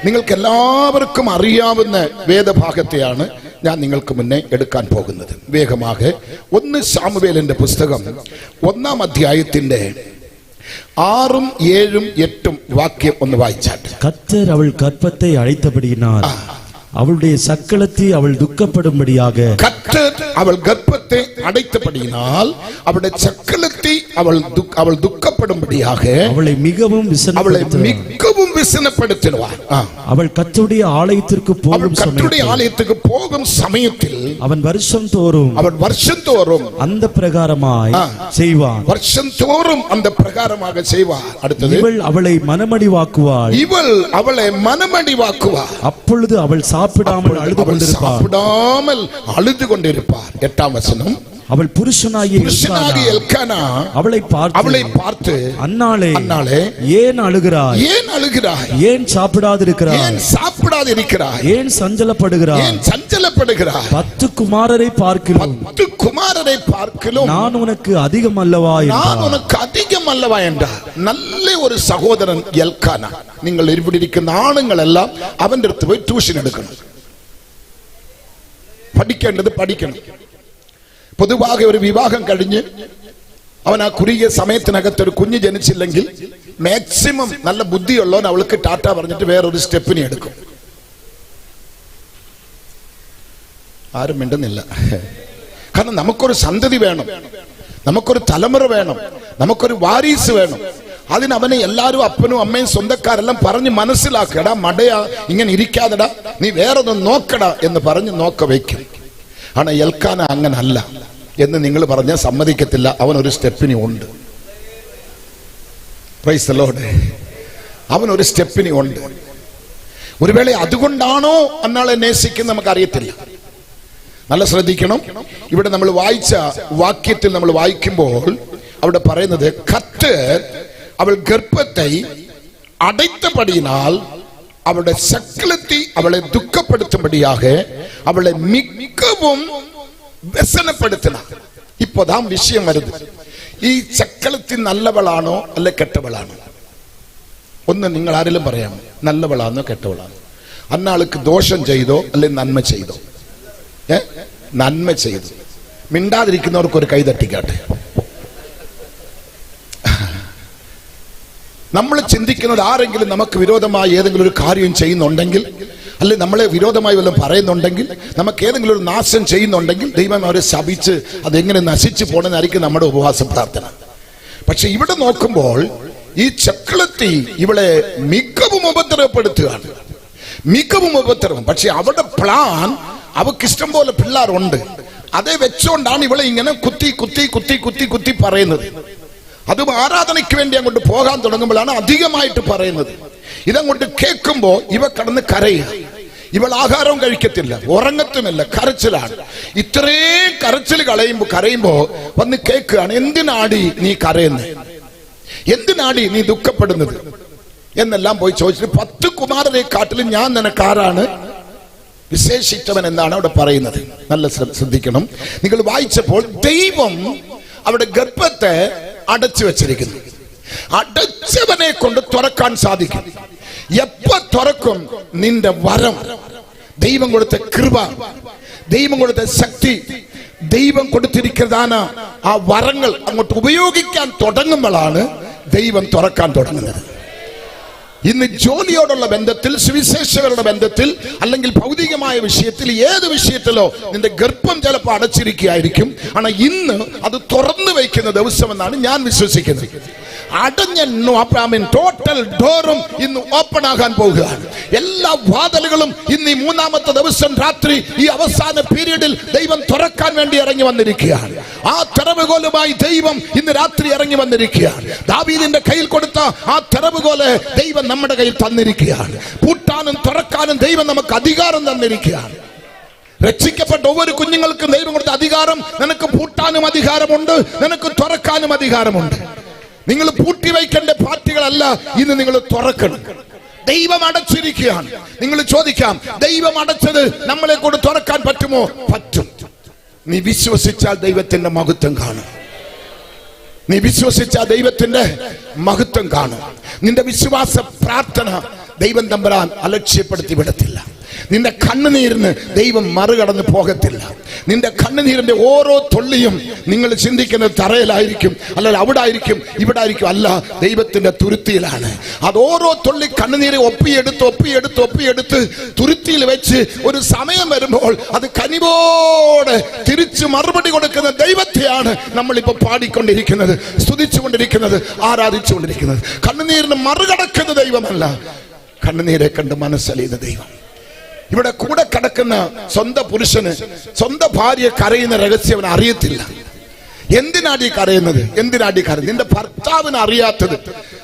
നിങ്ങൾക്ക് എല്ലാവർക്കും അറിയാവുന്ന വേദഭാഗത്തെയാണ് ഞാൻ നിങ്ങൾക്ക് മുന്നേ എടുക്കാൻ പോകുന്നത്. വേഗமாக 1 ശമൂവേലിന്റെ പുസ്തകം 1-ാം അധ്യായത്തിന്റെ 6, 7, 8 വാക്യം ഒന്ന് വായിച്ചാട്ടെ. கர்த்தர் அவள் கற்பத்தை அழைத்தபடியினால் அவளுடைய சக்களத்தை அவள் துக்கப்படும்படியாக, கர்த்தர் அவள் கர்ப்பத்தை அடைத்தபடியினால் அவளுடைய சக்களத்தை அவள் துக்கப்படும்படியாக அவளை மிகவும் விசனப்படுத்தினார். அவள் கர்த்தருடைய ஆலயத்திற்கு போகும் சமயத்தில் அவன் வருஷம் தோறும் அந்த பிரகாரமாய் செய்வான். வருஷம் தோறும் அந்த பிரகாரமாக செய்வார். அடுத்தது, இவள் அவளை மனமடிவாக்குவாள். அப்பொழுது அவள் சாப்பிடாமல் அழுது கொண்டிருப்பார். 8ஆம் வசனம், அவள் புருஷனாகிய எல்கானா அவளை பார்த்து அன்னாளே ஏன் அழுகிறாய், ஏன் சாப்பிடாதிருக்கிறாய், ஏன் சஞ்சலப்படுகிறாய், 10 குமாரரை பார்க்கிலும் நான் உனக்கு அதிகம் அல்லவா என்றார். நல்ல ஒரு சகோதரன் எல்கானா. நீங்கள் இப்படி இருக்கின்ற ஆணுங்கள் எல்லாம் அவன் அடுத்து போய் டியூஷன் எடுக்கணும். படிக்கணும். പൊതുവാകെ ഒരു വിവാഹം കഴിഞ്ഞ് അവൻ ആ കുറുകിയ സമയത്തിനകത്ത് ഒരു കുഞ്ഞ് ജനിച്ചില്ലെങ്കിൽ മാക്സിമം നല്ല ബുദ്ധിയുള്ളവൻ അവൾക്ക് ടാറ്റ പറഞ്ഞിട്ട് വേറൊരു സ്റ്റെപ്പിനെ എടുക്കും. ആരും മിണ്ടുന്നില്ല. കാരണം നമുക്കൊരു സന്തതി വേണം, നമുക്കൊരു തലമുറ വേണം, നമുക്കൊരു വാരീസ് വേണം. അതിന് അവനെ എല്ലാവരും അപ്പനും അമ്മയും സ്വന്തക്കാരെല്ലാം പറഞ്ഞ് മനസ്സിലാക്കടാ, മടയാ ഇങ്ങനെ ഇരിക്കാതെടാ, നീ വേറൊന്നും നോക്കടാ എന്ന് പറഞ്ഞ് നോക്ക വയ്ക്കും. ആണ് എൽക്കാന അങ്ങനല്ല എന്ന് നിങ്ങൾ പറഞ്ഞാൽ സമ്മതിക്കത്തില്ല. അവനൊരു സ്റ്റെപ്പിനി ഉണ്ട്. Price the Lord. അവനൊരു സ്റ്റെപ്പിനി ഉണ്ട്. ഒരുവേള അതുകൊണ്ടാണോ അന്നാളെ നേസിക്കുന്നത് നമുക്കറിയത്തില്ല. നല്ല ശ്രദ്ധിക്കണം. ഇവിടെ നമ്മൾ വായിച്ച വാക്യത്തിൽ നമ്മൾ വായിക്കുമ്പോൾ അവിടെ പറയുന്നത്, കർത്തർ അവൾ ഗർഭത്തെ അടൈത്തപടിയിനാൽ അവളുടെ സകലത്തെ അവളെ ദുഃഖപ്പെടുത്തുമ്പടിயாக അവളെ മിക്കവും വ്യസനപ്പെടുത്തണം. ഇപ്പോതാം വിഷയം വരുന്നത്, ഈ സകലത്തിൽ നല്ലവളാണോ അല്ലെ കെട്ടവളാണോ? ഒന്ന് നിങ്ങൾ ആരെങ്കിലും പറയാമോ, നല്ലവളാണോ കെട്ടവളാണോ? അന്നാൾക്ക് ദോഷം ചെയ്തോ അല്ലെ നന്മ ചെയ്തോ? നന്മ ചെയ്തു. മിണ്ടാതിരിക്കുന്നവർക്ക് ഒരു കൈ തട്ടിക്കാട്ടെ. നമ്മൾ ചിന്തിക്കുന്നത്, ആരെങ്കിലും നമുക്ക് വിരോധമായി ഏതെങ്കിലും ഒരു കാര്യം ചെയ്യുന്നുണ്ടെങ്കിൽ, അല്ലെ നമ്മളെ വിരോധമായി വല്ലതും പറയുന്നുണ്ടെങ്കിൽ, നമുക്ക് ഏതെങ്കിലും ഒരു നാശം ചെയ്യുന്നുണ്ടെങ്കിൽ ദൈവം അവരെ ശപിച്ച് അതെങ്ങനെ നശിച്ചു പോകണമെന്നായിരിക്കും നമ്മുടെ ഉപവാസ പ്രാർത്ഥന. പക്ഷെ ഇവിടെ നോക്കുമ്പോൾ ഈ ചക്രത്തി ഇവളെ മിക്കവും ഉപദ്രവപ്പെടുത്തുകയാണ്. പക്ഷെ അവരുടെ പ്ലാൻ, അവക്ക് ഇഷ്ടം പോലെ പിള്ളേരുണ്ട്, അതേ വെച്ചോണ്ടാണ് ഇവളെ ഇങ്ങനെ കുത്തി പറയുന്നത്. അതും ആരാധനയ്ക്ക് വേണ്ടി അങ്ങോട്ട് പോകാൻ തുടങ്ങുമ്പോഴാണ് അധികമായിട്ട് പറയുന്നത്. ഇതങ്ങോട്ട് കേൾക്കുമ്പോ ഇവ കടന്ന് കരയുക. ഇവൾ ആഹാരവും കഴിക്കത്തില്ല, ഉറങ്ങത്തുമില്ല, കരച്ചിലാണ്. ഇത്രയും കരച്ചിൽ കരയുമ്പോ വന്ന് കേൾക്കുകയാണ്, എന്തിനാടി നീ കരയുന്നത്, എന്തിനാടി നീ ദുഃഖപ്പെടുന്നത് എന്നെല്ലാം പോയി ചോദിച്ചിട്ട്, 10 കുമാരരെ കാട്ടിലും ഞാൻ നിനക്കാരാണ് വിശേഷിച്ചവൻ എന്നാണ് അവിടെ പറയുന്നത്. നല്ല ശ്രദ്ധിക്കണം. നിങ്ങൾ വായിച്ചപ്പോൾ ദൈവം അവിടെ ഗർഭത്തെ അടച്ചു വെച്ചിരിക്കുന്നു. അടച്ചവനെ കൊണ്ട് തുറക്കാൻ സാധിക്കും. എപ്പോ തുറക്കും? നിന്റെ വരം, ദൈവം കൊടുത്ത കൃപ, ദൈവം കൊടുത്ത ശക്തി, ദൈവം കൊടുത്തിരിക്കുന്നതാണ് ആ വരങ്ങൾ അങ്ങോട്ട് ഉപയോഗിക്കാൻ തുടങ്ങുമ്പോഴാണ് ദൈവം തുറക്കാൻ തുടങ്ങുന്നത്. ഇന്ന് ജോലിയോടുള്ള ബന്ധത്തിൽ, സുവിശേഷകരുടെ ബന്ധത്തിൽ, അല്ലെങ്കിൽ ഭൗതികമായ വിഷയത്തിൽ, ഏത് വിഷയത്തിലോ നിന്റെ ഗർഭം ചിലപ്പോൾ അടച്ചിരിക്കുകയായിരിക്കും. ആണ് ഇന്ന് അത് തുറന്നു വയ്ക്കുന്ന ദിവസം എന്നാണ് ഞാൻ വിശ്വസിക്കുന്നത്. അടഞ്ഞ ടോട്ടൽ ഡോറും ഇന്ന് ഓപ്പൺ ആകാൻ പോവുകയാണ്. എല്ലാ വാതിലുകളും ഇന്ന് ഈ 3-ാമത്തെ ദിവസം രാത്രി, ഈ അവസാന പീരീഡിൽ ദൈവം തുറക്കാൻ വേണ്ടി ഇറങ്ങി വന്നിരിക്കുകയാണ്. ആ തെറവുകോലുമായി ദൈവം ഇന്ന് രാത്രി ഇറങ്ങി വന്നിരിക്കുകയാണ്. ദാവീദിന്റെ കയ്യിൽ കൊടുത്ത ആ തെറവുകോല് ദൈവം നമ്മുടെ കയ്യിൽ തന്നിരിക്കുകയാണ്. പൂട്ടാനും തുറക്കാനും ദൈവം നമുക്ക് അധികാരം തന്നിരിക്കുകയാണ്. രക്ഷിക്കപ്പെട്ട ഒവ്വൊരു കുഞ്ഞുങ്ങൾക്കും ദൈവം കൊടുത്ത അധികാരം, നിനക്ക് പൂട്ടാനും അധികാരമുണ്ട്, നിനക്ക് തുറക്കാനും അധികാരമുണ്ട്. നിങ്ങൾ പൂട്ടി വയ്ക്കേണ്ട പാർട്ടികളല്ല, ഇന്ന് നിങ്ങൾ തുറക്കണം. ദൈവം അടച്ചിരിക്കുകയാണ്. നിങ്ങൾ ചോദിക്കാം, ദൈവം അടച്ചത് നമ്മളെ കൊണ്ട് തുറക്കാൻ പറ്റുമോ? പറ്റും. നീ വിശ്വസിച്ചാൽ ദൈവത്തിന്റെ മഹത്വം കാണും. നീ വിശ്വസിച്ചാൽ ദൈവത്തിന്റെ മഹത്വം കാണും. നിന്റെ വിശ്വാസ പ്രാർത്ഥന ദൈവം തമ്പുരാൻ അലക്ഷ്യപ്പെടുത്തി വിടത്തില്ല. നിന്റെ കണ്ണുനീരിന് ദൈവം മറികടന്ന് പോകത്തില്ല. നിന്റെ കണ്ണുനീരിന്റെ ഓരോ തുള്ളിയും നിങ്ങൾ ചിന്തിക്കുന്നത് തറയിലായിരിക്കും, അല്ലെങ്കിൽ അവിടെ ആയിരിക്കും, ഇവിടെ ആയിരിക്കും. അല്ല, ദൈവത്തിന്റെ തുരുത്തിയിലാണ്. അത് ഓരോ തുള്ളി കണ്ണുനീര് ഒപ്പിയെടുത്ത് തുരുത്തിയിൽ വെച്ച് ഒരു സമയം വരുമ്പോൾ അത് കനിവോടെ തിരിച്ചു മറുപടി കൊടുക്കുന്ന ദൈവത്തെയാണ് നമ്മളിപ്പോ പാടിക്കൊണ്ടിരിക്കുന്നത്, സ്തുതിച്ചുകൊണ്ടിരിക്കുന്നത്, ആരാധിച്ചുകൊണ്ടിരിക്കുന്നത്. കണ്ണുനീരിന് മറികടക്കുന്ന ദൈവമല്ല, കണ്ണുനീരെ കണ്ട് മനസ്സലിയുന്ന ദൈവം. ഇവിടെ കൂടെ കിടക്കുന്ന സ്വന്തം പുരുഷന് സ്വന്തം ഭാര്യ കരയുന്ന രഹസ്യം അവൻ അറിയത്തില്ല. എന്തിനാടി കരയുന്നത്? നിന്റെ ഭർത്താവിന് അറിയാത്തത്,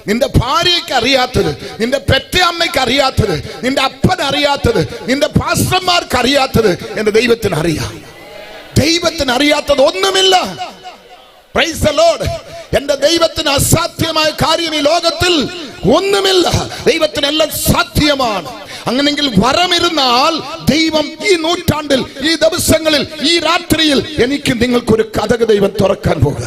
നിന്റെ ഭാര്യയ്ക്ക് അറിയാത്തത്, നിന്റെ പെറ്റയമ്മയ്ക്ക് അറിയാത്തത്, നിന്റെ അപ്പന് അറിയാത്തത്, നിന്റെ പാസ്റ്റർമാർക്ക് അറിയാത്തത് എന്റെ ദൈവത്തിന് അറിയാം. ദൈവത്തിന് അറിയാത്തത് ഒന്നുമില്ല. Price the Lord. എന്റെ ദൈവത്തിന് അസാധ്യമായ കാര്യം ഈ ലോകത്തിൽ ഒന്നുമില്ല. ദൈവത്തിന് എല്ലാം സാധ്യമാണ്. അങ്ങനെങ്കിൽ വരമിരുന്നാൽ ദൈവം ഈ നൂറ്റാണ്ടിൽ, ഈ ദിവസങ്ങളിൽ, ഈ രാത്രിയിൽ എനിക്ക് നിങ്ങൾക്കൊരു കഥക് ദൈവം തുറക്കാൻ പോകുക.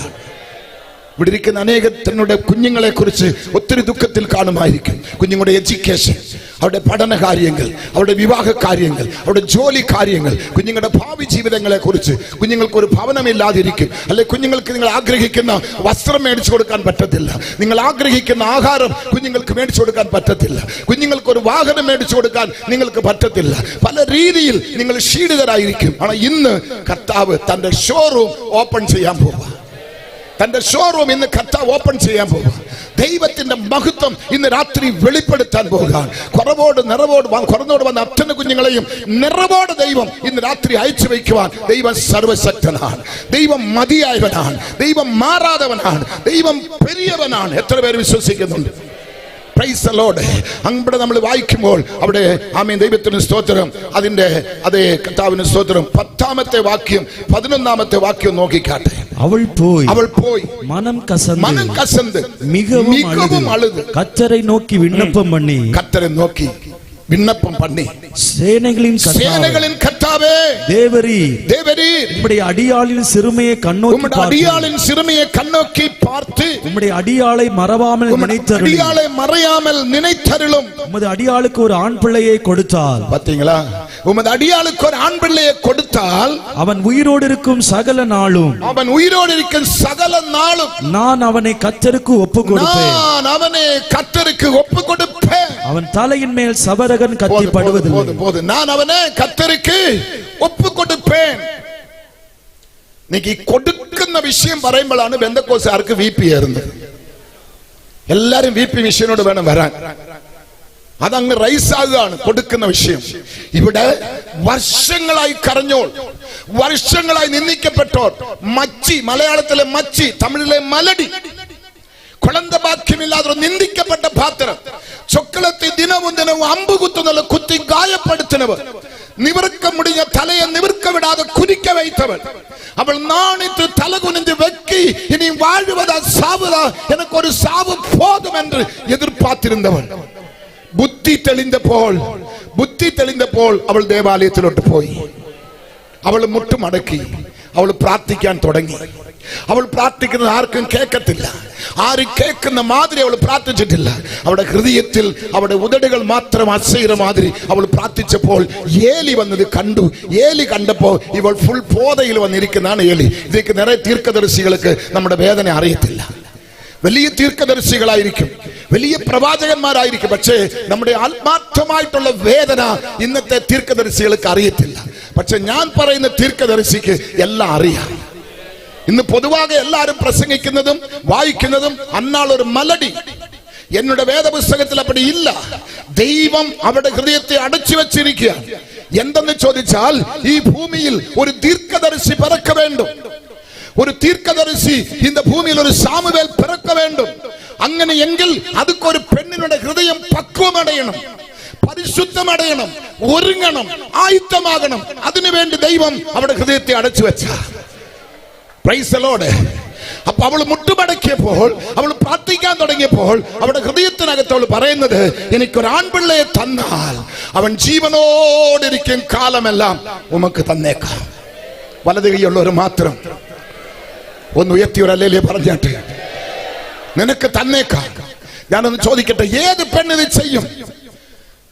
ഇവിടെ ഇരിക്കുന്ന അനേകത്തിനുടെ കുഞ്ഞുങ്ങളെ കുറിച്ച് ഒത്തിരി ദുഃഖത്തിൽ കാണുമായിരിക്കും. കുഞ്ഞുങ്ങളുടെ എഡ്യൂക്കേഷൻ, അവരുടെ പഠന കാര്യങ്ങൾ, അവരുടെ വിവാഹ കാര്യങ്ങൾ, അവരുടെ ജോലി കാര്യങ്ങൾ, കുഞ്ഞുങ്ങളുടെ ഭാവി ജീവിതങ്ങളെ കുറിച്ച്. കുഞ്ഞുങ്ങൾക്ക് ഒരു ഭവനമില്ലാതിരിക്കും, അല്ലെ കുഞ്ഞുങ്ങൾക്ക് നിങ്ങൾ ആഗ്രഹിക്കുന്ന വസ്ത്രം മേടിച്ചു കൊടുക്കാൻ പറ്റത്തില്ല, നിങ്ങൾ ആഗ്രഹിക്കുന്ന ആഹാരം കുഞ്ഞുങ്ങൾക്ക് മേടിച്ചു കൊടുക്കാൻ പറ്റത്തില്ല, കുഞ്ഞുങ്ങൾക്ക് ഒരു വാഹനം മേടിച്ചു കൊടുക്കാൻ നിങ്ങൾക്ക് പറ്റത്തില്ല. പല രീതിയിൽ നിങ്ങൾ ക്ഷീണിതരായിരിക്കും. ஆனால் ഇന്ന് കർത്താവ് തന്റെ ഷോറൂം ഓപ്പൺ ചെയ്യാൻ പോവുക. തന്റെ ഷോറൂം ഇന്ന് കർത്താവ് ഓപ്പൺ ചെയ്യാൻ പോകുക. ദൈവത്തിന്റെ മഹത്വം ഇന്ന് രാത്രി വെളിപ്പെടുത്താൻ പോകുകയാണ്. കുറവോട് വന്ന അച്ഛന കുഞ്ഞുങ്ങളെയും നിറവോട് ദൈവം ഇന്ന് രാത്രി അയച്ചു വയ്ക്കുവാൻ ദൈവം സർവശക്തനാണ്. ദൈവം മതിയായവനാണ്. ദൈവം മാറാതവനാണ്. ദൈവം പെരിയവനാണ്. എത്ര പേര് വിശ്വസിക്കുന്നുണ്ട്? Price the Lord. അവിടെ നമ്മൾ വായിക്കുമ്പോൾ അവിടെ ആമേൻ, ദൈവത്തിന് സ്തോത്രം. അതിന്റെ അതേ കർത്താവിന് സ്തോത്രം. 10ാമത്തെ വാക്യം 11ാമത്തെ വാക്യം നോക്കിക്കാട്ടെ. അവൾ പോയി മനം കസந்து மிகவும் அழுது கர்த்தரை நோக்கி விண்ணப்பம் பண்ணி சேனைகளின் கர்த்தாவே தேவரீர் உம்முடைய அடியாளின் சிறுமையை கண்ணோக்கி பார்த்து உம்முடைய அடியாளை மறவாமல் நினைத்தருளும். உமது அடியாளுக்கு ஒரு ஆண் பிள்ளையை கொடுத்தால், பாத்தீங்களா, உமது அடியாளுக்கு ஒரு ஆண் பிள்ளையை கொடுத்தால் அவன் உயிரோடு இருக்கும் சகல நாளும் நான் அவனை கர்த்தருக்கு ஒப்புக் கொடுப்பேன். அவன் தலையின் மேல் சவரகன் கத்திப்படுவதில்லை. நான் அவனை கர்த்தருக்கு ஒப்பு கொடுப்பேன். இன்னைக்கு கொடுക്കുന്ന വിഷയം പറയുമ്പോഴാണ് ബെന്തക്കോസ്തുകാർക്ക് വിപി ഏറുന്നത്. എല്ലാരും വിപി മിഷനോട് വേണം വരാൻ. അതങ്ങ് റൈസ് ആകുകയാണ് കൊടുക്കുന്ന വിഷയം. ഇവിടെ വർഷങ്ങളായി കരഞ്ഞോൾ, വർഷങ്ങളായി നിന്ദിക്കപ്പെട്ടോർ, മച്ചി, മലയാളത്തിലെ മച്ചി, തമിഴിലെ മലടി, കുളന്ത ഭാഗ്യമില്ലാതെ നിന്ദിക്കപ്പെട്ട പാത്രം, ചൊക്കളത്തെ ദിനവും അമ്പ് കുത്തുന്ന കുത്തി ഗായപ്പെടുത്തുന്നവർ, നിവർക്ക മുടിഞ്ഞ തലയെ നിവർക്ക വിടാതെ കുനിക്ക വയ്ത്തവൾ, അവൾ നാണിത്ത് തലകുനിഞ്ഞ് വെക്കി ഇനി വാഴുവതാ സാവുതാ എനക്കൊരു സാവ് പോതും എന്ന് എതിർപ്പാത്തിരുന്നവൾ. ബുദ്ധി തെളിഞ്ഞപ്പോൾ അവൾ ദേവാലയത്തിലോട്ട് പോയി. അവൾ മുട്ടുമടക്കി അവൾ പ്രാർത്ഥിക്കാൻ തുടങ്ങി. അവൾ പ്രാർത്ഥിക്കുന്നത് ആർക്കും കേൾക്കത്തില്ല. ആരും കേൾക്കുന്ന മാതിരി അവൾ പ്രാർത്ഥിച്ചിട്ടില്ല. അവളുടെ ഹൃദയത്തിൽ അവളുടെ ഉദടുകൾ മാത്രം അസൈറ മാതിരി അവൾ പ്രാർത്ഥിച്ചപ്പോൾ ഏലി വന്നത് കണ്ടു. ഏലി കണ്ടപ്പോൾ ഇവൾ ഫുൾ പോതയിൽ വന്നിരിക്കുന്നതാണ് ഏലി. ഇതിലേക്ക് നിറയെ തീർക്കദർശികൾക്ക് നമ്മുടെ വേദന അറിയത്തില്ല. വലിയ തീർക്കദർശികളായിരിക്കും, വലിയ പ്രവാചകന്മാരായിരിക്കും, പക്ഷേ നമ്മുടെ ആത്മാർത്ഥമായിട്ടുള്ള വേദന ഇന്നത്തെ തീർക്കദർശികൾക്ക് അറിയത്തില്ല. പക്ഷെ ഞാൻ പറയുന്ന തീർക്കദർശിക്ക് എല്ലാം അറിയാം. ഇന്ന് പൊതുവാകെ എല്ലാവരും പ്രസംഗിക്കുന്നതും വായിക്കുന്നതും അന്നാളൊരു മലടി. എന്നുടെ വേദപുസ്തകത്തിൽ അപ്പടി ഇല്ല. ദൈവം അവരുടെ ഹൃദയത്തെ അടച്ചു വെച്ചിരിക്കുക. എന്തെന്ന് ചോദിച്ചാൽ ഈ ഭൂമിയിൽ ഒരു ദീർഘദർശി പിറക്ക വേണ്ടും. ഒരു തീർക്കദർശി இந்த ഭൂമിയിൽ ഒരു സാമുവേൽ പിറക്ക വേണ്ടും. അങ്ങനെയെങ്കിൽ അതൊരു പെണ്ണിനുടെ ഹൃദയം പക്വമടയണം, പരിശുദ്ധമടയണം, ഒരുങ്ങണം, ആയുധമാകണം. അതിനുവേണ്ടി ദൈവം അവരുടെ ഹൃദയത്തെ അടച്ചു വെച്ച. Price the Lord. അപ്പൊ അവൾ മുട്ടുമടക്കിയപ്പോൾ, അവൾ പ്രാർത്ഥിക്കാൻ തുടങ്ങിയപ്പോൾ അവളുടെ ഹൃദയത്തിനകത്ത് അവൾ പറയുന്നത്, എനിക്കൊരു ആൺപിള്ളയെ തന്നാൽ അവൻ ജീവനോടിരിക്കും കാലമെല്ലാം ഉമക്ക് തന്നേക്കാം. വലത് കൈയുള്ളവർ മാത്രം ഒന്ന് ഉയർത്തി ഒരു ഹല്ലേലൂയ പറഞ്ഞാട്ട്. നിനക്ക് തന്നേക്കാം. ഞാനൊന്ന് ചോദിക്കട്ടെ, ഏത് പെണ്ണിത് ചെയ്യും?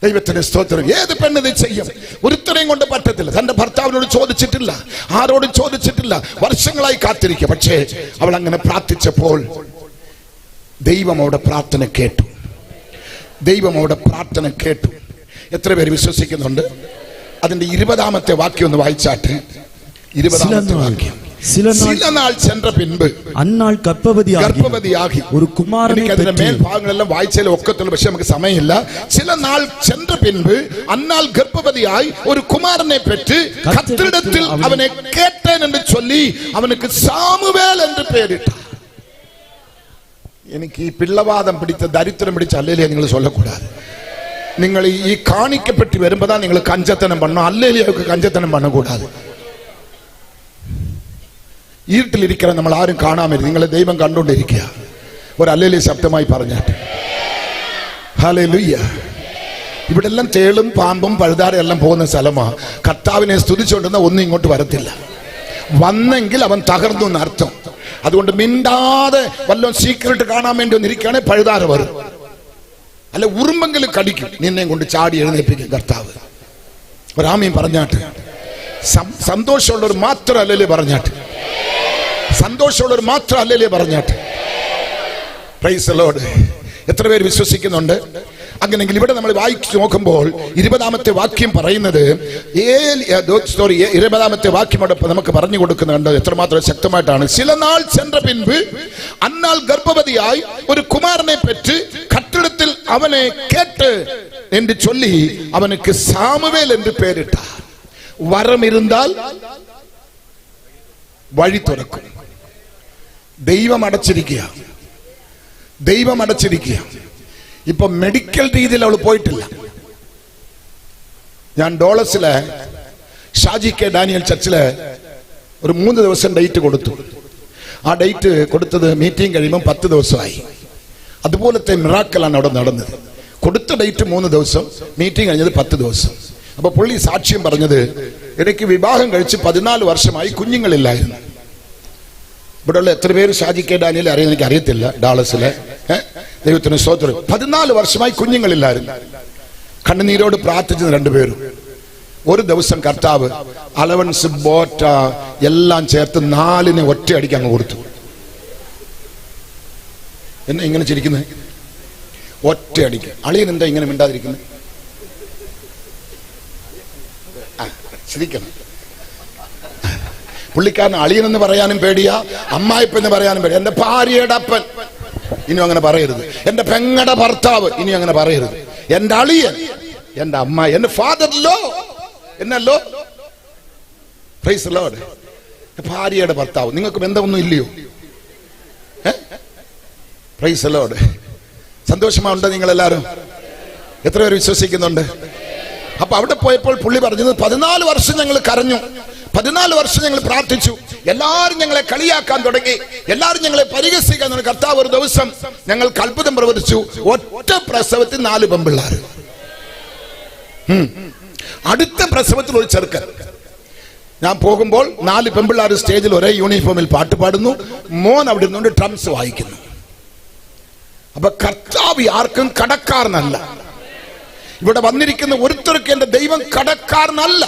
ദൈവത്തിന് സ്തോത്രം. ഏത് പെണ്ണിത് ചെയ്യും? ഒരുത്തരെയും കൊണ്ട് പറ്റത്തില്ല. തന്റെ ഭർത്താവിനോട് ചോദിച്ചിട്ടില്ല, ആരോടും ചോദിച്ചിട്ടില്ല, വർഷങ്ങളായി കാത്തിരിക്കുക. പക്ഷേ അവൾ അങ്ങനെ പ്രാർത്ഥിച്ചപ്പോൾ ദൈവം അവളുടെ പ്രാർത്ഥന കേട്ടു. ദൈവം അവളുടെ പ്രാർത്ഥന കേട്ടു. എത്ര പേര് വിശ്വസിക്കുന്നുണ്ട്? അതിന്റെ 20-ാമത്തെ വാക്യം ഒന്ന് വായിച്ചാട്ടെ. 20-ാമത്തെ വാക്യം. சில நாள் சென்ற பின்பு அன்னாள் கர்ப்பவதியாகி ஒரு குமாரனை பெற்று. അതിന്റെ മേൽഭാഗങ്ങളെല്ലാം വായിച്ചാലേ ഒക്കത്തുള്ളൂ, പക്ഷെ നമുക്ക് സമയമില്ല. ചില നാൾ சென்ற பின்பு அன்னாள் கர்ப்பவதியாய் ஒரு குமாரனை பெற்று கர்த்தரிடத்தில் அவனை கேட்டேன் என்று சொல்லி அவனுக்கு சாமுவேல் என்று பெயரிட்டார். എനിക്ക് ഈ പിള്ളവാദം പിടിച്ച ദരിദ്രം പിടിച്ച അല്ലേലിയ നിങ്ങൾ சொல்லக்கூடாது. നിങ്ങൾ ഈ കാണിക്കപ്പെട്ട് വരുമ്പോഴാണ് നിങ്ങൾ കഞ്ചത്തനം பண்ணணும். അല്ലേലിയക്ക് കഞ്ചത്തനം பண்ணக்கூடாது. ഇരുട്ടിലിരിക്കണം, നമ്മൾ ആരും കാണാമരുത്. നിങ്ങളെ ദൈവം കണ്ടുകൊണ്ടിരിക്കുക. ഒരു അല്ലേലിയ ശബ്ദമായി പറഞ്ഞാട്ടെ. ഹല്ലേലൂയ. ഇവിടെ എല്ലാം തേളും പാമ്പും പഴുതാരെല്ലാം പോകുന്ന സ്ഥലമാ. കർത്താവിനെ സ്തുതിച്ചുകൊണ്ടിരുന്ന ഒന്നും ഇങ്ങോട്ട് വരത്തില്ല. വന്നെങ്കിൽ അവൻ തകർന്നു എന്നർത്ഥം. അതുകൊണ്ട് മിണ്ടാതെ വല്ലോ സീക്രട്ട് കാണാൻ വേണ്ടി ഒന്നിരിക്കുകയാണെ പഴുതാര വരും. അല്ല ഉറുമ്പെങ്കിലും കടിക്കും, നിന്നെയും കൊണ്ട് ചാടി എഴുന്നേൽപ്പിക്കും കർത്താവ്. ഒരാമയും പറഞ്ഞാട്ട്. സന്തോഷമുള്ളവർ മാത്രം അല്ലല്ലേ പറഞ്ഞാട്ട്. സന്തോഷമുള്ളവർ മാത്രം അല്ലല്ലേ പറഞ്ഞാട്ട്. Praise the Lord. എത്ര പേര് വിശ്വസിക്കുന്നുണ്ട്? അങ്ങനെങ്കിൽ ഇവിടെ നമ്മൾ വായിച്ചു നോക്കുമ്പോൾ 20-ാമത്തെ വാക്യം പറയുന്നത് 20-ാമത്തെ വാക്യം നമുക്ക് പറഞ്ഞു കൊടുക്കുന്നുണ്ട്. എത്രമാത്രം ശക്തമായിട്ടാണ്. ചില നാൾ ചെன்ற பின்பு അന്നാൾ ഗർഭവതിയായി ഒരു കുമാരനെ പെറ്റ് കർത്തരിടത്തിൽ അവനെ കേട്ട് என்று சொல்லி அவனுக்கு சாமுவேல் என்று பெயரிட்டார். വരം ഇരുന്നാൽ വഴി തുറക്കും. ദൈവം അടച്ചിരിക്കുക. ദൈവം അടച്ചിരിക്കുക. ഇപ്പൊ മെഡിക്കൽ രീതിയിൽ അവൾ പോയിട്ടില്ല. ഞാൻ ഡോളസിലെ ഷാജി കെ ഡാനിയൽ ചർച്ചില് ഒരു 3 ദിവസം ഡേറ്റ് കൊടുത്തു. ആ ഡേറ്റ് കൊടുത്തത് മീറ്റിംഗ് കഴിയുമ്പോൾ 10 ദിവസമായി. അതുപോലത്തെ മിറാക്കലാണ് അവിടെ നടന്നത്. കൊടുത്ത ഡേറ്റ് 3 ദിവസം, മീറ്റിംഗ് കഴിഞ്ഞത് 10 ദിവസം. അപ്പൊ പുള്ളി സാക്ഷ്യം പറഞ്ഞത്, എനിക്ക് വിവാഹം കഴിച്ച് 14 വർഷമായി, കുഞ്ഞുങ്ങളില്ലായിരുന്നു. ഇവിടെയുള്ള എത്ര പേര് ഷാജി കെ ഡാനിയൽ അറിയാൻ എനിക്ക് അറിയത്തില്ല. ഡാളസിലെ ദൈവത്തിന് സ്തോത്രം. 14 വർഷമായി കുഞ്ഞുങ്ങളില്ലായിരുന്നു. കണ്ണുനീരോട് പ്രാർത്ഥിച്ചത് 2 പേരും. ഒരു ദിവസം കർത്താവ് അലവൻസ് ബോട്ട എല്ലാം ചേർത്ത് 4 ഒറ്റയടിക്ക് അങ്ങ് കൊടുത്തു. എന്നെ ഇങ്ങനെ ചിരിക്കുന്നത്? ഒറ്റയടിക്ക്. അളിയൻ എന്താ ഇങ്ങനെ മിണ്ടാതിരിക്കുന്നത്? ചിരിക്കണം. പുള്ളിക്കാരൻ അളിയൻ എന്ന് പറയാനും പേടിയാ, അമ്മായിപ്പൻ എന്ന് പറയാനും പേടിയാ. എന്റെ ഭാര്യയുടെ അപ്പൻ ഇനി അങ്ങനെ പറയരുത്. എന്റെ പെങ്ങടെ ഭർത്താവ് ഇനി അങ്ങനെ പറയരുത്. എന്റെ അളിയൻ, എന്റെ അമ്മായി, എന്റെ ഫാദർ ലോ, എന്നല്ലോ. Praise the Lord. ഭാര്യയുടെ ഭർത്താവ്. നിങ്ങൾക്ക് ബന്ധമൊന്നും ഇല്ലയോ? Price the Lord. സന്തോഷമാവുണ്ട് നിങ്ങളെല്ലാരും? എത്ര പേര് വിശ്വസിക്കുന്നുണ്ട്? അപ്പൊ അവിടെ പോയപ്പോൾ പുള്ളി പറഞ്ഞത് 14 വർഷം ഞങ്ങൾ കരഞ്ഞു, 14 വർഷം ഞങ്ങൾ പ്രാർത്ഥിച്ചു, എല്ലാവരും ഞങ്ങളെ കളിയാക്കാൻ തുടങ്ങി, എല്ലാവരും ഞങ്ങളെ പരിഹസിക്കാൻ തുടങ്ങി. കർത്താവ് ഒരു ദിവസം ഞങ്ങൾക്ക് അത്ഭുതം പ്രവർത്തിച്ചു. ഒറ്റ പ്രസവത്തിൽ 4 പെൺപിള്ളാർ. അടുത്ത പ്രസവത്തിൽ ഒരു ചെറുക്കൻ. ഞാൻ പോകുമ്പോൾ 4 പെൺപിള്ളാർ സ്റ്റേജിൽ ഒരേ യൂണിഫോമിൽ പാട്ട് പാടുന്നു. മോൻ അവിടെ നിന്നുകൊണ്ട് ഡ്രംസ് വായിക്കുന്നു. അപ്പൊ കർത്താവ് ആർക്കും കടക്കാരനല്ല. ഇവിടെ വന്നിരിക്കുന്ന ഒരുത്തർക്ക് എന്റെ ദൈവം കടക്കാരനല്ല.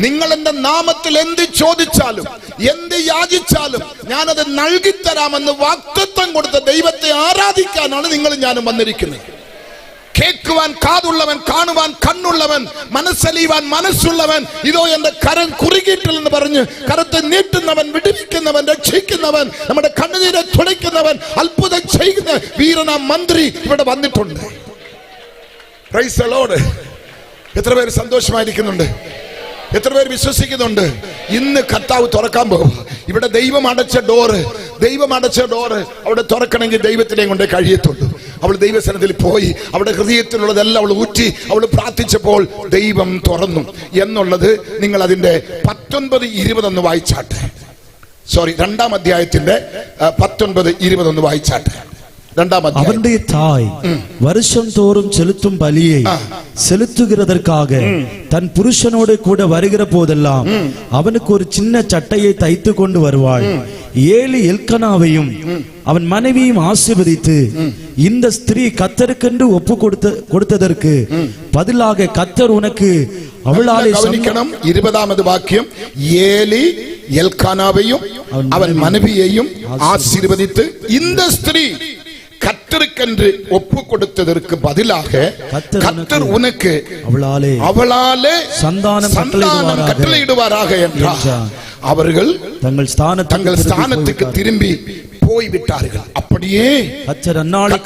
നിങ്ങൾ എന്റെ നാമത്തിൽ എന്ത് ചോദിച്ചാലും എന്ത് യാചിച്ചാലും ഞാനത് നൽകിത്തരാമെന്ന് വാഗ്ദത്തം കൊടുത്ത ദൈവത്തെ ആരാധിക്കാനാണ് നിങ്ങളും ഞാനും വന്നിരിക്കുന്നത്. കേൾക്കുവാൻ കാതുള്ളവൻ, കാണുവാൻ കണ്ണുള്ളവൻ, മനസ്സലിയുവാൻ മനസ്സുള്ളവൻ, ഇതോ എന്റെ കരം കുറുകിയിട്ടില്ലെന്ന് പറഞ്ഞ് കരത്തെ നീട്ടുന്നവൻ, വിടുവിക്കുന്നവൻ, രക്ഷിക്കുന്നവൻ, നമ്മുടെ കണ്ണുനീരെ തുടയ്ക്കുന്നവൻ, അത്ഭുതം ചെയ്യുന്ന വീരനാം മന്ത്രി ഇവിടെ വന്നിട്ടുണ്ട്. Price the Lord. എത്ര പേര് സന്തോഷമായിരിക്കുന്നുണ്ട്? എത്ര പേര് വിശ്വസിക്കുന്നുണ്ട്? ഇന്ന് കർത്താവ് തുറക്കാൻ പോകും. ഇവിടെ ദൈവം അടച്ച ഡോറ് അവിടെ തുറക്കണമെങ്കിൽ ദൈവത്തിനെയും കൊണ്ടേ കഴിയത്തുള്ളൂ. അവൾ ദൈവസന്നിധിയിൽ പോയി അവിടെ ഹൃദയത്തിലുള്ളതെല്ലാം അവൾ ഊറ്റി അവൾ പ്രാർത്ഥിച്ചപ്പോൾ ദൈവം തുറന്നു എന്നുള്ളത് നിങ്ങൾ അതിന്റെ 19-20 ഒന്ന് വായിച്ചാട്ടെ. 2-ാം അധ്യായത്തിന്റെ 19-20 വായിച്ചാട്ടെ. அவனுடைய தாய் வருஷம் தோறும் செலுத்தும் பலியை செலுத்துகிறதற்காக தன் புருஷனோடு கூட வருகிற போதெல்லாம் அவனுக்கு ஒரு சின்ன சட்டையை தைத்து கொண்டு வருவாள். ஏலி எல்கனாவையும் அவன் மனைவியும் ஆசீர்வதித்து இந்த ஸ்திரீ கர்த்தருக்கென்று ஒப்பு கொடுத்ததற்கு பதிலாக கர்த்தர் உனக்கு அவளாலே கவனிக்கணும். 20வது வாக்கியம், ஏலி எல்கானாவையும் அவன் மனைவியையும் ஆசீர்வதித்து இந்த ஸ்திரீ கர்த்தருக்கென்று ஒப்பு கொடுத்ததற்கு பதிலாக கர்த்தர் உனக்கு அவளாலே சந்தானம் கட்டளையிடுவாராக என்றார். அவர்கள் தங்கள் ஸ்தானத்துக்கு திரும்பி போய்விட்டார்கள். அப்படியே கர்த்தர் அன்னாளை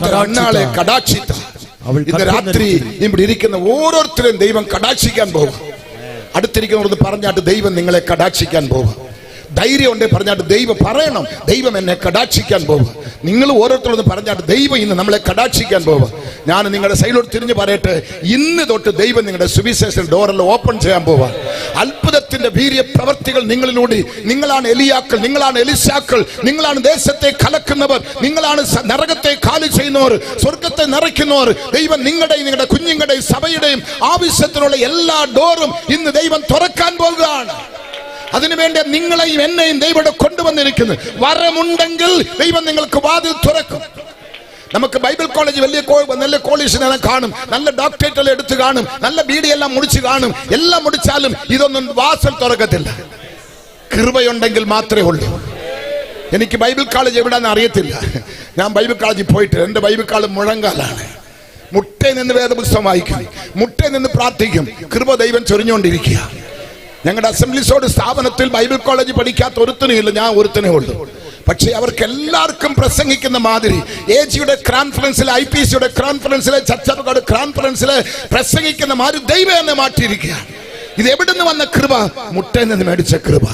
கடாட்சித்தார். இந்த ராத்திரி இப்படி இருக்கிற ഓരോരുത്തരും ദൈവം കടാക്ഷിക്കാൻ പോകും. അടുത്തിരിക്കുന്നവർക്ക് പറഞ്ഞാട്ട് ദൈവം നിങ്ങളെ കടാക്ഷിക്കാൻ പോകും. ധൈര്യം ഉണ്ടേ പറഞ്ഞാട്ട് ദൈവം പറയണം, ദൈവം എന്നെ കടാക്ഷിക്കാൻ പോകും. നിങ്ങൾ ഓരോരുത്തരും പറഞ്ഞാട്ട് ദൈവം ഇന്ന് നമ്മളെ കടാക്ഷിക്കാൻ പോകും. ഞാൻ നിങ്ങളുടെ സൈഡിലോട്ട് തിരിഞ്ഞു പറയട്ടെ, ഇന്ന് തൊട്ട് ദൈവം നിങ്ങളുടെ സുവിശേഷ ഡോറെല്ലാം ഓപ്പൺ ചെയ്യാൻ പോവാ. അത്ഭുതത്തിന്റെ വീര്യ പ്രവർത്തികൾ നിങ്ങളിലൂടെ. നിങ്ങളാണ് എലിയാക്കൾ, നിങ്ങളാണ് എലിശാക്കൾ, നിങ്ങളാണ് ദേശത്തെ കലക്കുന്നവർ, നിങ്ങളാണ് നരകത്തെ കാലി ചെയ്യുന്നവർ, സ്വർഗത്തെ നിറയ്ക്കുന്നവർ. ദൈവം നിങ്ങളുടെ കുഞ്ഞുങ്ങളുടെയും സഭയുടെയും ആവശ്യത്തിനുള്ള എല്ലാ ഡോറും ഇന്ന് ദൈവം തുറക്കാൻ പോകുകയാണ്. അതിനുവേണ്ടി നിങ്ങളെയും എന്നെയും ദൈവം കൊണ്ടുവന്നിരിക്കുന്നു. വരമുണ്ടെങ്കിൽ ദൈവം നിങ്ങൾക്ക് വാതിൽ തുറക്കും. നമുക്ക് ബൈബിൾ കോളേജ് നല്ല കോളേജിനെല്ലാം കാണും, നല്ല ഡോക്ടറേറ്റ് എല്ലാം എടുത്ത് കാണും, നല്ല ബിഡി എല്ലാം മുടിച്ച് കാണും. എല്ലാം മുടിച്ചാലും ഇതൊന്നും വാസൽ തുറക്കത്തില്ല. കൃപയുണ്ടെങ്കിൽ മാത്രമേ ഉള്ളൂ. എനിക്ക് ബൈബിൾ കോളേജ് എവിടെയാണെന്ന് അറിയത്തില്ല. ഞാൻ ബൈബിൾ കോളേജിൽ പോയിട്ട് എന്റെ ബൈബിൾ കോളേജ് മുഴങ്കാലാണ്. മുട്ടയിൽ നിന്ന് വേദപുസ്തകം വായിക്കും, മുട്ടയിൽ നിന്ന് പ്രാർത്ഥിക്കും. കൃപ ദൈവം ചൊരിഞ്ഞുകൊണ്ടിരിക്കുക. ഞങ്ങളുടെ അസംബ്ലിസോട് സ്ഥാപനത്തിൽ ബൈബിൾ കോളേജ് പഠിക്കാത്ത ഒരുത്തനുമില്ല, ഞാൻ ഒരുത്തനേ ഉള്ളൂ. പക്ഷേ അവർക്ക് എല്ലാവർക്കും പ്രസംഗിക്കുന്ന മാതിരി AGയുടെ കോൺഫറൻസിലെ, IPCയുടെ കോൺഫറൻസിലെ, ചർച്ചകളുടെ കോൺഫറൻസിലെ പ്രസംഗിക്കുന്ന മാതിരി ദൈവം എന്നെ മാറ്റിയിരിക്കുകയാണ്. ഇത് എവിടുന്ന് വന്ന കൃപ? മുട്ടയിൽ നിന്ന് മേടിച്ച കൃപ.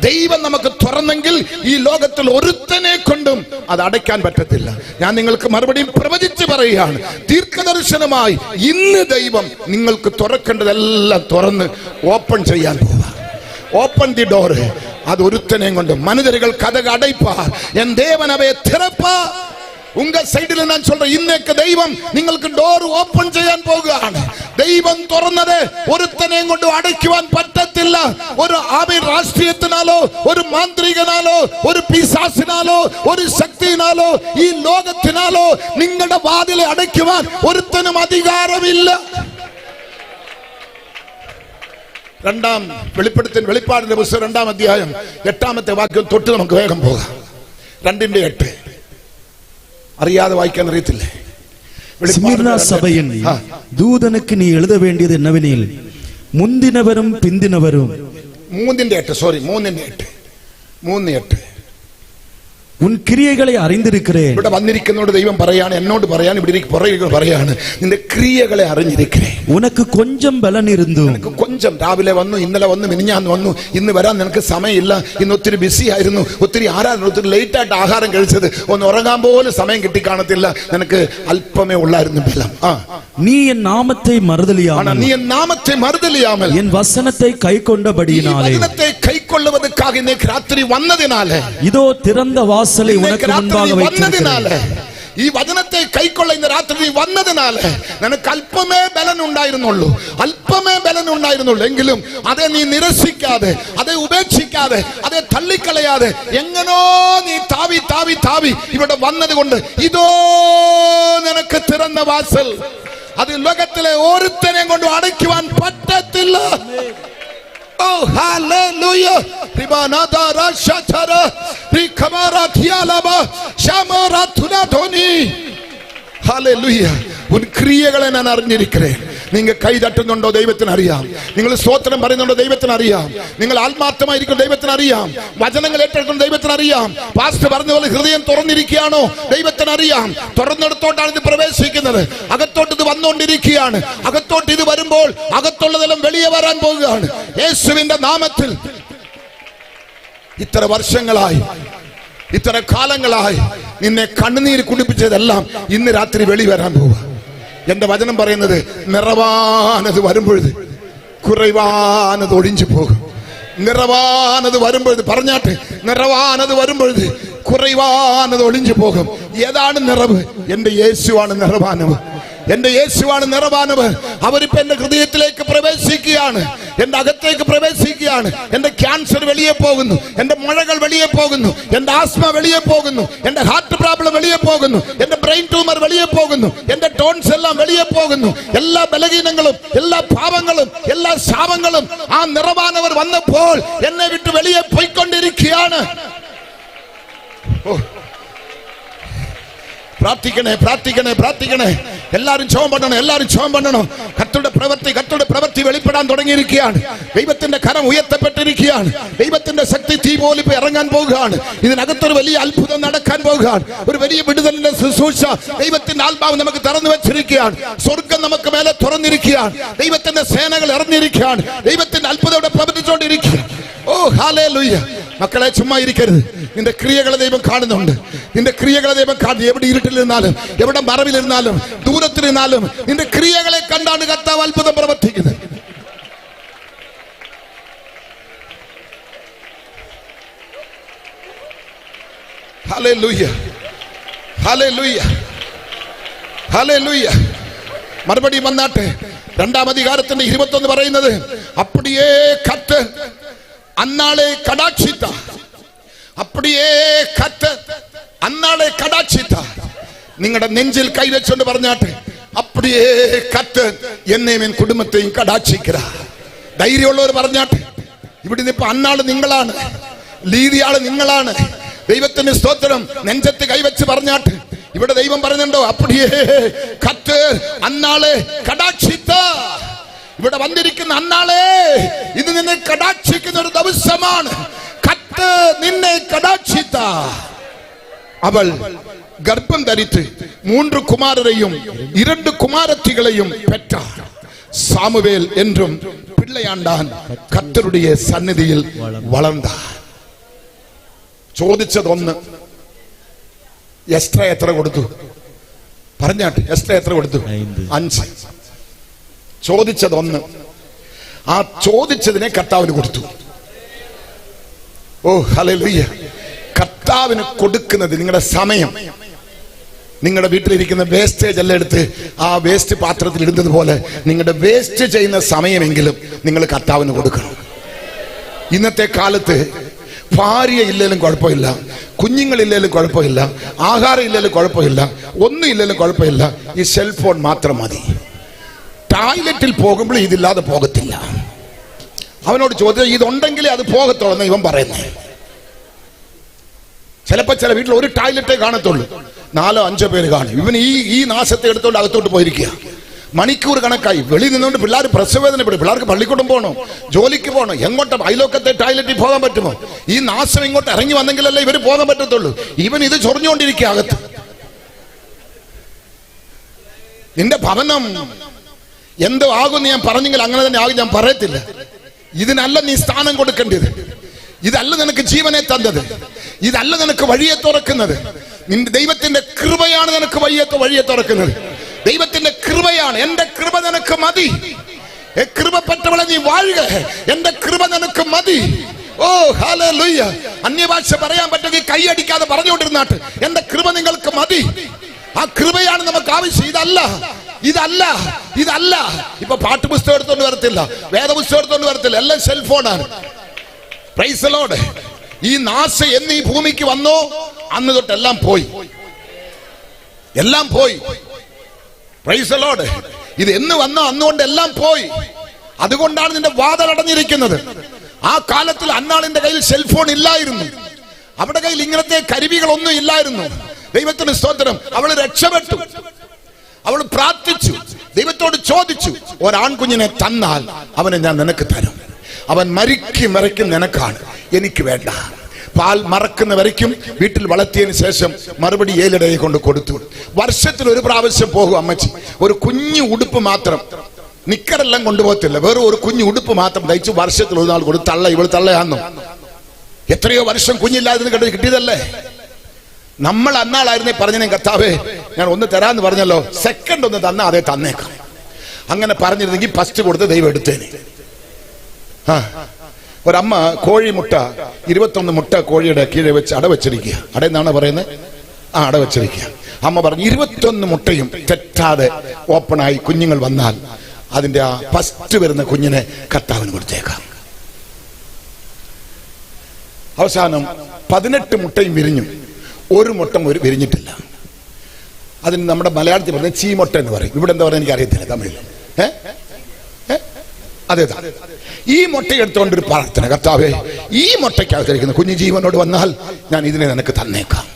ദൈവം നമുക്ക് തുറന്നെങ്കിൽ ഈ ലോകത്തിൽ ഒരുത്തനെ കൊണ്ടും അത് അടയ്ക്കാൻ പറ്റത്തില്ല. ഞാൻ നിങ്ങൾക്ക് മറുപടി പ്രവചിച്ച് പറയുകയാണ്, ദീർഘദർശനമായി ഇന്ന് ദൈവം നിങ്ങൾക്ക് തുറക്കേണ്ടതെല്ലാം തുറന്ന് ഓപ്പൺ ചെയ്യാൻ പോവാ. Open the door. അത് ഒരുത്തനെയും കൊണ്ട് മനുഷ്യர்கள் கதவை அடைப்பார், என் தேவன் அவை திறப்பார். உங்க சைடுல நான் சொல்றேன், இன்னைக்கு தெய்வம் നിങ്ങൾക്ക് ഡോർ ഓപ്പൺ ചെയ്യാൻ പോകുകയാണ്. ദൈവം തുറന്നത് ഒരുത്തനെയും കൊണ്ട് അടയ്ക്കുവാൻ പറ്റത്തില്ല. ഒരു രാഷ്ട്രീയത്തിനാലോ, ഒരു മാന്ത്രികനാലോ, ഒരു പിശാചിനാലോ, ഒരു ശക്തിയിനാലോ, ഈ ലോകത്തിനാലോ നിങ്ങളുടെ വാതിലെ അടയ്ക്കുവാൻ ഒരുത്തനും അധികാരമില്ല. വെളിപ്പാടിന്റെ പുസ്തകം 2-ാം അധ്യായം 8-ാമത്തെ വാക്യം തൊട്ട് നമുക്ക് വേഗം പോകാം. 2:8 അറിയാതെ വായിക്കാൻ അറിയത്തില്ലേ? സ്മിർന സഭയിൽ ദൂതനുക്ക് നീ എഴുത വേണ്ടിയത് എന്നവനിൽ മുന്തിനവരും പിന്തിനവരും 3:8 ഉൻ ക്രിയകളെ അറിഞ്ഞിരിக்கிறேன். ഇവിടെ വന്നിരിക്കുന്നോട് ദൈവം പറയാണ്, എന്നോട് പറയാണ്, ഇവിടെ പുറകെ പറയാണ്, നിന്റെ ക്രിയകളെ അറിഞ്ഞിരിக்கிறேன். ഉനക്ക് കൊഞ്ചം ബലം ഇരുന്നു. നിനക്ക് കൊഞ്ചം, രാവിലെ വന്നു, ഇന്നലെ വന്നു, മിനിഞ്ഞാന്ന് വന്നു, ഇന്ന് വരാൻ നിനക്ക് സമയമില്ല, ഇന്ന് ഒത്തിരി ബിസി ആയിരുന്നു, ഒത്തിരി ആരാധന, ഒത്തിരി ലേറ്റ് ആയിട്ട് ആഹാരം കഴിച്ചത്, ഒന്ന് ഉറങ്ങാൻ പോലും സമയം കിട്ടി കാണത്തില്ല, നിനക്ക് അല്പമേ ഉള്ളായിരുന്നു ബലം. നീ എൻ നാമത്തെ മറുതലിയാമൽ എൻ വസനത്തെ കൈക്കൊണ്ടപടിയിനാലേ, വചനത്തെ കൈക്കൊള്ളുവதற்காக ഇന്നേക്ക് രാത്രി വന്നതിനാലേ, ഇതോ തിറந்த വാസലെ ഉനക്ക് മുൻപാകെ വയ്ക്കുന്നതിനാലേ, ഈ വചനത്തെ കൈക്കൊള്ള ഇന്ന് രാത്രി വന്നതിനാല് നിനക്ക് അല്പമേ ബലം ഉണ്ടായിരുന്നുള്ളൂ, എങ്കിലും അതെ നീ നിരസിക്കാതെ, അതെ ഉപേക്ഷിക്കാതെ, അതെ തള്ളിക്കളയാതെ എങ്ങനോ നീ താവി ഇവിടെ വന്നത് കൊണ്ട് ഇതോ നിനക്ക് തുറന്ന വാസൽ. അത് ലോകത്തിലെ ഒരുത്തനെ കൊണ്ട് അടയ്ക്കുവാൻ പറ്റത്തില്ല. Oh, hallelujah. Ribanada rashachara rikamara thialaba shamara thunatoni. Hallelujah. ഉൻ ക്രിയകളെ ഞാൻ അറിഞ്ഞിരിக்கிறேன். നിങ്ങൾ കൈ തട്ടുന്നുണ്ടോ? ദൈവത്തിന് അറിയാം. നിങ്ങൾ സ്തോത്രം പറയുന്നുണ്ടോ? ദൈവത്തിന് അറിയാം. നിങ്ങൾ ആത്മാർത്ഥമായിരിക്കും, ദൈവത്തിന് അറിയാം. വചനങ്ങൾ ഏറ്റെടുക്കുന്ന ദൈവത്തിന് അറിയാം. പാസ്റ്റർ പറഞ്ഞ പോലെ ഹൃദയം തുറന്നിരിക്കുകയാണോ? ദൈവത്തിന് അറിയാം. തുറന്നിടത്തോട്ടാണ് ഇത് പ്രവേശിക്കുന്നത്. അകത്തോട്ട് ഇത് വന്നുകൊണ്ടിരിക്കുകയാണ്. അകത്തോട്ട് ഇത് വരുമ്പോൾ അകത്തുള്ളതെല്ലാം വെളിയെ വരാൻ പോകുകയാണ്. യേശുവിന്റെ നാമത്തിൽ. ഇത്ര വർഷങ്ങളായി, ഇത്ര കാലങ്ങളായി നിന്നെ കണ്ണുനീര് കുടിപ്പിച്ചതെല്ലാം ഇന്ന് രാത്രി വെളി വരാൻ പോവുക. എന്റെ വചനം പറയുന്നത്, നിറവാനത് വരുമ്പൊഴുത് കുറവാനത് ഒഴിഞ്ഞു പോകും. നിറവാനത് വരുമ്പൊഴുത് പറഞ്ഞാട്ടെ, നിറവാനത് വരുമ്പൊഴുത് കുറവാനത് ഒഴിഞ്ഞു പോകും. ഏതാണ് നിറവ്? എന്റെ യേശുവാണ് നിറവാനവ്. എന്റെ യേശുവാണ് നിറവാനവ്. അവരിപ്പോ എന്റെ ഹൃദയത്തിലേക്ക് പ്രവേശിക്കുകയാണ്, എന്റെ അകത്തേക്ക് പ്രവേശിക്കുക. ഇരിക്കുകയാണ്. എന്റെ ക്യാൻസർ വെളിയെ പോകുന്നു, എന്റെ മുഴകൾ വെളിയെ പോകുന്നു, എന്റെ ആസ്മ വെളിയെ പോകുന്നു, എന്റെ ഹാർട്ട് പ്രോബ്ലം വെളിയെ പോകുന്നു, എന്റെ ബ്രെയിൻ ട്യൂമർ വെളിയെ പോകുന്നു, എന്റെ ടോൺസ് എല്ലാം വെളിയെ പോകുന്നു. എല്ലാ ബലഹീനങ്ങളും, എല്ലാ പാപങ്ങളും, എല്ലാ ശാപങ്ങളും ആ നിറവാനവർ വന്നപ്പോൾ എന്നെ വിട്ട് വെളിയെ പോയിക്കൊണ്ടിരിക്കുകയാണ്. പ്രാർത്ഥിക്കണേ, പ്രാർത്ഥിക്കണേ, പ്രാർത്ഥിക്കണേ. എല്ലാരും ചോം പണ്ണണം, എല്ലാരും ചോം പണ്ണണം. കർത്തരുടെ പ്രവൃത്തി വെളിപ്പെടാൻ തുടങ്ങിയിരിക്കുകയാണ്. ദൈവത്തിന്റെ കരം ഉയർത്തപ്പെട്ടിരിക്കുകയാണ്. ദൈവത്തിന്റെ ശക്തി തീ പോലെ ഇപ്പൊ ഇറങ്ങാൻ പോകുകയാണ്. ഇതിനകത്തൊരു വലിയ അത്ഭുതം നടക്കാൻ പോകുകയാണ്. ഒരു വലിയ വിടുതലിന്റെ ശുശ്രൂഷ ദൈവത്തിന്റെ ആത്മാവ് നമുക്ക് തുറന്നു വെച്ചിരിക്കുകയാണ്. സ്വർഗം നമുക്ക് മേലെ തുറന്നിരിക്കുകയാണ്. ദൈവത്തിന്റെ സേനകൾ ഇറങ്ങിയിരിക്കുകയാണ്. ദൈവത്തിന്റെ അത്ഭുതം ഇവിടെ പ്രവർത്തിച്ചുകൊണ്ടിരിക്കുകയാണ്. ഓ ഹല്ലേലൂയ. മക്കളെ, ചുമ്മാ ഇരിക്കരുത്. നിന്റെ ക്രിയകളെ ദൈവം കാണുന്നുണ്ട്. നിന്റെ ക്രിയകളെ ദൈവം കാണുന്നു. എവിടെ ഇരുട്ടിലിരുന്നാലും, എവിടെ മറവിലിരുന്നാലും, ദൂരത്തിരുന്നാലും നിന്റെ ക്രിയകളെ കണ്ടാണ് കർത്താവ് അത്ഭുതം പ്രവർത്തിക്കുന്നത്. Hallelujah, hallelujah, hallelujah. മറുപടി വന്നാട്ടെ. 2-ാം അധികാരത്തിന്റെ 21 പറയുന്നത്, அப்படியே கர்த்தர் அன்னாளே கடாட்சித்தார். அப்படியே கர்த்தர் அன்னாளே கடாட்சித்தார். നിങ്ങളുടെ നെഞ്ചിൽ കൈവച്ചുകൊണ്ട് പറഞ്ഞാട്ടെ, அப்படியே கர்த்தர் എന്നെയും എൻ കുടുംബത്തെയും കടാക്ഷിക്கிறார். ധൈര്യമുള്ളവർ പറഞ്ഞാട്ടെ. ഇവിടുന്ന് ഇപ്പൊ അന്നാള് നിങ്ങളാണ്, ലീതിയാള് നിങ്ങളാണ്. ദൈവത്തിന്റെ സ്തോത്രം. നെഞ്ചത്ത് കൈവച്ച് പറഞ്ഞാട്ടെ. ഇവിടെ ദൈവം പറയുന്നുണ്ടോ, அப்படியே கர்த்தர் അന്നാളെ കടാക്ഷിത്താർ. ഇവിടെ വന്നിരിക്കുന്ന അന്നാളെ, ഇത് നിന്നെ കടാക്ഷിക്കുന്ന ഒരു ദിവസമാണ്. കർത്തർ നിന്നെ കടാക്ഷിത്താർ. അവൾ ഗർഭം ധരിച്ച് 3 കുമാരരെയും 2 കുമാരത്തികളെയും പെറ്റാർ. സാമുവേൽ என்றும் പിള്ളയാണ്ടാൻ കർത്തരുடைய സന്നിധിയിൽ വളർന്നാർ. ചോദിച്ചതൊന്ന്. എസ്തർ എത്ര കൊടുത്തു? പറഞ്ഞാട്ടെ, എസ്തർ എത്ര കൊടുത്തു? 5. ചോദിച്ചതൊന്ന്. ആ ചോദിച്ചതിനെ കർത്താവിന് കൊടുത്തു. ഓ ഹല്ലേലൂയ. കർത്താവിന് കൊടുക്കുന്നത് നിങ്ങളുടെ സമയം. നിങ്ങളുടെ വീട്ടിലിരിക്കുന്ന വേസ്റ്റേജ് എല്ലാം എടുത്ത് ആ വേസ്റ്റ് പാത്രത്തിൽ ഇടുന്നത് പോലെ നിങ്ങളുടെ വേസ്റ്റ് ചെയ്യുന്ന സമയമെങ്കിലും നിങ്ങൾ കർത്താവിന് കൊടുക്കണം. ഇന്നത്തെ കാലത്ത് ഭാര്യ ഇല്ലെങ്കിലും കുഴപ്പമില്ല, കുഞ്ഞുങ്ങളില്ലെങ്കിലും കുഴപ്പമില്ല, ആഹാരം ഇല്ലെങ്കിലും കുഴപ്പമില്ല, ഒന്നും ഇല്ലെങ്കിലും കുഴപ്പമില്ല. ഈ സെൽഫോൺ മാത്രം മതി. ടോയ്ലറ്റിൽ പോകുമ്പോൾ ഇതില്ലാതെ പോകത്തില്ല. അവനോട് ചോദിച്ചാൽ ഇതുണ്ടെങ്കിലേ അത് പോകത്തുള്ളൂ ഇവൻ പറയുന്നത്. ചിലപ്പോ ചില വീട്ടിൽ ഒരു ടോയ്ലറ്റേ കാണത്തുള്ളൂ, 4-5 പേര് കാണും. ഇവൻ ഈ നാശത്തെ എടുത്തോണ്ട് അകത്തോട്ട് പോയിരിക്കുക. മണിക്കൂർ കണക്കായി വെളിയിൽ നിന്നുകൊണ്ട് പിള്ളേർ പ്രസവവേദനപ്പെടും. പിള്ളേർക്ക് പള്ളിക്കൂടം പോകണം, ജോലിക്ക് പോകണം. എങ്ങോട്ടും അയലോക്കത്തെ ടോയ്ലറ്റിൽ പോകാൻ പറ്റുമോ? ഈ നാശം ഇങ്ങോട്ട് ഇറങ്ങി വന്നെങ്കിലല്ലേ ഇവര് പോകാൻ പറ്റത്തുള്ളൂ. ഇവൻ ഇത് ചൊറിഞ്ഞുകൊണ്ടിരിക്കുക അകത്ത്. നിന്റെ ഭവനം എന്തോ ആകുമെന്ന് ഞാൻ പറഞ്ഞെങ്കിൽ അങ്ങനെ തന്നെ ആകും. ഞാൻ പറയത്തില്ല. ഇതിനല്ല നീ സ്ഥാനം കൊടുക്കേണ്ടത്. ഇതല്ല നിനക്ക് ജീവനെ തന്നത്. ഇതല്ല നിനക്ക് വഴിയെ തുറക്കുന്നത്. നിന്റെ ദൈവത്തിന്റെ കൃപയാണ് നിനക്ക് വഴിയെ തുറക്കുന്നത്. ദൈവത്തിന്റെ കൃപയാണ്. എന്റെ കൃപ നിനക്ക് മതി. കൃപപ്പെട്ടവളെ നീ വാഴുക. എന്റെ കൃപ നിനക്ക് മതി. ഓ ഹല്ലേലൂയ. അന്യഭാഷ പറയാൻ പറ്റുമെങ്കിൽ കൈയടിക്കാതെ പറഞ്ഞുകൊണ്ടിരുന്നാട്ട് എന്റെ കൃപ നിങ്ങൾക്ക് മതി. ആ കൃപയാണ് നമുക്ക് ആവശ്യം. ഇതല്ല. ഇപ്പൊ പാട്ടുപുസ്തകം എടുത്തോണ്ട് വരത്തില്ല, വേദപുസ്തകം എടുത്തോണ്ട് വരത്തില്ല, എല്ലാം സെൽഫോണാണ്. Price the Lord. ഈ നാശം എന്ന് ഈ ഭൂമിക്ക് വന്നോ അന്ന് തൊട്ട് എല്ലാം പോയി. Price the Lord. ഇത് എന്ന് വന്നോ അന്നുകൊണ്ട് എല്ലാം പോയി. അതുകൊണ്ടാണ് നിന്റെ വാതിലടഞ്ഞിരിക്കുന്നത്. ആ കാലത്തിൽ അന്നാളിന്റെ കയ്യിൽ സെൽഫോൺ ഇല്ലായിരുന്നു. അവരുടെ കയ്യിൽ ഇങ്ങനത്തെ കരുവികളൊന്നും ഇല്ലായിരുന്നു. ദൈവത്തിന് സ്തോത്രം. അവൾ രക്ഷപ്പെട്ടു. അവൾ പ്രാർത്ഥിച്ചു, ദൈവത്തോട് ചോദിച്ചു, ഒരാൺകുഞ്ഞിനെ തന്നാൽ അവനെ ഞാൻ നിനക്ക് തരും. അവൻ മരിക്കും വരയ്ക്കും നിനക്കാണ്, എനിക്ക് വേണ്ട. പാൽ മറക്കുന്ന വരയ്ക്കും വീട്ടിൽ വളർത്തിയതിനു ശേഷം മറുപടി ഏലിടയെ കൊണ്ട് കൊടുത്തു. വർഷത്തിൽ ഒരു പ്രാവശ്യം പോകും അമ്മച്ചി. ഒരു കുഞ്ഞു ഉടുപ്പ് മാത്രം, നിക്കറെല്ലാം കൊണ്ടുപോകത്തില്ല, വേറെ ഒരു കുഞ്ഞു ഉടുപ്പ് മാത്രം തയ്ച്ചു വർഷത്തിൽ ഒരു നാൾ കൊടുത്തു. ഇവള് തള്ളയാന്നു. എത്രയോ വർഷം കുഞ്ഞില്ലാതെ കിട്ടിയതല്ലേ. നമ്മൾ അന്നാളായിരുന്നേ പറഞ്ഞേ, കർത്താവേ ഞാൻ ഒന്ന് തരാന്ന് പറഞ്ഞല്ലോ, സെക്കൻഡ് ഒന്ന് തന്നാ അതേ തന്നേക്കാം. അങ്ങനെ പറഞ്ഞിരുന്നെങ്കിൽ ഫസ്റ്റ് കൊടുത്ത് ദൈവം എടുത്തേനെ. ഒരമ്മ കോഴിമുട്ട 21 മുട്ട കോഴിയുടെ കീഴെ വെച്ച് അടവച്ചിരിക്കുക. അടയെന്നാണ് പറയുന്നത്. അടവച്ചിരിക്കുക. അമ്മ പറഞ്ഞു 21 മുട്ടയും തെറ്റാതെ ഓപ്പണായി കുഞ്ഞുങ്ങൾ വന്നാൽ അതിന്റെ ആ ഫസ്റ്റ് വരുന്ന കുഞ്ഞിനെ കർത്താവിന് കൊടുത്തേക്കാം. അവസാനം 18 മുട്ടയും വിരിഞ്ഞു, ഒരു മുട്ട വിരിഞ്ഞിട്ടില്ല. അതിന് നമ്മുടെ മലയാളത്തിൽ പറഞ്ഞ ചീമൊട്ട എന്ന് പറയും. ഇവിടെ എന്താ പറയുക എനിക്ക് അറിയത്തില്ല തമിഴിൽ. അതെ, ഈ മുട്ട എടുത്തുകൊണ്ടൊരു പ്രാർത്ഥന, കർത്താവേ ഈ മുട്ടയ്ക്കകത്തിരിക്കുന്ന കുഞ്ഞു ജീവനോട് വന്നാൽ ഞാൻ ഇതിനെ നിനക്ക് തന്നേക്കാം.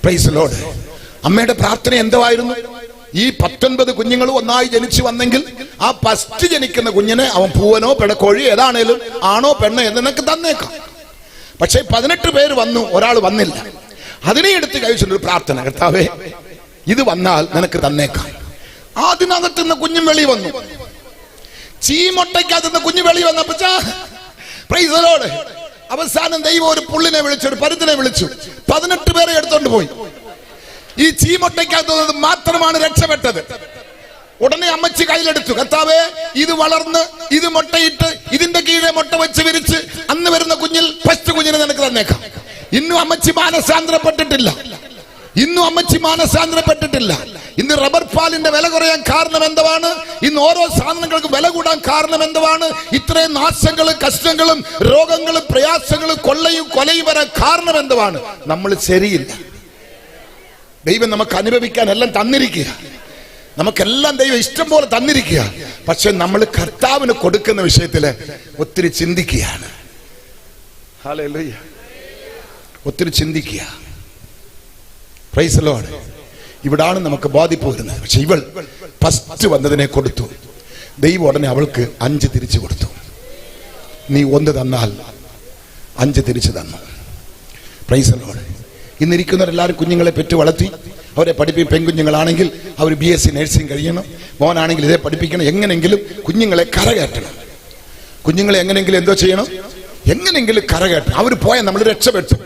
Praise lord. അമ്മയുടെ പ്രാർത്ഥന എന്തുവായിരുന്നു? ഈ 19 കുഞ്ഞുങ്ങൾ ഒന്നായി ജനിച്ചു വന്നെങ്കിൽ ആ ഫസ്റ്റ് ജനിക്കുന്ന കുഞ്ഞിനെ അവൻ പൂവനോ പിടക്കോഴി ഏതാണേലും ആണോ പെണ്ണോ എന്ന് നിനക്ക് തന്നേക്കാം. പക്ഷെ 18 പേര് വന്നു, ഒരാൾ വന്നില്ല. അതിനെ എടുത്ത് കഴിച്ചൊരു പ്രാർത്ഥന, കർത്താവേ ഇത് വന്നാൽ നിനക്ക് തന്നേക്കാം. അതിനകത്തുനിന്ന് കുഞ്ഞും വെളി വന്നു. ചീമൊട്ടയ്ക്കകത്തുനിന്ന് കുഞ്ഞു വെളി വന്നപ്പോ പ്രൈസ് ദി ലോർഡ്. അവസാനം ദൈവം ഒരു പുള്ളിനെ വിളിച്ചു, ഒരു പരുത്തിനെ വിളിച്ചു, 18 പേരെ എടുത്തോണ്ട് പോയി. ഈ ചീമൊട്ടയ്ക്കകത്ത് മാത്രമാണ് രക്ഷപ്പെട്ടത്. ഉടനെ അമ്മച്ചി കയ്യിലെടുത്തു, കർത്താവേ ഇത് വളർന്ന് ഇത് മുട്ടയിട്ട് ഇതിന്റെ കീഴെ മുട്ട വെച്ച് വിരിച്ച് അന്ന് വരുന്ന കുഞ്ഞിൽ ഫസ്റ്റ് കുഞ്ഞിനെ നിനക്ക് തന്നേക്കാം. ഇന്നും അമ്മച്ചി മാനസാന്തരപ്പെട്ടിട്ടില്ല. ഇന്ന് റബ്ബർ പാലിന്റെ വില കുറയാൻ കാരണം എന്താണ്? ഇന്ന് ഓരോ സാധനങ്ങൾക്കും വില കൂടാൻ കാരണം എന്താണ്? ഇത്രയും നാശങ്ങളും കഷ്ടങ്ങളും രോഗങ്ങളും പ്രയാസങ്ങളും കൊള്ളയും കൊലയും വരാൻ കാരണം എന്താണ്? നമ്മൾ ശരിയില്ല. ദൈവം നമുക്ക് അനുഭവിക്കാൻ എല്ലാം തന്നിരിക്കുക, നമുക്കെല്ലാം ദൈവം ഇഷ്ടം പോലെ തന്നിരിക്കുക. പക്ഷെ നമ്മൾ കർത്താവിന് കൊടുക്കുന്ന വിഷയത്തില് ഒത്തിരി ചിന്തിക്കുകയാണ്. ഹല്ലേലൂയ. ഒത്തിരി ചിന്തിക്കുക. Price the Lord. ഇവിടാണ് നമുക്ക് ബാധിപ്പ് വരുന്നത്. പക്ഷെ ഇവൾ ഫസ്റ്റ് വന്നതിനെ കൊടുത്തു. ദൈവം ഉടനെ അവൾക്ക് 5 തിരിച്ചു കൊടുത്തു. നീ 1 തന്നാൽ 5 തിരിച്ചു തന്നു. Price the Lord. ഇന്നിരിക്കുന്നവരെല്ലാവരും കുഞ്ഞുങ്ങളെ പെറ്റു വളർത്തി അവരെ പഠിപ്പിക്കും. പെൺകുഞ്ഞുങ്ങളാണെങ്കിൽ അവർ BSc നഴ്സിംഗ് കഴിയണം, മോനാണെങ്കിൽ ഇതേ പഠിപ്പിക്കണം. എങ്ങനെങ്കിലും കുഞ്ഞുങ്ങളെ കരകയറ്റണം. കുഞ്ഞുങ്ങളെ എങ്ങനെങ്കിലും എന്തോ ചെയ്യണം, എങ്ങനെങ്കിലും കരകയറ്റണം. അവർ പോയാൽ നമ്മൾ രക്ഷപ്പെട്ടു.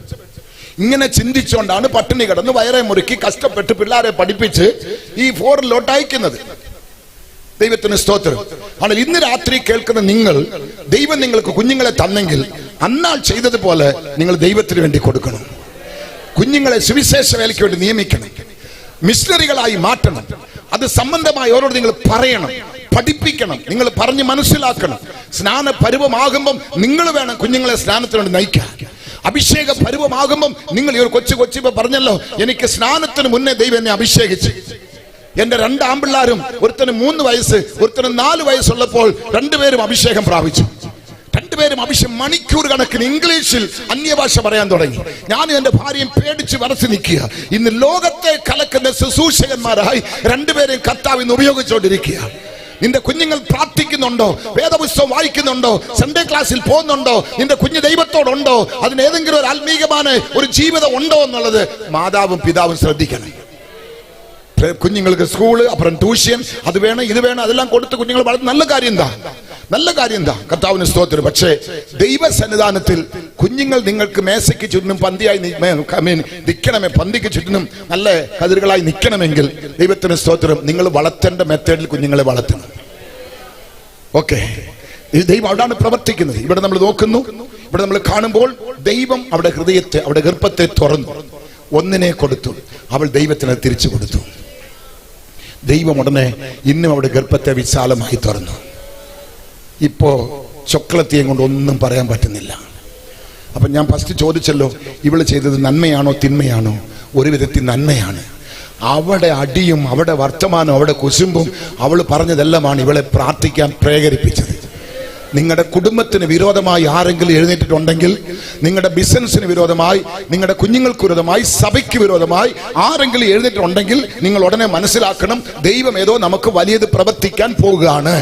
ഇങ്ങനെ ചിന്തിച്ചുകൊണ്ടാണ് പട്ടിണി കിടന്ന് വയറെ മുറുക്കി കഷ്ടപ്പെട്ട് പിള്ളേരെ പഠിപ്പിച്ച് ഈ ഫോറിലോട്ട് അയക്കുന്നത്. ദൈവത്തിന് സ്തോത്രം. ஆனால் ഇന്ന് രാത്രി കേൾക്കുന്ന നിങ്ങൾ, ദൈവം നിങ്ങൾക്ക് കുഞ്ഞുങ്ങളെ തന്നെങ്കിൽ അന്നാൾ ചെയ്തതുപോലെ നിങ്ങൾ ദൈവത്തിന് വേണ്ടി കൊടുക്കണം. കുഞ്ഞുങ്ങളെ സുവിശേഷ വേലയ്ക്ക് വേണ്ടി നിയമിക്കണം, മിഷണറികളായി മാറ്റണം. അത് സംബന്ധമായി അവരോട് നിങ്ങൾ പറയണം, പഠിപ്പിക്കണം, നിങ്ങൾ പറഞ്ഞ് മനസ്സിലാക്കണം. സ്നാന പരുവമാകുമ്പം നിങ്ങൾ വേണം കുഞ്ഞുങ്ങളെ സ്നാനത്തിനോട് നയിക്കാൻ. അഭിഷേക പരുവമാകുമ്പം നിങ്ങൾ ഈ ഒരു കൊച്ചു പറഞ്ഞല്ലോ, എനിക്ക് സ്നാനത്തിന് മുന്നേ ദൈവം എന്നെ അഭിഷേകിച്ചു. എന്റെ 2 ആൺപിള്ളാരും, ഒരുത്തന് 3 വയസ്സ് ഒരുത്തന് 4 വയസ്സുള്ളപ്പോൾ 2 പേരും അഭിഷേകം പ്രാപിച്ചു. 2 പേരും അഭിഷേകം മണിക്കൂർ കണക്കിന് ഇംഗ്ലീഷിൽ അന്യഭാഷ പറയാൻ തുടങ്ങി. ഞാനും എന്റെ ഭാര്യയും പേടിച്ച് വരച്ച് നിൽക്കുക. ഇന്ന് ലോകത്തെ കലക്കുന്ന ശുശ്രൂഷകന്മാരായി 2 പേരെയും കർത്താവ് ഇന്ന് ഉപയോഗിച്ചുകൊണ്ടിരിക്കുക. നിന്റെ കുഞ്ഞുങ്ങൾ പ്രാർത്ഥിക്കുന്നുണ്ടോ? വേദപുസ്തകം വായിക്കുന്നുണ്ടോ? സൺഡേ ക്ലാസ്സിൽ പോകുന്നുണ്ടോ? നിന്റെ കുഞ്ഞ് ദൈവത്തോടുണ്ടോ? അതിന് ഏതെങ്കിലും ഒരു ആത്മീകമായ ഒരു ജീവിതം ഉണ്ടോ എന്നുള്ളത് മാതാവും പിതാവും ശ്രദ്ധിക്കണം. കുഞ്ഞുങ്ങൾക്ക് സ്കൂള്, അപ്പുറം ട്യൂഷൻ, അത് വേണം ഇത് വേണം, അതെല്ലാം കൊടുത്ത് കുഞ്ഞുങ്ങൾ വളരെ നല്ല കാര്യം എന്താ കർത്താവിന് സ്തോത്രം. പക്ഷേ ദൈവസന്നിധാനത്തിൽ കുഞ്ഞുങ്ങൾ നിങ്ങൾക്ക് മേശയ്ക്ക് ചുറ്റിനും പന്തിയായി നിൽക്കണമേ, പന്തിക്ക് ചുറ്റിനും നല്ല കതിരുകളായി നിൽക്കണമെങ്കിൽ ദൈവത്തിന് സ്തോത്രം നിങ്ങൾ വളർത്തേണ്ട മെത്തേഡിൽ കുഞ്ഞുങ്ങളെ വളർത്തണം. ഓക്കെ, ദൈവം അവിടാണ് പ്രവർത്തിക്കുന്നത്. ഇവിടെ നമ്മൾ നോക്കുന്നു, ഇവിടെ നമ്മൾ കാണുമ്പോൾ ദൈവം അവിടെ ഹൃദയത്തെ, അവിടെ ഗർഭത്തെ തുറന്നു. 1 കൊടുത്തു, അവൾ ദൈവത്തിന് തിരിച്ചു കൊടുത്തു. ദൈവം ഉടനെ ഇന്നും അവിടെ ഗർഭത്തെ വിശാലമായി തുറന്നു. ഇപ്പോ ചൊക്കളത്തെയും കൊണ്ട് ഒന്നും പറയാൻ പറ്റുന്നില്ല. അപ്പൊ ഞാൻ ഫസ്റ്റ് ചോദിച്ചല്ലോ, ഇവള് ചെയ്തത് നന്മയാണോ തിന്മയാണോ? ഒരു വിധത്തിൽ നന്മയാണ്. അവിടെ അടിയും അവിടെ വർത്തമാനവും അവിടെ കുശുമ്പും അവൾ പറഞ്ഞതെല്ലാമാണ് ഇവളെ പ്രാർത്ഥിക്കാൻ പ്രേരിപ്പിച്ചത്. നിങ്ങളുടെ കുടുംബത്തിന് വിരോധമായി ആരെങ്കിലും എഴുന്നേറ്റിട്ടുണ്ടെങ്കിൽ, നിങ്ങളുടെ ബിസിനസിന് വിരോധമായി, നിങ്ങളുടെ കുഞ്ഞുങ്ങൾക്ക് വിരോധമായി, സഭയ്ക്ക് വിരോധമായി ആരെങ്കിലും എഴുന്നേറ്റിട്ടുണ്ടെങ്കിൽ നിങ്ങൾ ഉടനെ മനസ്സിലാക്കണം, ദൈവം ഏതോ നമുക്ക് വലിയത് പ്രവർത്തിക്കാൻ പോകുകയാണ്.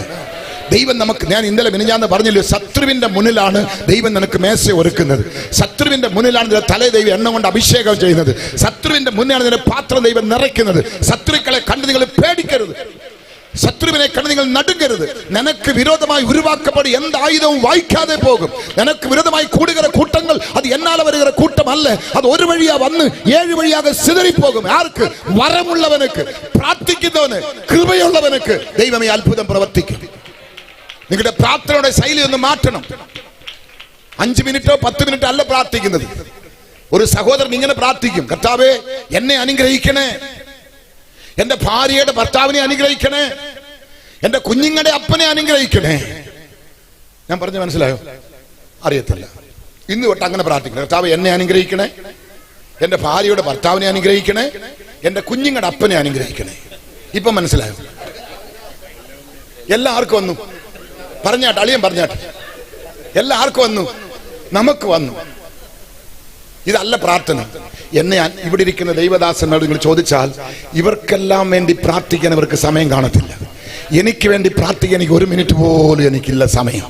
ദൈവം നമുക്ക്, ഞാൻ ഇന്നലെ മിനിഞ്ഞാന്ന് പറഞ്ഞില്ലേ, ശത്രുവിന്റെ മുന്നിലാണ് ദൈവം നിനക്ക് മേശ ഒരുക്കുന്നത്. ശത്രുവിന്റെ മുന്നിലാണ് നിന്റെ തലേ ദൈവം എണ്ണ കൊണ്ട് അഭിഷേകം ചെയ്യുന്നത്. ശത്രുവിന്റെ മുന്നിലാണ് നിന്റെ പാത്രം ദൈവം നിറയ്ക്കുന്നത്. ശത്രുക്കളെ കണ്ട് നിങ്ങൾ പേടിക്കരുത്, ശത്രുവിനെ കണ്ട് നിങ്ങൾ നടുങ്ങരുത്. നിനക്ക് വിരോധമായി ഉരുവാക്കപ്പെടും എന്തായുധവും വായിക്കാതെ പോകും. നിനക്ക് വിരോധമായി കൂടുകിற കൂട്ടങ്ങൾ അത് എന്നാലെ വരുகிற കൂട്ടമല്ല, അത് ഒരു വഴിയാ വന്ന് 7 വഴിയാകെ സിതറിപ്പോകും. ആർക്ക്? വരമുള്ളവനക്ക്, പ്രാർത്ഥിക്കുന്നവന്, കൃപയുള്ളവനക്ക് ദൈവം ഈ അത്ഭുതം പ്രവർത്തിക്കും. നിങ്ങളുടെ പ്രാർത്ഥനയുടെ ശൈലി ഒന്ന് മാറ്റണം. 5 മിനിറ്റോ 10 മിനിറ്റോ അല്ല പ്രാർത്ഥിക്കുന്നത്. ഒരു സഹോദരൻ ഇങ്ങനെ പ്രാർത്ഥിക്കും, കർത്താവേ എന്നെ അനുഗ്രഹിക്കണേ, എന്റെ ഭാര്യയുടെ ഭർത്താവിനെ അനുഗ്രഹിക്കണേ, എന്റെ കുഞ്ഞുങ്ങളുടെ അപ്പനെ അനുഗ്രഹിക്കണേ. ഞാൻ പറഞ്ഞു മനസ്സിലായോ? അറിയത്തില്ല. ഇന്ന് തൊട്ട് അങ്ങനെ പ്രാർത്ഥിക്കണം. കർത്താവ് എന്നെ അനുഗ്രഹിക്കണേ, എന്റെ ഭാര്യയുടെ ഭർത്താവിനെ അനുഗ്രഹിക്കണേ, എന്റെ കുഞ്ഞുങ്ങളുടെ അപ്പനെ അനുഗ്രഹിക്കണേ. ഇപ്പൊ മനസ്സിലായോ? എല്ലാവർക്കും വന്നു. പറഞ്ഞാട്ടെ, അളിയൻ പറഞ്ഞാട്ടെ, എല്ലാവർക്കും വന്നു, നമുക്ക് വന്നു. ഇതല്ല പ്രാർത്ഥന. എന്നെ ഇവിടെ ഇരിക്കുന്ന ദൈവദാസനോട് നിങ്ങൾ ചോദിച്ചാൽ ഇവർക്കെല്ലാം വേണ്ടി പ്രാർത്ഥിക്കാൻ ഇവർക്ക് സമയം കാണത്തില്ല. എനിക്ക് വേണ്ടി പ്രാർത്ഥിക്കാൻ എനിക്ക് 1 മിനിറ്റ് പോലും എനിക്കില്ല സമയം.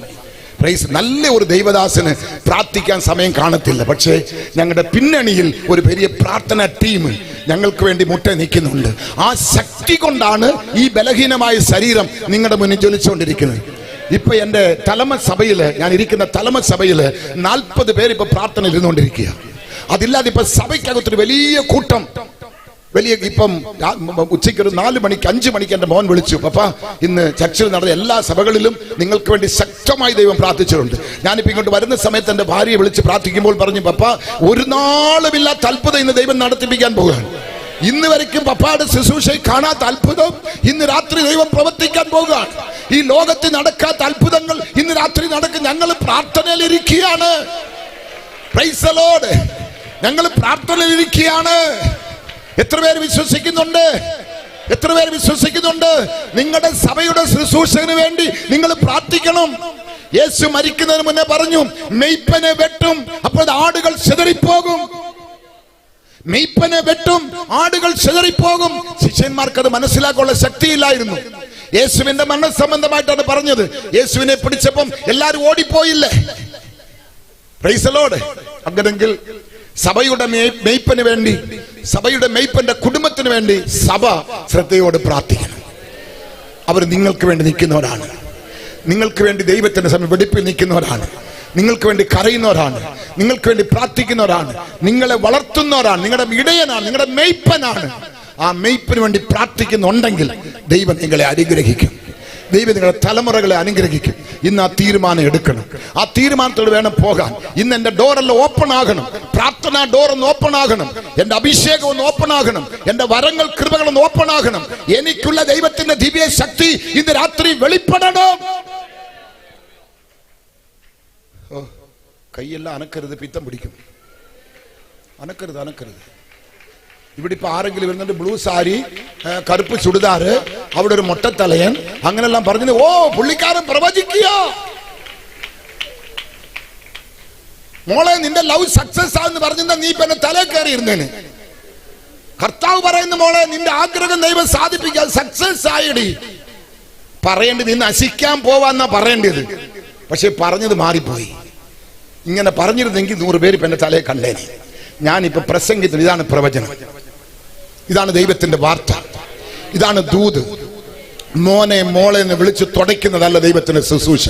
നല്ല ഒരു ദൈവദാസന് പ്രാർത്ഥിക്കാൻ സമയം കാണത്തില്ല. പക്ഷേ ഞങ്ങളുടെ പിന്നണിയിൽ ഒരു വലിയ പ്രാർത്ഥന ടീം ഞങ്ങൾക്ക് വേണ്ടി മുട്ട നിൽക്കുന്നുണ്ട്. ആ ശക്തി കൊണ്ടാണ് ഈ ബലഹീനമായ ശരീരം നിങ്ങളുടെ മുന്നിൽ ജ്വലിച്ചുകൊണ്ടിരിക്കുന്നത്. ഇപ്പൊ എന്റെ തലമ സഭയില്, ഞാൻ ഇരിക്കുന്ന തലമ സഭയില് 40 പേര് ഇപ്പൊ പ്രാർത്ഥന ഇരുന്നുകൊണ്ടിരിക്കുക. അതില്ലാതെ ഇപ്പൊ സഭയ്ക്കകത്തൊരു വലിയ കൂട്ടം, വലിയ ഇപ്പം ഉച്ചയ്ക്ക് ഒരു 4 മണിക്ക് 5 മണിക്ക് എന്റെ മോൻ വിളിച്ചു, പപ്പ ഇന്ന് ചർച്ചിൽ നടന്ന എല്ലാ സഭകളിലും നിങ്ങൾക്ക് വേണ്ടി ശക്തമായി ദൈവം പ്രാർത്ഥിച്ചിട്ടുണ്ട്. ഞാനിപ്പോ ഇങ്ങോട്ട് വരുന്ന സമയത്ത് എന്റെ ഭാര്യയെ വിളിച്ച് പ്രാർത്ഥിക്കുമ്പോൾ പറഞ്ഞു, പപ്പ ഒരു നാളുമില്ലാത്ത അത്ഭുതം ഇന്ന് ദൈവം നടത്തിപ്പിക്കാൻ പോകുകയാണ്. ഇന്ന് വരയ്ക്കും പപ്പായുടെ ശുശ്രൂഷയിൽ കാണാത്ത അത്ഭുതം ഇന്ന് രാത്രി ദൈവം പ്രവർത്തിക്കാൻ പോകുകയാണ്. ഈ ലോകത്തിൽ നടക്കാത്ത അത്ഭുതങ്ങൾ ഇന്ന് രാത്രി നടക്കും. ഞങ്ങൾ പ്രാർത്ഥനയിൽ ഇരിക്കുകയാണ്. Price the Lord. ഞങ്ങൾ പ്രാർത്ഥനയിൽ ഇരിക്കുകയാണ്. എത്ര പേര് വിശ്വസിക്കുന്നുണ്ട്? എത്ര പേര് വിശ്വസിക്കുന്നുണ്ട്? നിങ്ങളുടെ സഭയുടെ ശുശ്രൂഷകന് വേണ്ടി നിങ്ങൾ പ്രാർത്ഥിക്കണം. യേശു മരിക്കുന്നതിന് മുന്നേ പറഞ്ഞു, മെയ്പ്പനെ വെട്ടും, അപ്പോൾ ആടുകൾ ചിതറിപ്പോകും. മെയ്പ്പനെ വെട്ടും, ആടുകൾ ചിതറിപ്പോകും. ശിഷ്യന്മാർക്ക് അത് മനസ്സിലാക്കാനുള്ള ശക്തിയില്ലായിരുന്നു. യേശുവിന്റെ മരണസംബന്ധമായിട്ടാണ് പറഞ്ഞത്. യേശുവിനെ പിടിച്ചപ്പം എല്ലാരും ഓടിപ്പോയില്ലേ? Praise the Lord. അങ്ങനെങ്കിൽ സഭയുടെ മെയ്പ്പന് വേണ്ടി, സഭയുടെ മെയ്പ്പന്റെ കുടുംബത്തിന് വേണ്ടി സഭ ശ്രദ്ധയോട് പ്രാർത്ഥിക്കണം. അവർ നിങ്ങൾക്ക് വേണ്ടി നിൽക്കുന്നവരാണ്. നിങ്ങൾക്ക് വേണ്ടി ദൈവത്തിന്റെ സമയം വെടിപ്പിൽ നിൽക്കുന്നവരാണ്. നിങ്ങൾക്ക് വേണ്ടി കരയുന്നവരാണ്. നിങ്ങൾക്ക് വേണ്ടി പ്രാർത്ഥിക്കുന്നവരാണ്. നിങ്ങളെ വളർത്തുന്നവരാണ്. നിങ്ങളുടെ ഇടയനാണ്, നിങ്ങളുടെ മെയ്പ്പനാണ്. ആ മെയ്പ്പന് വേണ്ടി പ്രാർത്ഥിക്കുന്നുണ്ടെങ്കിൽ ദൈവം നിങ്ങളെ അനുഗ്രഹിക്കും. ദൈവം നിങ്ങളുടെ തലമുറകളെ അനുഗ്രഹിക്കും. ഇന്ന് ആ തീരുമാനം എടുക്കണം. ആ തീരുമാനത്തോട് വേണം പോകാൻ. ഇന്ന് എന്റെ ഡോറെല്ലാം ഓപ്പൺ ആകണം. പ്രാർത്ഥനാ ഡോർ ഒന്ന് ഓപ്പൺ ആകണം. എന്റെ അഭിഷേകം ഒന്ന് ഓപ്പൺ ആകണം. എന്റെ വരങ്ങൾ, കൃപകളൊന്ന് ഓപ്പൺ ആകണം. എനിക്കുള്ള ദൈവത്തിന്റെ ദിവ്യ ശക്തി ഇന്ന് രാത്രി വെളിപ്പെടണം. കൈയെല്ലാം അനക്കരുത്, പിത്തം പിടിക്കും. അനക്കരുത്, അനക്കരുത്. ഇവിടെ ഇപ്പൊ ആരെങ്കിലും വരുന്നുണ്ട്, ബ്ലൂ സാരി, കറുപ്പ് ചുടിദാറ്, അവിടെ ഒരു മൊട്ടത്തലയൻ, അങ്ങനെല്ലാം പറഞ്ഞത്, ഓ പുള്ളിക്കാരൻ പ്രവചിക്കുക. മോളെ നിന്റെ ലവ് സക്സസ് ആണെന്ന് പറഞ്ഞാൽ നീ ഇപ്പൊ എന്നെ തലേ കയറി ഇരുന്നേന്. കർത്താവ് പറയുന്ന മോളെ നിന്റെ ആഗ്രഹം ദൈവം സാധിപ്പിക്കാൻ സക്സസ് ആയിടി. പറയേണ്ടത് ഇന്ന് നശിക്കാൻ പോവാന്നാ പറയേണ്ടത്. പക്ഷെ പറഞ്ഞത് മാറിപ്പോയി. ഇങ്ങനെ പറഞ്ഞിരുന്നെങ്കിൽ 100 പേര് ഇപ്പൊ എന്റെ തലയെ കണ്ടേനെ. ഞാനിപ്പോ പ്രസംഗിച്ചത് ഇതാണ് പ്രവചനം, ഇതാണ് ദൈവത്തിന്റെ വാർത്ത, ഇതാണ് ദൂത്. മോനെ മോളെ എന്ന് വിളിച്ച് തുടയ്ക്കുന്നതല്ല ദൈവത്തിന്റെ ശുശ്രൂഷ.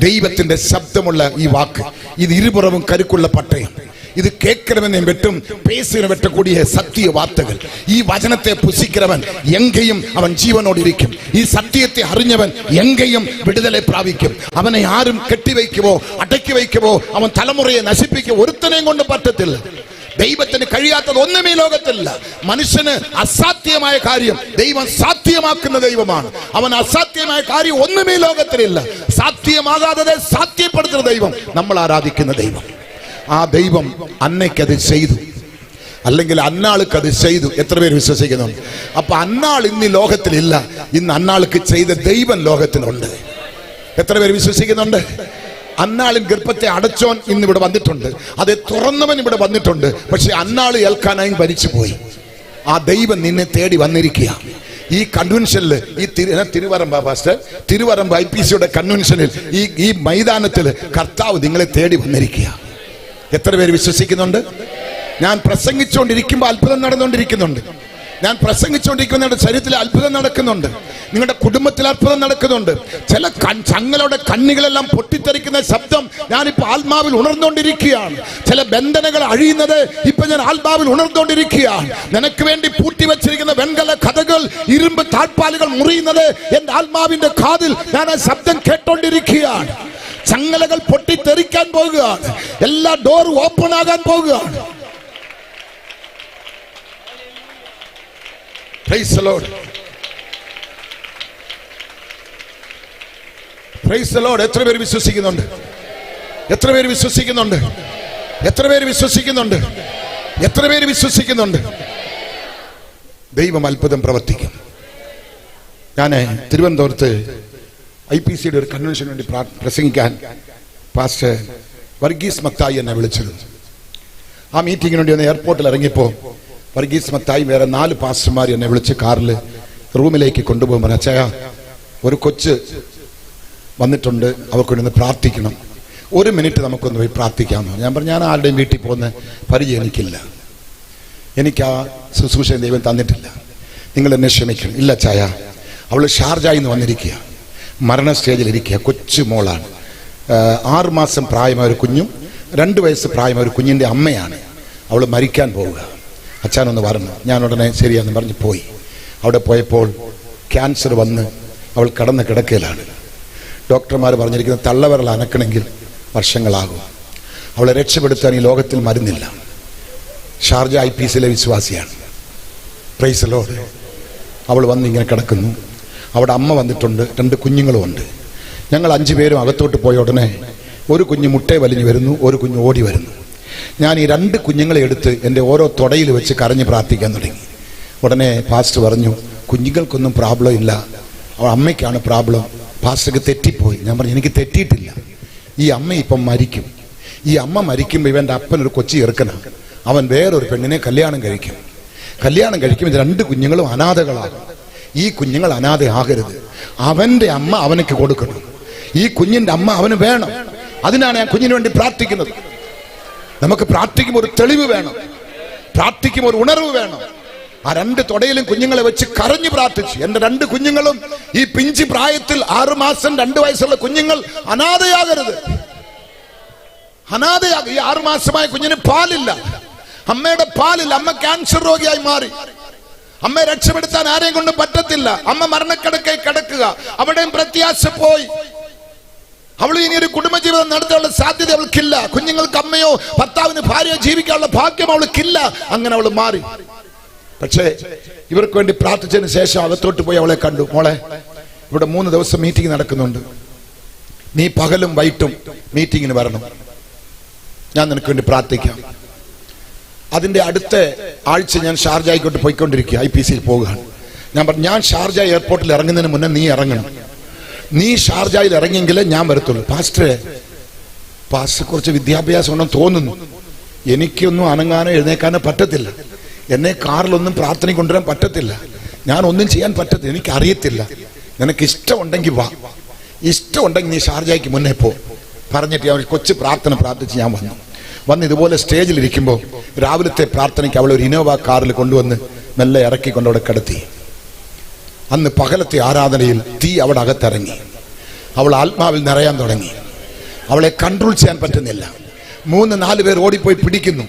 ദൈവത്തിന്റെ ശബ്ദമുള്ള ഈ വാക്ക്, ഇത് ഇരുപുറവും കരുക്കുള്ള പട്ടയം. ഇത് കേൾക്കണമെന്ന് വെട്ടും പേസിന് വെട്ടக்கூடிய സത്യ വാർത്തകൾ. ഈ വചനത്തെ പുസിக்கிறവൻ എങ്കയും അവൻ ജീവനോടിരിക്കും. ഈ സത്യത്തെ അറിഞ്ഞവൻ എങ്കയും വിടുതലെ പ്രാപിക്കും. അവനെ ആരും കെട്ടിവയ്ക്കുവോ അടക്കി വയ്ക്കുവോ അവൻ തലമുറയെ നശിപ്പിക്കുക ഒരുത്തനെയും കൊണ്ട് പറ്റത്തില്ല. ദൈവത്തിന് കഴിയാത്തത് ഒന്നും ഈ ലോകത്തില്ല. മനുഷ്യന് അസാധ്യമായ കാര്യം ദൈവം സാധ്യമാക്കുന്ന ദൈവമാണ്. അവൻ അസാധ്യമായ കാര്യം ഒന്നും ഈ ലോകത്തിലില്ല. സാധ്യമാകാതെ സാധ്യപ്പെടുത്തുന്ന ദൈവം നമ്മൾ ആരാധിക്കുന്ന ദൈവം. ആ ദൈവം അന്നയ്ക്കത് ചെയ്തു, അല്ലെങ്കിൽ അന്നാൾക്ക് അത് ചെയ്തു. എത്ര പേര് വിശ്വസിക്കുന്നുണ്ട്? അപ്പൊ അന്നാൾ ഇന്ന് ലോകത്തിലില്ല. ഇന്ന് അന്നാൾക്ക് ചെയ്ത ദൈവം ലോകത്തിലുണ്ട്. എത്ര പേര് വിശ്വസിക്കുന്നുണ്ട്? അന്നാളും ഗർഭത്തെ അടച്ചോൻ ഇന്ന് ഇവിടെ വന്നിട്ടുണ്ട്. അത് തുറന്നവൻ ഇവിടെ വന്നിട്ടുണ്ട്. പക്ഷെ അന്നാൾ ഏൽക്കാനായി ഭരിച്ചുപോയി. ആ ദൈവം നിന്നെ തേടി വന്നിരിക്കുക. ഈ കൺവെൻഷനിൽ, ഈ തിരുവരമ്പ പാസ്റ്റർ, തിരുവരമ്പ് IPCയുടെ കൺവെൻഷനിൽ, ഈ മൈതാനത്തിൽ കർത്താവ് നിങ്ങളെ തേടി വന്നിരിക്കുക. എത്ര പേര് വിശ്വസിക്കുന്നുണ്ട്? ഞാൻ പ്രസംഗിച്ചുകൊണ്ടിരിക്കുമ്പോൾ അത്ഭുതം നടന്നുകൊണ്ടിരിക്കുന്നുണ്ട്. ഞാൻ പ്രസംഗിച്ചുകൊണ്ടിരിക്കുന്ന ശരീരത്തിൽ അത്ഭുതം നടക്കുന്നുണ്ട്. നിങ്ങളുടെ കുടുംബത്തിൽ അത്ഭുതം നടക്കുന്നുണ്ട്. ചില ചങ്ങളുടെ കണ്ണികളെല്ലാം പൊട്ടിത്തെറിക്കുന്ന ശബ്ദം ഞാനിപ്പോ ആത്മാവിൽ ഉണർന്നുകൊണ്ടിരിക്കുകയാണ്. ചില ബന്ധനങ്ങൾ അഴിയുന്നത് ഇപ്പൊ ഞാൻ ആത്മാവിൽ ഉണർന്നുകൊണ്ടിരിക്കുകയാണ്. നിനക്ക് വേണ്ടി പൂട്ടിവെച്ചിരിക്കുന്ന വെങ്കല കഥകൾ, ഇരുമ്പ് താഴ്പാലുകൾ മുറിയുന്നത് എന്റെ ആത്മാവിന്റെ കാതിൽ ഞാൻ ആ ശബ്ദം കേട്ടോണ്ടിരിക്കുകയാണ്. ചങ്ങലകൾ പൊട്ടിത്തെറിക്കാൻ പോകുകയാണ്. എല്ലാ ഡോറും ഓപ്പൺ ആകാൻ പോകുകയാണ്. Praise the Lord. Praise the Lord. എത്ര പേര് വിശ്വസിക്കുന്നുണ്ട്? എത്ര പേര് വിശ്വസിക്കുന്നുണ്ട്? എത്ര പേര് വിശ്വസിക്കുന്നുണ്ട്? എത്ര പേര് വിശ്വസിക്കുന്നുണ്ട്? ദൈവം അത്ഭുതം പ്രവർത്തിക്കും. ഞാൻ തിരുവനന്തപുരത്ത് IPCയുടെ ഒരു കൺവെൻഷന് വേണ്ടി പ്രസംഗിക്കാൻ പാസ്റ്റർ വർഗീസ് മത്തായി എന്നെ വിളിച്ചിരുന്നു. ആ മീറ്റിങ്ങിന് വേണ്ടി ഒന്ന് എയർപോർട്ടിൽ ഇറങ്ങിയപ്പോൾ വർഗീസ് മത്തായി വേറെ 4 പാസ്റ്റർമാർ എന്നെ വിളിച്ച് കാറിൽ റൂമിലേക്ക് കൊണ്ടുപോകുമ്പോൾ, അച്ഛാ ഒരു കൊച്ച് വന്നിട്ടുണ്ട്, അവർക്കൊന്ന് പ്രാർത്ഥിക്കണം, 1 മിനിറ്റ് നമുക്കൊന്ന് പോയി പ്രാർത്ഥിക്കാമെന്നോ. ഞാൻ പറഞ്ഞു, ഞാൻ ആരുടെയും വീട്ടിൽ പോകുന്ന പരിചയം എനിക്കില്ല, എനിക്ക് ആ ശുശ്രൂഷ ദൈവം തന്നിട്ടില്ല, നിങ്ങൾ എന്നെ ക്ഷമിക്കണം. ഇല്ല ചായ, അവൾ ഷാർജയിൽ നിന്ന് വന്നിരിക്കുക, മരണ സ്റ്റേജിലിരിക്കുക, കൊച്ചു മോളാണ്, 6 മാസം പ്രായമായ ഒരു കുഞ്ഞും 2 വയസ്സ് പ്രായമായ ഒരു കുഞ്ഞിൻ്റെ അമ്മയാണ്, അവൾ മരിക്കാൻ പോവുക, അച്ഛനൊന്ന് പറഞ്ഞു. ഞാൻ ഉടനെ ശരിയാന്ന് പറഞ്ഞ് പോയി. അവിടെ പോയപ്പോൾ ക്യാൻസർ വന്ന് അവൾ കടന്ന് കിടക്കയിലാണ്. ഡോക്ടർമാർ പറഞ്ഞിരിക്കുന്നത് തള്ളവിരൽ അനക്കണമെങ്കിൽ വർഷങ്ങളാകും, അവളെ രക്ഷപ്പെടുത്താൻ ഈ ലോകത്തിൽ മരുന്നില്ല. ഷാർജ IPCയിലെ വിശ്വാസിയാണ്. Praise the Lord. അവൾ വന്ന് ഇങ്ങനെ കിടക്കുന്നു. അവിടെ അമ്മ വന്നിട്ടുണ്ട്, 2 കുഞ്ഞുങ്ങളുമുണ്ട്. ഞങ്ങൾ 5 പേരും അകത്തോട്ട് പോയ ഉടനെ ഒരു കുഞ്ഞ് മുട്ടയെ വലിഞ്ഞു വരുന്നു, ഒരു കുഞ്ഞ് ഓടി വരുന്നു. ഞാൻ ഈ 2 കുഞ്ഞുങ്ങളെ എടുത്ത് എൻ്റെ ഓരോ തൊടയിൽ വെച്ച് കരഞ്ഞ് പ്രാർത്ഥിക്കാൻ തുടങ്ങി. ഉടനെ പാസ്റ്റർ പറഞ്ഞു, കുഞ്ഞുങ്ങൾക്കൊന്നും പ്രോബ്ലം ഇല്ല, അവൾ അമ്മയ്ക്കാണ് പ്രോബ്ലം, പാസ്റ്റർക്ക് തെറ്റിപ്പോയി. ഞാൻ പറഞ്ഞു, എനിക്ക് തെറ്റിയിട്ടില്ല, ഈ അമ്മ ഇപ്പം മരിക്കും, ഈ അമ്മ മരിക്കുമ്പോൾ ഇവൻ്റെ അപ്പനൊരു കൊച്ചി ചെറുക്കനാണ്, അവൻ വേറൊരു പെണ്ണിനെ കല്യാണം കഴിക്കും, ഇത് 2 കുഞ്ഞുങ്ങളും അനാഥകളാകും. ഈ കുഞ്ഞുങ്ങൾ അനാഥയാകരുത്, അവൻ്റെ അമ്മ അവനക്ക് കൊടുക്കണം, ഈ കുഞ്ഞിൻ്റെ അമ്മ അവന് വേണം. അതിനാണ് ഞാൻ കുഞ്ഞിന് വേണ്ടി പ്രാർത്ഥിക്കുന്നത്. നമുക്ക് പ്രാർത്ഥിക്കുമ്പോൾ ഒരു തെളിവ് വേണം, പ്രാർത്ഥിക്കുമ്പോൾ ഒരു ഉണർവ് വേണം. ആ 2 തൊടയിലും കുഞ്ഞുങ്ങളെ വെച്ച് കരഞ്ഞു പ്രാർത്ഥിച്ചു. എന്റെ 2 കുഞ്ഞുങ്ങളും ഈ പിഞ്ചി പ്രായത്തിൽ 6 മാസം 2 വയസ്സുള്ള കുഞ്ഞുങ്ങൾ അനാഥയാകരുത്. ഈ 6 മാസമായ കുഞ്ഞിന് പാലില്ല, അമ്മയുടെ പാലില്ല, അമ്മ ക്യാൻസർ രോഗിയായി മാറി, അമ്മയെ രക്ഷപ്പെടുത്താൻ ആരെയും കൊണ്ട് പറ്റത്തില്ല, അമ്മ മരണക്കിടക്കയിൽ കിടക്കുക, അവിടെയും പ്രത്യാശ പോയി. അവൾ ഇനി ഒരു കുടുംബജീവിതം നടത്താനുള്ള സാധ്യത അവൾക്കില്ല, കുഞ്ഞുങ്ങൾക്ക് അമ്മയോ ഭർത്താവിന് ഭാര്യയോ ജീവിക്കാനുള്ള ഭാഗ്യം അവൾക്കില്ല. അങ്ങനെ അവൾ മാറി. പക്ഷേ ഇവർക്ക് വേണ്ടി പ്രാർത്ഥിച്ചതിന് ശേഷം അകത്തോട്ട് പോയി അവളെ കണ്ടു. മോളെ, ഇവിടെ 3 ദിവസം മീറ്റിംഗ് നടക്കുന്നുണ്ട്, നീ പകലും വൈകിട്ടും മീറ്റിങ്ങിന് വരണം, ഞാൻ നിനക്ക് വേണ്ടി പ്രാർത്ഥിക്കാം. അതിന്റെ അടുത്ത ആഴ്ച ഞാൻ ഷാർജയിലോട്ട് പോയിക്കൊണ്ടിരിക്കുക, IPCയിൽ പോകുകയാണ്. ഞാൻ പറഞ്ഞു, ഞാൻ ഷാർജ എയർപോർട്ടിൽ ഇറങ്ങുന്നതിന് മുന്നേ നീ ഇറങ്ങണം, നീ ഷാർജയിൽ ഇറങ്ങിയെങ്കിലേ ഞാൻ വരത്തുള്ളൂ. പാസ്റ്ററെ കുറച്ച് വിദ്യാഭ്യാസം ഉണ്ടെന്ന് തോന്നുന്നു, എനിക്കൊന്നും അനങ്ങാനോ എഴുന്നേക്കാനോ പറ്റത്തില്ല, എന്നെ കാറിലൊന്നും പ്രാർത്ഥന കൊണ്ടുവരാൻ പറ്റത്തില്ല, ഞാൻ ഒന്നും ചെയ്യാൻ പറ്റത്തില്ല, എനിക്ക് അറിയത്തില്ല. നിനക്ക് ഇഷ്ടമുണ്ടെങ്കിൽ വാ, ഇഷ്ടമുണ്ടെങ്കിൽ നീ ഷാർജയ്ക്ക് മുന്നേ പോ പറഞ്ഞിട്ട് അവർ കൊച്ചു പ്രാർത്ഥന പ്രാർത്ഥിച്ച് ഞാൻ വന്ന് ഇതുപോലെ സ്റ്റേജിലിരിക്കുമ്പോൾ രാവിലത്തെ പ്രാർത്ഥനയ്ക്ക് അവൾ ഒരു ഇനോവ കാറിൽ കൊണ്ടുവന്ന് മെല്ലെ ഇറക്കിക്കൊണ്ട് അവിടെ കിടത്തി. അന്ന് പകലത്തെ ആരാധനയിൽ തീ അവിടെ അകത്തിറങ്ങി, അവൾ ആത്മാവിൽ നിറയാൻ തുടങ്ങി, അവളെ കൺട്രോൾ ചെയ്യാൻ പറ്റുന്നില്ല. 3-4 പേർ ഓടിപ്പോയി പിടിക്കുന്നു.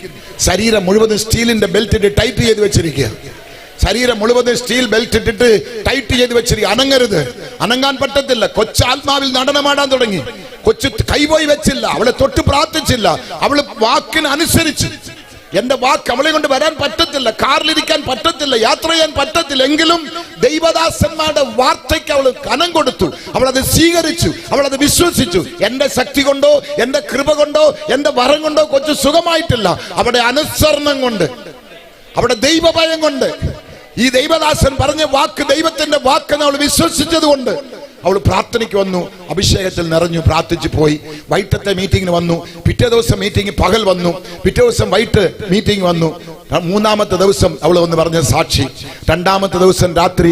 ശരീരം മുഴുവനും സ്റ്റീലിന്റെ ബെൽറ്റ് ഇട്ട് ടൈറ്റ് ചെയ്ത് വെച്ചിരിക്കുക, ശരീരം മുഴുവനും സ്റ്റീൽ ബെൽറ്റ് ഇട്ടിട്ട് ടൈറ്റ് ചെയ്ത് വെച്ചിരിക്കുക, അനങ്ങരുത്, അനങ്ങാൻ പറ്റത്തില്ല. കൊച്ചാത്മാവിൽ നടനമാടാൻ തുടങ്ങി. കൊച്ചു കൈപോയി വെച്ചില്ല, അവളെ തൊട്ട് പ്രാർത്ഥിച്ചില്ല, അവള് വാക്കിന് അനുസരിച്ച്. എന്റെ വാക്ക് അവളെ കൊണ്ട് വരാൻ പറ്റത്തില്ല, കാറിലിരിക്കാൻ പറ്റത്തില്ല, യാത്ര ചെയ്യാൻ പറ്റത്തില്ല, എങ്കിലും ദൈവദാസന്മാരുടെ വാർത്തയ്ക്ക് അവൾ കനം കൊടുത്തു, അവൾ അത് സ്വീകരിച്ചു, അവൾ അത് വിശ്വസിച്ചു. എന്റെ ശക്തി കൊണ്ടോ എന്റെ കൃപ കൊണ്ടോ എന്റെ വരം കൊണ്ടോ കൊച്ചു സുഖമായിട്ടില്ല, അവിടെ അനുസരണം കൊണ്ട്, അവിടെ ദൈവഭയം കൊണ്ട്, ഈ ദൈവദാസൻ പറഞ്ഞ വാക്ക് ദൈവത്തിന്റെ വാക്കെന്ന് അവൾ വിശ്വസിച്ചത് കൊണ്ട് അവൾ പ്രാർത്ഥനയ്ക്ക് വന്നു, അഭിഷേകത്തിൽ നിറഞ്ഞു, പ്രാർത്ഥിച്ചു പോയി. വൈകിട്ടത്തെ മീറ്റിംഗിന് വന്നു, പിറ്റേ ദിവസം മീറ്റിംഗ് പകൽ വന്നു, പിറ്റേ ദിവസം വൈകിട്ട് മീറ്റിംഗ് വന്നു. 3-ാമത്തെ ദിവസം അവൾ വന്ന് പറഞ്ഞ സാക്ഷി. 2-ാമത്തെ ദിവസം രാത്രി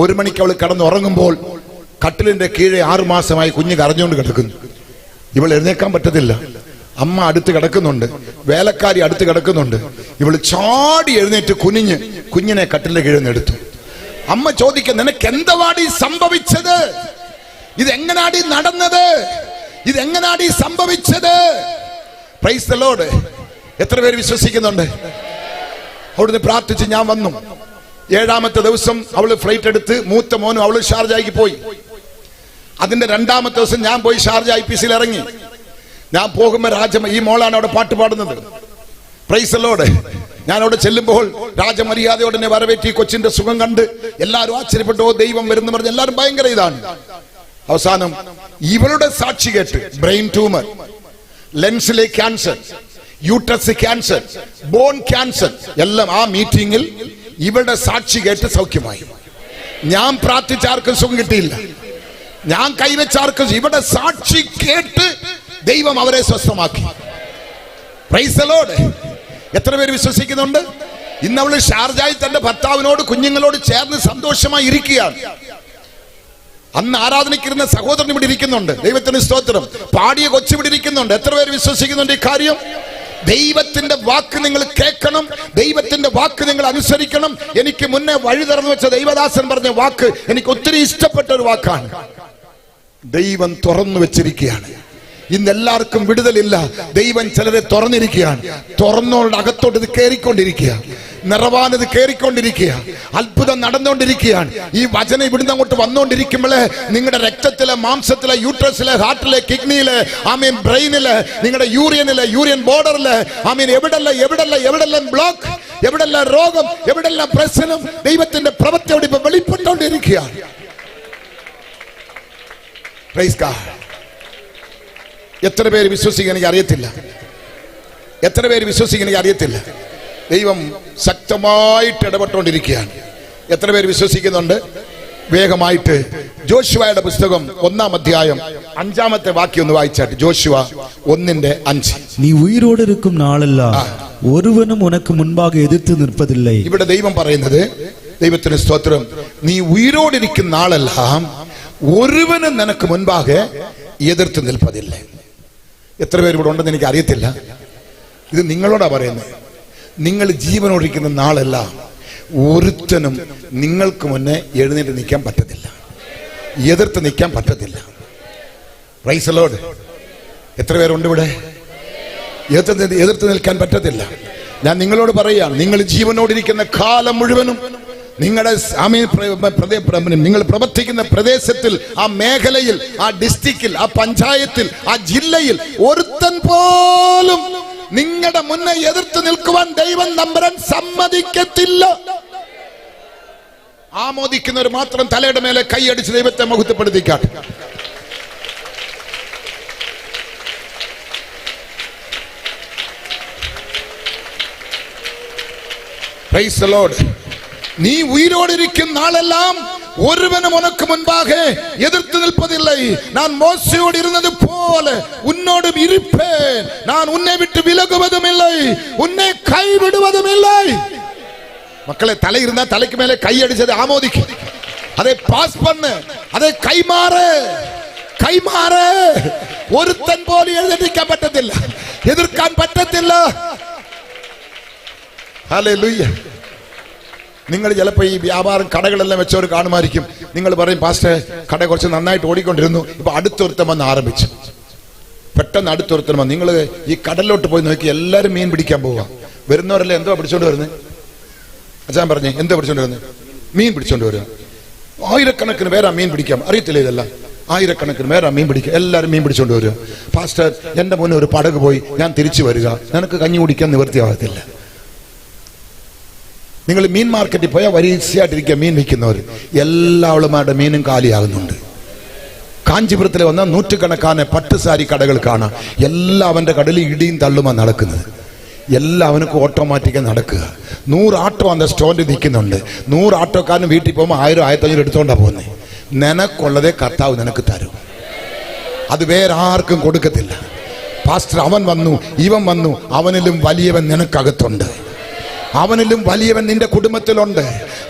1 മണിക്ക് അവൾ കിടന്നുറങ്ങുമ്പോൾ കട്ടിലിന്റെ കീഴെ 6 മാസമായി കുഞ്ഞ് കരഞ്ഞുകൊണ്ട് കിടക്കുന്നു. ഇവൾ എഴുന്നേക്കാൻ പറ്റത്തില്ല, അമ്മ അടുത്ത് കിടക്കുന്നുണ്ട്, വേലക്കാരി അടുത്ത് കിടക്കുന്നുണ്ട്. ഇവൾ ചാടി എഴുന്നേറ്റ് കുഞ്ഞിനെ കട്ടിലിന്റെ കീഴിൽ നിന്ന് എടുത്തു. അമ്മ ചോദിക്കുക, നിനക്ക് എന്തുവാടി സംഭവിച്ചത്? ഇതെങ്ങനാടി നടന്നത്? ഇതെങ്ങനാടി സംഭവിച്ചത്? Price the Lord. എത്ര പേര് വിശ്വസിക്കുന്നുണ്ട്? അവിടുന്ന് പ്രാർത്ഥിച്ച് ഞാൻ വന്നു. 7-ാമത്തെ ദിവസം അവള് ഫ്ലൈറ്റ് എടുത്ത് മൂത്ത മോനും അവള് ഷാർജയ്ക്ക് പോയി. അതിന്റെ 2-ാമത്തെ ദിവസം ഞാൻ പോയി ഷാർജ IPCയിൽ ഇറങ്ങി. ഞാൻ പോകുമ്പോ ഈ മോളാണ് അവിടെ പാട്ട് പാടുന്നത്. Price the Lord. ഞാൻ അവിടെ ചെല്ലുമ്പോൾ രാജമര്യാദയോടെ എന്നെ വരവേറ്റി. കൊച്ചിന്റെ സുഖം കണ്ട് എല്ലാവരും ആശ്ചര്യപ്പെട്ടു, ദൈവം വരുന്നു പറഞ്ഞ് എല്ലാവരും ഭയങ്കര ഇതാണ്. അവസാനം ഇവളുടെ സാക്ഷി കേട്ട് ബ്രെയിൻ ട്യൂമർ, ലെൻസിലെ cancer, uterus cancer, bone cancer എല്ലാം ആ മീറ്റിംഗിൽ ഇവരുടെ സാക്ഷി കേട്ട് സൗഖ്യമായി. ഞാൻ പ്രാർത്ഥിച്ചാർക്കും സുഖം കിട്ടിയില്ല, ഞാൻ കൈവച്ചാർക്കും. ഇവിടെ സാക്ഷി കേട്ട് ദൈവം അവരെ സ്വസ്ഥമാക്കി. Price the Lord. എത്ര പേര് വിശ്വസിക്കുന്നുണ്ട്? ഇന്ന് അവള് ഷാർജായിൽ തന്റെ ഭർത്താവിനോട് കുഞ്ഞുങ്ങളോട് ചേർന്ന് സന്തോഷമായി ഇരിക്കുകയാണ്. അന്ന് ആരാധനയ്ക്കിരുന്ന സഹോദരൻ ഇവിടെ ഇരിക്കുന്നുണ്ട്. ദൈവത്തിന് സ്തോത്രം. പാടിയ കൊച്ചു ഇവിടെ ഇരിക്കുന്നുണ്ട്. എത്ര പേര് വിശ്വസിക്കുന്നുണ്ട് ഈ കാര്യം? ദൈവത്തിന്റെ വാക്ക് നിങ്ങൾ കേൾക്കണം, ദൈവത്തിന്റെ വാക്ക് നിങ്ങൾ അനുസരിക്കണം. എനിക്ക് മുന്നേ വഴി തുറന്നു വെച്ച ദൈവദാസൻ പറഞ്ഞ വാക്ക് എനിക്ക് ഒത്തിരി ഇഷ്ടപ്പെട്ട ഒരു വാക്കാണ്. ദൈവം തുറന്നു വെച്ചിരിക്കുകയാണ്. ഇന്ന് എല്ലാവർക്കും വിടുതലില്ല. ദൈവം ചിലരെ തുറന്നിരിക്കുകയാണ്. തുറന്നോണ്ട് അകത്തോട്ട് ഇത് കയറിക്കൊണ്ടിരിക്കുക, നിറവാനത് കയറിക്കൊണ്ടിരിക്കുക, അത്ഭുതം നടന്നുകൊണ്ടിരിക്കുകയാണ്. ഈ വചനം ഇവിടുന്ന് അങ്ങോട്ട് വന്നുകൊണ്ടിരിക്കുമ്പോഴേ നിങ്ങളുടെ രക്തത്തിലെ, മാംസത്തിലെ, യൂട്രസിലെ, ഹാർട്ടിലെ, കിഡ്നിയിലെ, ആമീൻ ബ്രെയിനിലെ, നിങ്ങളുടെ യൂറിയനിലെ, യൂറിയൻ ബോർഡറിലെ, ആമീൻ എവിടെല്ലാം ബ്ലോക്ക്, എവിടെല്ലാം രോഗം, എവിടെല്ലാം പ്രശ്നം, ദൈവത്തിന്റെ പ്രവൃത്തിയോട് ഇപ്പൊ വെളിപ്പെട്ടുകൊണ്ടിരിക്കുകയാണ്. Praise God. എത്ര പേര് വിശ്വസിക്കാൻ എനിക്ക് അറിയത്തില്ല, എത്ര പേര് വിശ്വസിക്കാൻ എനിക്ക് അറിയത്തില്ല. ദൈവം ശക്തമായിട്ട് ഇടപെട്ടുകൊണ്ടിരിക്കുകയാണ്. എത്ര പേര് വിശ്വസിക്കുന്നുണ്ട്? വേഗമായിട്ട് ജോഷുവയുടെ പുസ്തകം 1-ാം അധ്യായം 5-ാമത്തെ വാക്യം ഒന്ന് വായിച്ചാട്ട്. ജോഷുവ 1:5. നീ ഉയിരോട് ഇരിക്കും നാളെല്ലാം ഒരുവനും ഉനക്ക് മുൻപാകെ എതിർത്ത് നിൽപ്പതില്ലേ. ഇവിടെ ദൈവം പറയുന്നത്, ദൈവത്തിന് സ്തോത്രം, നീ ഉയിരോടിരിക്കുന്ന നാളെല്ലാം ഒരുവനും നിനക്ക് മുൻപാകെ എതിർത്ത് നിൽപ്പതില്ലേ. എത്ര പേര് ഇവിടെ ഉണ്ടെന്ന് എനിക്ക് അറിയത്തില്ല. ഇത് നിങ്ങളോടാ പറയുന്നത്. നിങ്ങൾ ജീവനോടിരിക്കുന്ന നാളെല്ലാം ഒരുത്തനും നിങ്ങൾക്ക് മുന്നേ എഴുന്നേറ്റ് നിൽക്കാൻ പറ്റത്തില്ല, എതിർത്ത് നിൽക്കാൻ പറ്റത്തില്ല. Price the Lord. എത്ര പേരുണ്ട് ഇവിടെ? എതിർത്ത് നിൽക്കാൻ പറ്റത്തില്ല. ഞാൻ നിങ്ങളോട് പറയുകയാണ്, നിങ്ങൾ ജീവനോടിരിക്കുന്ന കാലം മുഴുവനും നിങ്ങളുടെ നിങ്ങൾ പ്രവർത്തിക്കുന്ന പ്രദേശത്തിൽ, ആ മേഖലയിൽ, ആ ഡിസ്ട്രിക്റ്റിൽ, ആ പഞ്ചായത്തിൽ, ആ ജില്ലയിൽ ഒരുത്തൻ പോലും നിങ്ങളുടെ മുന്നേ എതിർത്ത് നിൽക്കുവാൻ ദൈവം നമ്പരൻ സമ്മതിക്കത്തില്ല. ആമോദിക്കുന്നവർ മാത്രം തലയുടെ മേലെ കൈയടിച്ച് ദൈവത്തെ മഹത്വപ്പെടുത്തിക്കാട്ടെ. Price the Lord. നീ ഉയിരോടിരിക്കുന്ന നാളെല്ലാം ഒരുവനും ഉനക്ക് മുൻപാകെ എതിർത്ത് നിൽപ്പതില്ലേ. ഞാൻ മോശയോട് ഇരുന്നത് പോലെ ഉന്നോടും ഇരിപ്പേൻ. ഞാൻ ഉന്നെ വിട്ട് വിലകുവതുമില്ലേ, ഉന്നെ കൈവിടുവതുമില്ലേ. മക്കളെ, തലയിരുന്ന തലയ്ക്ക് മേലെ കൈയടിച്ചത് ആമോദിക്കും. അതെ പാസ് പണ്ണ്, അതെ കൈമാറ്. ഒരുത്തൻ പോലും എഴുന്നേൽക്കാൻ പറ്റത്തില്ല, എതിർക്കാൻ പറ്റത്തില്ല. ഹല്ലേലൂയ. നിങ്ങൾ ചിലപ്പോൾ ഈ വ്യാപാരം കടകളെല്ലാം വെച്ചവർ കാണുമായിരിക്കും. നിങ്ങൾ പറയും, പാസ്റ്റർ കട കുറച്ച് നന്നായിട്ട് ഓടിക്കൊണ്ടിരുന്നു, ഇപ്പൊ അടുത്തൊരുത്തം വന്ന് ആരംഭിച്ചു. പെട്ടെന്ന് അടുത്തൊരുത്തം വന്ന്, നിങ്ങൾ ഈ കടലിലോട്ട് പോയി നോക്കി, എല്ലാവരും മീൻ പിടിക്കാൻ പോവുക. വരുന്നവരെല്ലാം എന്തോ പിടിച്ചോണ്ട് വരുന്നത്? അച്ഛൻ പറഞ്ഞേ, എന്തോ പിടിച്ചോണ്ട് വരുന്നത്? മീൻ പിടിച്ചോണ്ട് വരിക. ആയിരക്കണക്കിന് പേരാ മീൻ പിടിക്കാം. അറിയത്തില്ല ഇതെല്ലാം? ആയിരക്കണക്കിന് പേരാ മീൻ പിടിക്കുക. എല്ലാവരും മീൻ പിടിച്ചോണ്ട് വരിക. പാസ്റ്റർ, എന്റെ മുന്നേ ഒരു പടക് പോയി, ഞാൻ തിരിച്ചു വരിക, നിനക്ക് കഞ്ഞി കുടിക്കാൻ നിവൃത്തിയാകത്തില്ല. നിങ്ങൾ മീൻ മാർക്കറ്റിൽ പോയാൽ വരിസയായിട്ടിരിക്കുക മീൻ വിൽക്കുന്നവർ, എല്ലാവളുമാരുടെ മീനും കാലിയാകുന്നുണ്ട്. കാഞ്ചീപുരത്തിൽ വന്നാൽ നൂറ്റുകണക്കാன പട്ടുസാരി കടകൾ കാണാം. എല്ലാവന്റെ കടലിൽ ഇടിയും തള്ളുമാണ് നടക്കുന്നത്. എല്ലാവനും ഓട്ടോമാറ്റിക്കായി നടക്കുക. 100 ആട്ടോ அந்த സ്റ്റോറിൽ നിൽക്കുന്നുണ്ട്. 100 ആട്ടോക്കാരൻ വീട്ടിൽ പോകുമ്പോൾ 1000-1500 എടുത്തോണ്ടാ പോകുന്നത്. നിനക്കുള്ളതേ കർത്താവ് നിനക്ക് തരും, അത് വേറെ ആർക്കും കൊടുക്കത്തില്ല. പാസ്റ്റർ, അവൻ വന്നു, ഇവൻ വന്നു, അവനിലും വലിയവൻ നിനക്കകത്തുണ്ട്. അവനിലും വലിയവൻ നിന്റെ കുടുംബത്തിലുണ്ട്.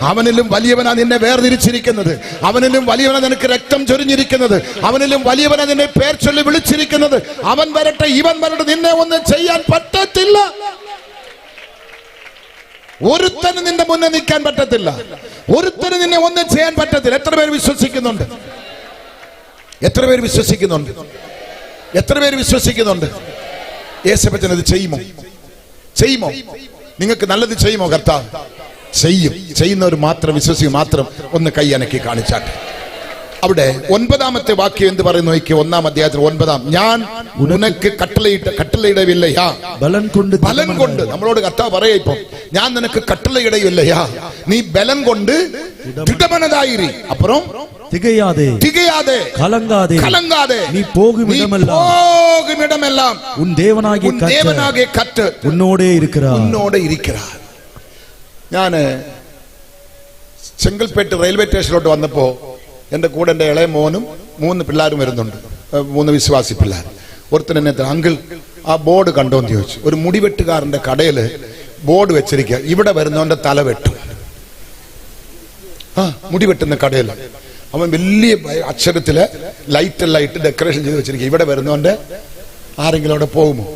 അവനിലും വലിയവനാ നിന്നെ വേർതിരിച്ചിരിക്കുന്നത്. അവനിലും വലിയവനാ നിനക്ക് രക്തം ചൊരിഞ്ഞിരിക്കുന്നത്. അവനിലും വലിയവനാ നിന്നെ പേർ ചൊല്ലി വിളിച്ചിരിക്കുന്നത്. അവൻ വരട്ടെ, ഇവൻ വരട്ടെ, നിന്നെ ഒന്നും ചെയ്യാൻ പറ്റത്തില്ല. ഒരുത്തന് നിന്റെ മുന്നേ നിൽക്കാൻ പറ്റത്തില്ല. ഒരുത്തന് നിന്നെ ഒന്നും ചെയ്യാൻ പറ്റത്തില്ല. എത്ര പേര് വിശ്വസിക്കുന്നുണ്ട്? എത്ര പേര് വിശ്വസിക്കുന്നുണ്ട്? എത്ര പേര് വിശ്വസിക്കുന്നുണ്ട്? യേശുപ്പച്ചൻ അത് ചെയ്യുമോ? ചെയ്യുമോ? നിങ്ങൾക്ക് നല്ലത് ചെയ്യുമോ? കർത്താവ് ചെയ്യും. ചെയ്യുന്നവർ മാത്രം വിശ്വസിക്കും. മാത്രം ഒന്ന് കൈ അനക്കി കാണിച്ചാട്ടെ. അവിടെ 9-ാമത്തെ വാക്യം എന്ത് പറയുന്നു? 1-ാം അധ്യായത്തിൽ 9-ാം, ഞാൻ നിനക്ക് കട്ടളയിടവില്ലയാ ബലം കൊണ്ട്. നമ്മളോട് കർത്താവ് പറയാ, ഇപ്പം ഞാൻ നിനക്ക് കട്ടളയിടവില്ലയാ, നീ ബലം കൊണ്ട് திடமனதாயிரு. அப்புறம் திகையாதே திகையாதே, கலங்காதே கலங்காதே, நீ போகும் இடமெல்லாம் உன் தேவனாகிய கர்த்தர் உன்னோடே இருக்கிறார். ഞാൻ ചെങ്കൽപ്പേട്ട് റെയിൽവേ സ്റ്റേഷനിലോട്ട് വന്നപ്പോ എന്റെ കൂടെ എന്റെ ഇളയ മോനും 3 പിള്ളേരും വരുന്നുണ്ട്, 3 വിശ്വാസി പിള്ളേർ. ഒരുത്തൻ എന്നെ അങ്കിൾ ആ ബോർഡ് കണ്ടോന്ന് ചോദിച്ചു. ഒരു മുടിവെട്ടുകാരന്റെ കടയില് ബോർഡ് വെച്ചിരിക്കുക, ഇവിടെ വരുന്നവന്റെ തല വെട്ടും. മുടിവെട്ടുന്ന കടയിൽ അവൻ വലിയ അക്ഷരത്തില് ലൈറ്റെല്ലാം ഇട്ട് ഡെക്കറേഷൻ ചെയ്ത് വെച്ചിരിക്കുക, ഇവിടെ വരുന്നവന്റെ ആരെങ്കിലും അവിടെ പോകുമോ.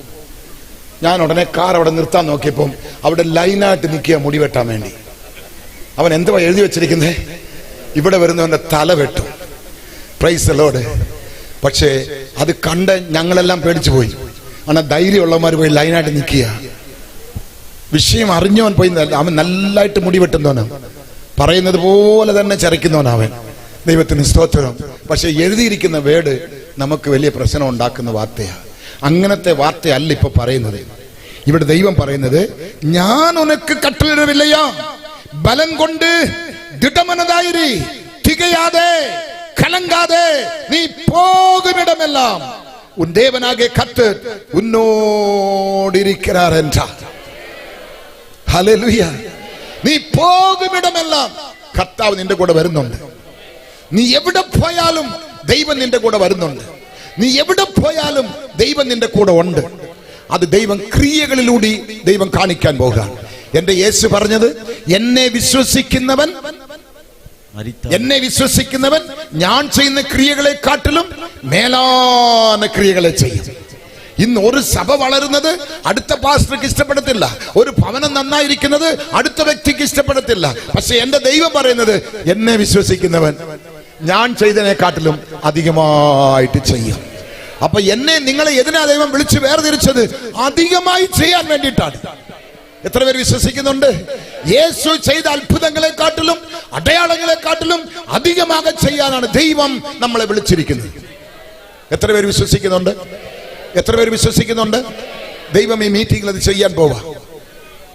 ഞാൻ ഉടനെ കാർ അവിടെ നിർത്താൻ നോക്കിയപ്പം അവിടെ ലൈനായിട്ട് നിൽക്കുക മുടി വെട്ടാൻ വേണ്ടി. അവൻ എന്തുവാ എഴുതി വെച്ചിരിക്കുന്നേ? ഇവിടെ വരുന്നവന്റെ തല വെട്ടും. Price the Lord. പക്ഷേ അത് കണ്ട് ഞങ്ങളെല്ലാം പേടിച്ചു പോയി. അവനെ ധൈര്യമുള്ളവന്മാർ പോയി ലൈനായിട്ട് നിൽക്കുക. വിഷയം അറിഞ്ഞവൻ പോയി, അവൻ നല്ലതായിട്ട് മുടി വെട്ടുന്നവനാണ്, പറയുന്നത് പോലെ തന്നെ ചരയ്ക്കുന്നവനവൻ. ദൈവത്തിന് സ്തോത്രം. പക്ഷെ എഴുതിയിരിക്കുന്ന വേർഡ് നമുക്ക് വലിയ പ്രശ്നം ഉണ്ടാക്കുന്ന വാർത്തയാണ്. അങ്ങനത്തെ വാർത്തയല്ല ഇപ്പൊ പറയുന്നത്. ഇവിടെ ദൈവം പറയുന്നത്, ഞാൻ ഉനക്ക് കട്ടളിടവില്ലയാ, ബലം കൊണ്ട് ദിടമനതായിരി, തികയാതെ കലങ്കാതെ നീ പോകുമിടമെല്ലാം ഉൻ ദേവനാകിയ കർത്തർ ഉന്നോടിരിക്கிறார் என்றார். ഹല്ലേലൂയ. നീ പോകുമിടമെല്ലാം കർത്താവ് നിന്റെ കൂടെ വരുന്നുണ്ട്. നീ എവിടെ പോയാലും ദൈവം നിന്റെ കൂടെ വരുന്നുണ്ട്. നീ എവിടെ പോയാലും ദൈവം നിന്റെ കൂടെ ഉണ്ട്. അത് ദൈവം ക്രിയകളിലൂടെ ദൈവം കാണിക്കാൻ പോകുകയാണ്. എന്റെ യേശു പറഞ്ഞത്, എന്നെ വിശ്വസിക്കുന്നവൻ ഞാൻ ചെയ്യുന്ന ക്രിയകളെ കാട്ടിലും മേലാന ക്രിയകളെ ചെയ്യും. ഇന്ന് ഒരു സഭ വളരുന്നത് അടുത്ത പാസ്റ്റർക്ക് ഇഷ്ടപ്പെടത്തില്ല, ഒരു ഭവനം നന്നായിരിക്കുന്നത് അടുത്ത വ്യക്തിക്ക് ഇഷ്ടപ്പെടത്തില്ല. പക്ഷെ എന്റെ ദൈവം പറയുന്നത്, എന്നെ വിശ്വസിക്കുന്നവൻ ഞാൻ ചെയ്തതിനെക്കാട്ടിലും അധികമായിട്ട് ചെയ്യും. അപ്പൊ നിങ്ങളെ എതിനാ ദൈവം വിളിച്ച് വേർതിരിച്ചത്? അധികമായി ചെയ്യാൻ വേണ്ടിയിട്ടാണ്. എത്ര പേര് വിശ്വസിക്കുന്നുണ്ട്? യേശു ചെയ്ത അത്ഭുതങ്ങളെക്കാട്ടിലും അടയാളങ്ങളെക്കാട്ടിലും അധികമായി ചെയ്യാനാണ് ദൈവം നമ്മളെ വിളിച്ചിരിക്കുന്നത്. എത്ര പേര് വിശ്വസിക്കുന്നുണ്ട്? എത്ര പേര് വിശ്വസിക്കുന്നുണ്ട്? ദൈവം ഈ മീറ്റിംഗിൽ അത് ചെയ്യാൻ പോവാ.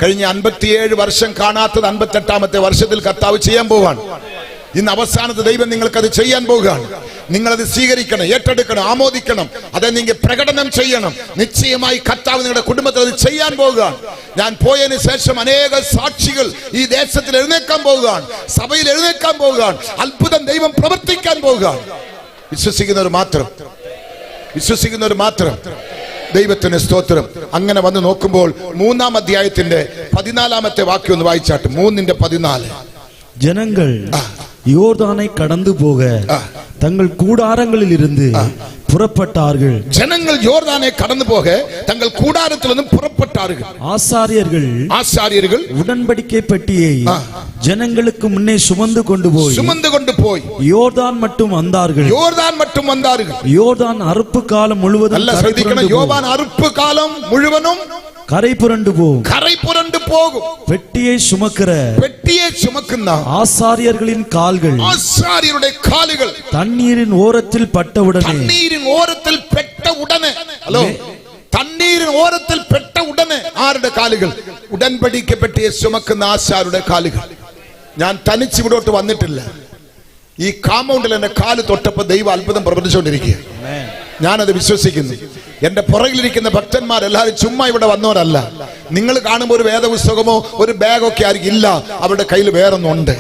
കഴിഞ്ഞ 57 വർഷം കാണാത്തത് 58ാമത്തെ വർഷത്തിൽ കർത്താവ് ചെയ്യാൻ പോവാണ്. ഇന്ന് അവസാനത്തെ ദൈവം നിങ്ങൾക്കത് ചെയ്യാൻ പോകുകയാണ്. നിങ്ങളത് സ്വീകരിക്കണം, ഏറ്റെടുക്കണം, ആമോദിക്കണം, അത് നിങ്ങൾ പ്രകടനം ചെയ്യണം. നിശ്ചയമായി കർത്താവ് നിങ്ങളുടെ കുടുംബത്തിൽ അത് ചെയ്യാൻ പോകുകയാണ്. ഞാൻ പോയതിനു ശേഷം അനേക സാക്ഷികൾ ഈ ദേശത്തിൽ എഴുന്നേക്കാൻ പോവുകയാണ്, സഭയിൽ എഴുന്നേക്കാൻ പോവുകയാണ്. അത്ഭുതം ദൈവം പ്രവർത്തിക്കാൻ പോവുകയാണ്. വിശ്വസിക്കുന്നവർ മാത്രം. ദൈവത്തിന് സ്തോത്രം. അങ്ങനെ വന്ന് നോക്കുമ്പോൾ 3-ാം അധ്യായത്തിന്റെ 14ാമത്തെ വാക്യം ഒന്ന് വായിച്ചാട്ട്. 3:14. ജനങ്ങൾ யோர்தானை கடந்து போக தங்கள் கூடாரங்களில் இருந்து புறப்பட்டார்கள். ஜனங்கள் யோர்தானை கடந்து போக தங்கள் கூடாரத்திலிருந்து புறப்பட்டார்கள். ஆசாரியர்கள் உடன்படிக்கை பெட்டியை ஜனங்களுக்கு முன்னே சுமந்து கொண்டு போய் யோர்தான் மட்டும் வந்தார்கள். யோர்தான் அறுப்பு காலம் முழுவதும் அறுப்பு காலம் முழுவதும் கரை புரண்டு போகும். பெட்டியை சுமக்கிற ஆசாரியர்களின் கால்கள் தண்ணீரின் ஓரத்தில் பட்டவுடனே ആരുടെ കാലുകൾ? ഉടൻപടിക്ക് പെട്ടിയെ ചുമക്കുന്ന ആശാരുടെ കാലുകൾ. ഞാൻ തനിച്ച് ഇവിടോട്ട് വന്നിട്ടില്ല. ഈ കാമ്പൗണ്ടിൽ എന്റെ കാല് തൊട്ടപ്പോ ദൈവ അത്ഭുതം പ്രവർത്തിച്ചുകൊണ്ടിരിക്കുക. ഞാനത് വിശ്വസിക്കുന്നു. എന്റെ പുറകിലിരിക്കുന്ന ഭക്തന്മാരെല്ലാവരും ചുമ്മാ ഇവിടെ വന്നവരല്ല. നിങ്ങൾ കാണുമ്പോൾ ഒരു വേദപുസ്തകമോ ഒരു ബാഗൊക്കെ ആയിരിക്കും. ഇല്ല, അവരുടെ കയ്യിൽ വേറൊന്നുണ്ട്.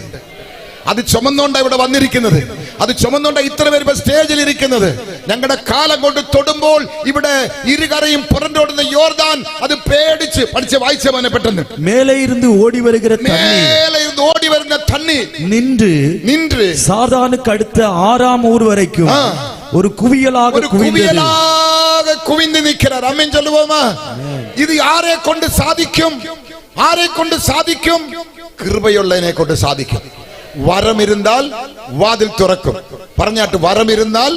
അത് ചുമന്നുകൊണ്ടാ ഇവിടെ വന്നിരിക്കുന്നത്. അത് ചുമന്നുകൊണ്ടാ ഇത്ര പേര് സ്റ്റേജിൽ ഇരിക്കുന്നത്. ഞങ്ങളുടെ കാലം കൊണ്ട് തൊടുമ്പോൾ ഇവിടെ ഇരുകരയും പുറന്തോടുന്ന യോർദാൻ അത് പേടിച്ച് വായിച്ച മോനെ പെട്ടെന്ന് മേലെ ഇരുന്ന് ഓടി വരുന്ന തണ്ണീർ നിன்று സാധാരണക്ക് അടുത്ത 6ആം ஊர் വരയ്ക്കും ഒരു കുവിയലാக കുവിந்து നിൽக்கிறார். അമ്മേൻ ചൊല്ലുவோமா? ഇത് ആരെ കൊണ്ട് സാധിക്കും? കൃപയുള്ളതിനെ കൊണ്ട് സാധിക്കും. വരമിരുന്നാൽ വാതിൽ തുറക്കും. പറഞ്ഞാട്ട് വരമിരുന്നാൽ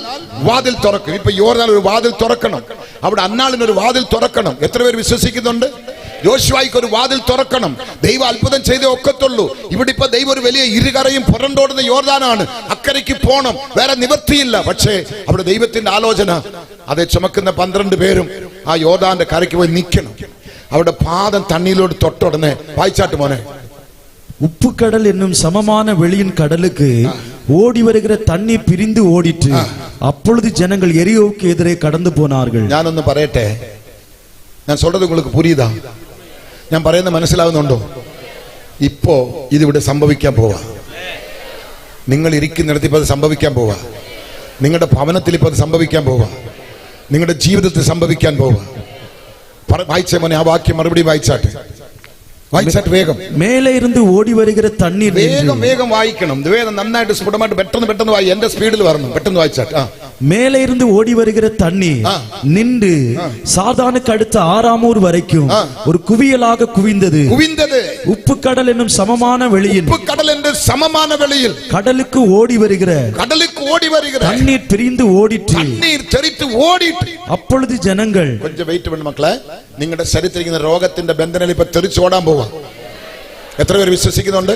വാതിൽ തുറക്കും. ഇപ്പൊ യോർദാൻ ഒരു വാതിൽ തുറക്കണം, അവിടെ അന്നാളിനൊരു വാതിൽ തുറക്കണം. എത്ര പേര് വിശ്വസിക്കുന്നുണ്ട്? യോശുവായ്ക്ക് ഒരു വാതിൽ തുറക്കണം. ദൈവ അത്ഭുതം ചെയ്തേ ഒക്കത്തുള്ളൂ. ഇവിടെ ഇപ്പൊ ദൈവം ഒരു വലിയ ഇരുകരയും പുറന്തോടുന്ന യോർദാനാണ്. അക്കരയ്ക്ക് പോണം, വേറെ നിവൃത്തിയില്ല. പക്ഷേ അവിടെ ദൈവത്തിന്റെ ആലോചന, അതെ ചുമക്കുന്ന 12 പേരും ആ യോർദാന്റെ കരയ്ക്ക് പോയി നിൽക്കണം. അവിടെ പാദം തണ്ണീലോട് തൊട്ടുടനെ വായിച്ചാട്ട് മോനെ உப்பு கடல் என்னும் சமமான வெளியின் கடலுக்கு ஓடி வருகிற தண்ணி பிரிந்து ஓடிற்று. அப்பொழுது ஜனங்கள் எரியோவுக்கு எதிரே கடந்து போனார்கள். ഞാനൊന്ന് പറയട്ടെ, ഞാൻ சொல்றது உங்களுக்கு പുരിയുതാ? ഞാൻ പറയുന്നത് മനസ്സിലാവുന്നുണ്ടോ? ഇപ്പോ ഇതിവിടെ സംഭവിക്കാൻ പോവാ. നിങ്ങൾ ഇരിക്കുന്നിടത്ത് ഇപ്പൊ അത് സംഭവിക്കാൻ പോവാ. നിങ്ങളുടെ ഭവനത്തിൽ ഇപ്പൊ അത് സംഭവിക്കാൻ പോവാ. നിങ്ങളുടെ ജീവിതത്തിൽ സംഭവിക്കാൻ പോവാ. വായിച്ചേ മോനെ, ആ വാക്യം മറുപടി വായിച്ചാട്ടെ. വായിച്ചാട്ട് വേഗം. മേലെ ഇരുന്ന് ഓടി വരുகிற തണ്ണീർ. വേഗം വേഗം വായിക്കണം. വേഗം നന്നായിട്ട് സ്ഫുടമായിട്ട് പെട്ടെന്ന് വായി. എന്റെ സ്പീഡിൽ വരണം. പെട്ടെന്ന് വായിച്ചാട്ട്. மேலே இருந்து ஓடி வருகிற தண்ணீர் நின்று சாதானுக்கு அடுத்த 6ஆம் ஊர் வரைக்கும் ஒரு குவியலாக குவிந்தது. உப்பு கடல் என்னும் சமமான வெளியில் கடலுக்கு ஓடி வருகிற தண்ணீர் பிரிந்து ஓடிற்று. அப்பொழுது ஜனங்கள் கொஞ்சம் வெயிட் பண்ணு മക്കളെ. നിങ്ങളുടെ ശരീരത്തിലിരിക്കുന്ന രോഗത്തിന്റെ ബന്ധനത്തിൽ ഇപ്പോ തെറിച്ചോടാൻ പോവാ. എത്ര പേര് വിശ്വസിക്കുന്നുണ്ട്?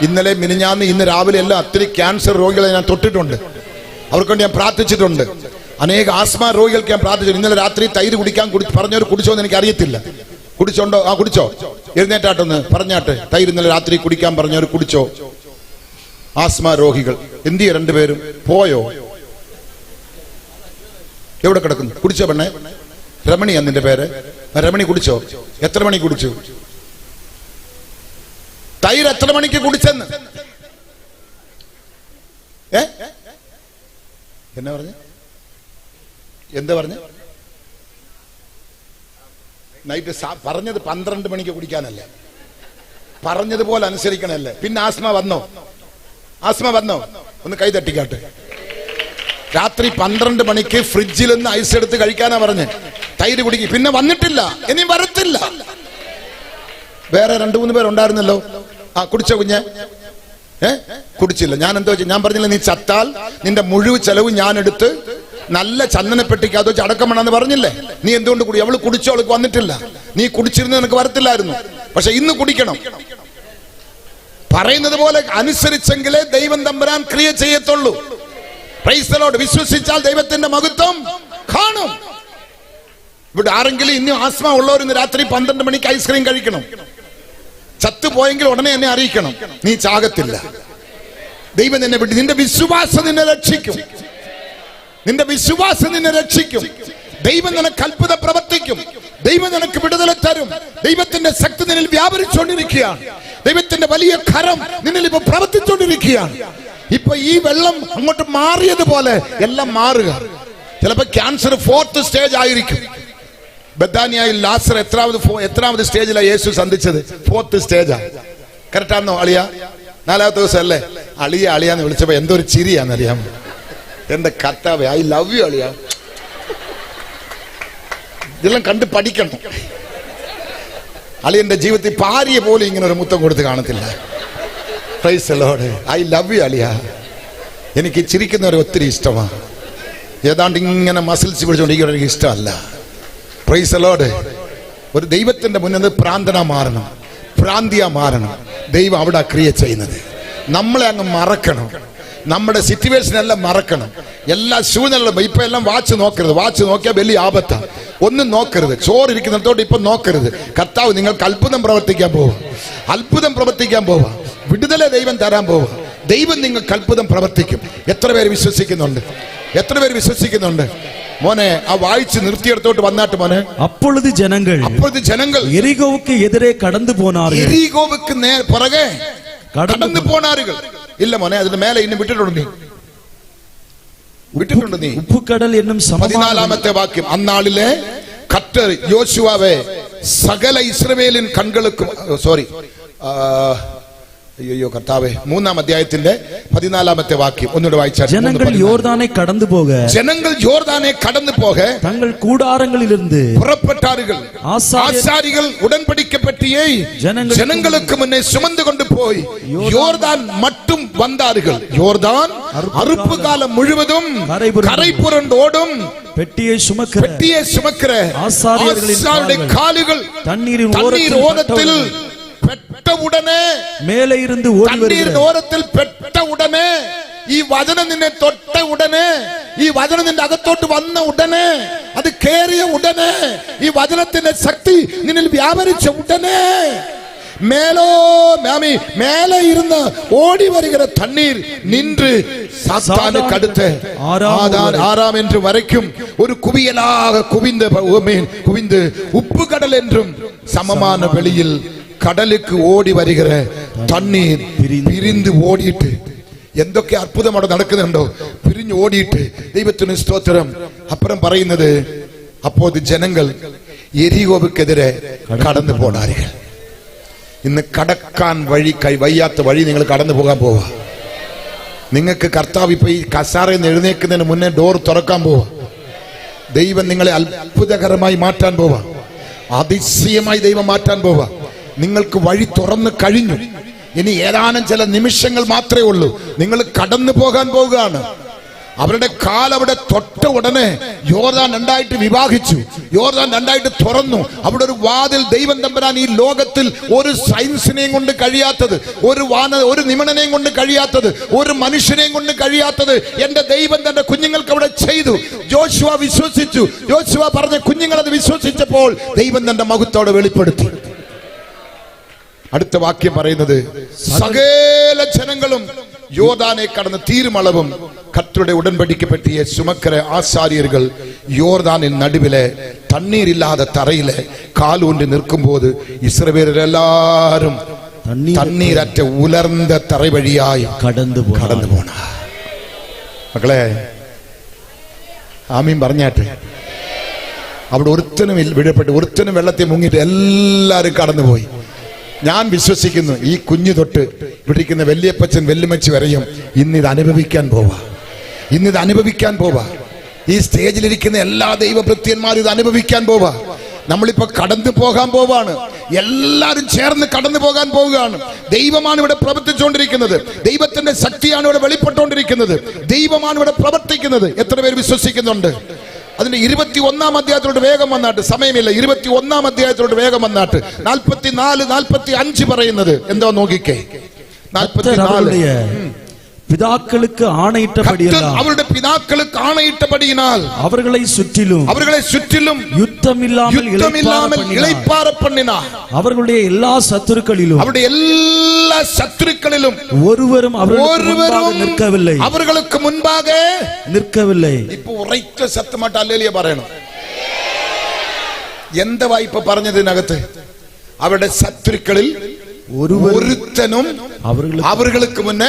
ഇന്നലെ മിനിഞ്ഞാന്ന് ഇന്ന് രാവിലെ എല്ലാം ഒത്തിരി ക്യാൻസർ രോഗികളെ ഞാൻ തൊട്ടിട്ടുണ്ട്. അവർക്ക് വേണ്ടി ഞാൻ പ്രാർത്ഥിച്ചിട്ടുണ്ട്. അനേക ആസ്മ രോഗികൾക്ക് ഞാൻ പ്രാർത്ഥിച്ചു. ഇന്നലെ രാത്രി തൈര് കുടിക്കാൻ പറഞ്ഞവർ കുടിച്ചോ എന്ന് എനിക്ക് അറിയത്തില്ല. കുടിച്ചോണ്ടോ? ആ കുടിച്ചോ? എഴുന്നേറ്റാട്ടൊന്ന് പറഞ്ഞാട്ട്. തൈര് ഇന്നലെ രാത്രി കുടിക്കാൻ പറഞ്ഞവർ കുടിച്ചോ? ആസ്മ രോഗികൾ എന്തിയ രണ്ടുപേരും പോയോ? എവിടെ കിടക്കുന്നു? കുടിച്ചോ പെണ്ണെ? രമണിയാ നിന്റെ പേര്? രമണി കുടിച്ചോ? എത്ര മണി കുടിച്ചു? തൈര് എത്ര മണിക്ക് കുടിച്ചെന്ന്? എന്നാ പറഞ്ഞ? എന്താ പറഞ്ഞ? നൈറ്റ് പറഞ്ഞത് 12 മണിക്ക് കുടിക്കാനല്ലേ? പറഞ്ഞതുപോലെ അനുസരിക്കണല്ലേ? പിന്നെ ആസ്മ വന്നോ? ഒന്ന് കൈ തട്ടിക്കാട്ടെ. രാത്രി 12 മണിക്ക് ഫ്രിഡ്ജിൽ നിന്ന് ഐസ് എടുത്ത് കഴിക്കാനാ പറഞ്ഞ് തൈര് കുടിക്കും. പിന്നെ വന്നിട്ടില്ല, ഇനി വരത്തില്ല. വേറെ 2-3 പേരുണ്ടായിരുന്നല്ലോ. കുടിച്ചോ കുഞ്ഞെ? കുടിച്ചില്ല. ഞാൻ എന്തോ ഞാൻ പറഞ്ഞില്ല, നീ ചത്താൽ നിന്റെ മുഴുവൻ ചെലവ് ഞാൻ എടുത്ത് നല്ല ചന്ദനപ്പെട്ടിക്കകത്ത് വെച്ച് അടക്കം വേണമെന്ന് പറഞ്ഞില്ലേ? നീ എന്തുകൊണ്ട് കുടി? അവള് കുടിച്ചോ? അവൾക്ക് വന്നിട്ടില്ല. നീ കുടിച്ചിരുന്ന നിനക്ക് വരത്തില്ലായിരുന്നു. പക്ഷെ ഇന്ന് കുടിക്കണം. പറയുന്നത് പോലെ അനുസരിച്ചെങ്കിലേ ദൈവം തമ്പുരാൻ ക്രിയ ചെയ്യത്തുള്ളൂ. Price the Lord. വിശ്വസിച്ചാൽ ദൈവത്തിന്റെ മഹത്വം കാണും. ഇവിടെ ആരെങ്കിലും ഇനി ആസ്മ ഉള്ളവർ ഇന്ന് രാത്രി 12 മണിക്ക് ഐസ്ക്രീം കഴിക്കണം. ചത്തുപോയെങ്കിൽ ഉടനെ എന്നെ അറിയിക്കണം. നീ ചാകത്തില്ല. ദൈവം നിന്നെ വിട്ടു. നിന്റെ വിശ്വാസം നിന്നെ രക്ഷിക്കും. ദൈവം നിനക്ക് അത്ഭുത പ്രവർത്തിക്കും. ദൈവം നിനക്ക് വിടുതല തരും. ദൈവത്തിന്റെ ശക്തി നിന്നിൽ വ്യാപരിച്ചുകൊണ്ടിരിക്കുകയാണ്. ദൈവത്തിന്റെ വലിയ കരം നിന്നിൽ ഇപ്പൊ പ്രവർത്തിച്ചുകൊണ്ടിരിക്കുകയാണ്. ഇപ്പൊ ഈ വെള്ളം അങ്ങോട്ട് മാറിയതുപോലെ എല്ലാം മാറുക. ചിലപ്പോ ക്യാൻസർ 4th സ്റ്റേജ് ആയിരിക്കും. ബഥാനിയയിൽ ലാസർ എത്രാമത് സ്റ്റേജിലാണ് യേശു സന്ധിച്ചത്? 4th സ്റ്റേജാ. കറക്റ്റാണോ അളിയ? 4ാമത്തെ ദിവസം അല്ലേ? അളിയാന്ന് വിളിച്ചപ്പോ എന്തൊരു ചിരിയാന്നറിയാം. എന്റെ കർത്താവേ, ഐ ലവ് യു അളിയ. ഇതെല്ലാം കണ്ട് പഠിക്കണം. അളിയന്റെ ജീവിതത്തിൽ ഭാര്യ പോലും ഇങ്ങനെ ഒരു മുത്തം കൊടുത്ത് കാണത്തില്ല. Price the Lord. I love you അളിയ. എനിക്ക് ചിരിക്കുന്നവരെ ഒത്തിരി ഇഷ്ടമാണ്. ഏതാണ്ട് ഇങ്ങനെ മസിൽസ് പിടിച്ചോണ്ടിരിക്കുന്ന എനിക്ക് ഇഷ്ടമല്ല. Price the Lord. ഒരു ദൈവത്തിന്റെ മുന്നിൽ പ്രാന്തനാ മാറണം, പ്രാന്തിയാ മാറണം. ദൈവം അവിടെ ക്രിയ ചെയ്യുന്നത്. നമ്മളെ അങ്ങ് മറക്കണം. നമ്മുടെ സിറ്റുവേഷൻ എല്ലാം മറക്കണം. എല്ലാ ശൂന്യങ്ങളും. ഇപ്പൊ എല്ലാം വാച്ച് നോക്കരുത്. വാച്ച് നോക്കിയാൽ വലിയ ആപത്താ. ഒന്നും നോക്കരുത്. ചോറിരിക്കുന്നിടത്തോട്ട് ഇപ്പൊ നോക്കരുത്. കർത്താവ് നിങ്ങൾക്ക് അത്ഭുതം പ്രവർത്തിക്കാൻ പോവാ. വിടുതലെ ദൈവം തരാൻ പോവാ. ദൈവം നിങ്ങൾക്ക് അത്ഭുതം പ്രവർത്തിക്കും. എത്ര പേര് വിശ്വസിക്കുന്നുണ്ട്? മോനെ, ആ വായിച്ച് നിർത്തിയെടുത്തോട്ട് വന്നാട്ട് മോനെ. அப்பொழுது ஜனங்கள் எரிகோவுக்கு எதிரே கடந்து போனார்கள். എരികോവുക്ക് പുറകെ കടന്നു പോനാറുകൾ. ഇല്ല മോനെ, അതിന്റെ മേലെ ഇന്ന് വിട്ടിട്ടുണ്ട് നീ. ഉപ്പുകടൽ എന്നും 14ാമത്തെ വാക്യം. അന്നാളിലെ കർത്തർ യോശുവാവെ സകല ഇസ്രായേലിൻ കൺകൾക്കും അയ്യോ കർത്താവേ, 3-ാം അധ്യായത്തിന്റെ 14ാമത്തെ വാക്യം ഒന്നുകൂടെ വായിച്ചാൽ. ജനങ്ങൾ യോർദാനെ കടന്നു പോക തങ്ങൾ കൂടാരങ്ങളിലിருந்து പുറപ്പെട്ടാர்கள். ஆசாரிகள் உடன்படிக்கப்பட்டியை ஜனங்களுக்கு முன்னே சுமந்து கொண்டு போய் யோர்தான் மட்டும் வந்தார்கள். யோர்தான் அறுப்பு காலம் முழுவதும் கரை புரண்டு ஓடும் பெட்டியை சுமக்கிற ஆசாரியர்களின் கால்கள் தண்ணீரின் ஓரத்தில் പെട്ട ഉടനെ, മേലെ ഇരുന്ന് ഓരത്തിൽ പെട്ട ഉടനെ, ഈ വചനം നിന്നെ തൊട്ട ഉടനെ, ഈ വചനം നിന്റെ അകത്തോട്ട് വന്ന ഉടനെ, അത് കേറിയ ഉടനെ, ഈ വചനത്തിന്റെ ശക്തി നിന്നിൽ വ്യാപരിച്ച ഉടനെ மேலே இருந்த ஓடி வருகிற தண்ணீர் நின்று சாத்தானுக்கு அடுத்த ஆறாம் என்று வரைக்கும் ஒரு குவியலாக குவிந்து உப்பு கடல் என்றும் சமமான வெளியில் കടലിക്ക് ഓടി വരികിற തണ്ണീർ പിരിந்து ഓടിയിട്ട് എന്തൊക്കെ അത്ഭുതം അവിടെ നടക്കുന്നുണ്ടോ പിരിഞ്ഞു ഓടിയിട്ട് ദൈവത്തിന് സ്തോത്രം അപ്പുറം പറയുന്നത് അപ്പോൾ ജനങ്ങൾ എരികോവുക്കെതിരെ കടന്നു പോണാരുകൾ ഇന്ന് കടക്കാൻ വയ്യാത്ത വഴി നിങ്ങൾ കടന്നു പോകാൻ പോവാ നിങ്ങൾക്ക് കർത്താവ് ഇപ്പൊ ഈ കസാറയിൽ നിന്ന് എഴുന്നേൽക്കുന്നതിന് മുന്നേ ഡോർ തുറക്കാൻ പോവാ ദൈവം നിങ്ങളെ അത്ഭുതകരമായി മാറ്റാൻ പോവാ അതിശയമായി ദൈവം മാറ്റാൻ പോവാ നിങ്ങൾക്ക് വഴി തുറന്നു കഴിഞ്ഞു ഇനി ഏതാനും ചില നിമിഷങ്ങൾ മാത്രമേ ഉള്ളൂ നിങ്ങൾ കടന്നു പോകാൻ പോവുകയാണ് അവരുടെ കാൽ അവിടെ തൊട്ട ഉടനെ യോർദാൻ രണ്ടായിട്ട് വിഭാഗിച്ചു യോർദാൻ രണ്ടായിട്ട് തുറന്നു അവിടെ ഒരു വാതിൽ ദൈവം തമ്പുരാൻ ഈ ലോകത്തിൽ ഒരു സയൻസിനെയും കൊണ്ട് കഴിയാത്തത് ഒരു നിമണനെയും കൊണ്ട് കഴിയാത്തത് ഒരു മനുഷ്യനെയും കൊണ്ട് കഴിയാത്തത് എന്റെ ദൈവം തന്റെ കുഞ്ഞുങ്ങൾക്ക് അവിടെ ചെയ്തു യോശുവ വിശ്വസിച്ചു യോശുവ പറഞ്ഞ കുഞ്ഞുങ്ങൾ അത് വിശ്വസിച്ചപ്പോൾ ദൈവം തന്റെ മഹത്വത്തോടെ വെളിപ്പെടുത്തി അടുത്ത വാക്യം പറയുന്നത് സകല ജനങ്ങളും യോർദാനെ കടന്ന് തീരുമളവും കർത്തരുടെ ഉടമ്പടിക്ക് പറ്റിയ സുമക്കര ആസാര്യர்கள் യോർദാനിൻ നടുവിലെ തണ്ണീരില്ലാതെ തറയിലെ കാലൂന്റി നിൽക്കുമ്പോൾ ഇസ്രായേലരെല്ലാരും തണ്ണീരറ്റ ഉലർന്ന തറ വഴിയായി കടന്നു പോണ മക്കളെ ആമീൻ പറഞ്ഞാട്ടെ അവിടെ ഒരുത്തനും വീഴപ്പെട്ട് ഒരുത്തനും വെള്ളത്തിൽ മുങ്ങിയിട്ട് എല്ലാരും കടന്നുപോയി ഞാൻ വിശ്വസിക്കുന്നു ഈ കുഞ്ഞു തൊട്ട് ഇവിടിരിക്കുന്ന വല്യപ്പച്ചൻ വെല്ലുമച്ചി വരെയും ഇന്നിത് അനുഭവിക്കാൻ പോവാ ഈ സ്റ്റേജിലിരിക്കുന്ന എല്ലാ ദൈവഭൃത്യന്മാരും ഇത് അനുഭവിക്കാൻ പോവാ നമ്മളിപ്പോ കടന്നു പോകാൻ പോവാണ് എല്ലാരും ചേർന്ന് കടന്നു പോകാൻ പോവുകയാണ് ദൈവമാണ് ഇവിടെ പ്രവർത്തിച്ചുകൊണ്ടിരിക്കുന്നത് ദൈവത്തിന്റെ ശക്തിയാണ് ഇവിടെ വെളിപ്പെട്ടുകൊണ്ടിരിക്കുന്നത് ദൈവമാണ് ഇവിടെ പ്രവർത്തിക്കുന്നത് എത്ര പേര് വിശ്വസിക്കുന്നുണ്ട് അതിന്റെ 21-ാം അധ്യായത്തിലോട്ട് വേഗം വന്നാട്ട് സമയമില്ല 21-ാം അധ്യായത്തിലോട്ട് വേഗം വന്നാട്ട് 44-45 പറയുന്നത് എന്തോ നോക്കിക്കേ 44 பிதாக்களுக்கு ஆணையிட்டபடியெல்லாம் அவருடைய பிதாக்களுக்கு ஆணையிட்டபடியினால் அவர்களை சுற்றிலும் யுத்தம் இல்லாமல் இளைப்பாற பண்ணினார் அவர்களுடைய எல்லா சத்துருக்களிலும் ஒருவரும் அவர்களுக்கு முன்பாக நிற்கவில்லை இப்போ ഉറച്ച സത്യമായിട്ട് ഹല്ലേലൂയ പറയണം എന്താ വായ്പ പറഞ്ഞതിനകത്ത് അവരുടെ ശത്രുക്കളിൽ ഒരുത്തനും അവർക്ക് മുന്നേ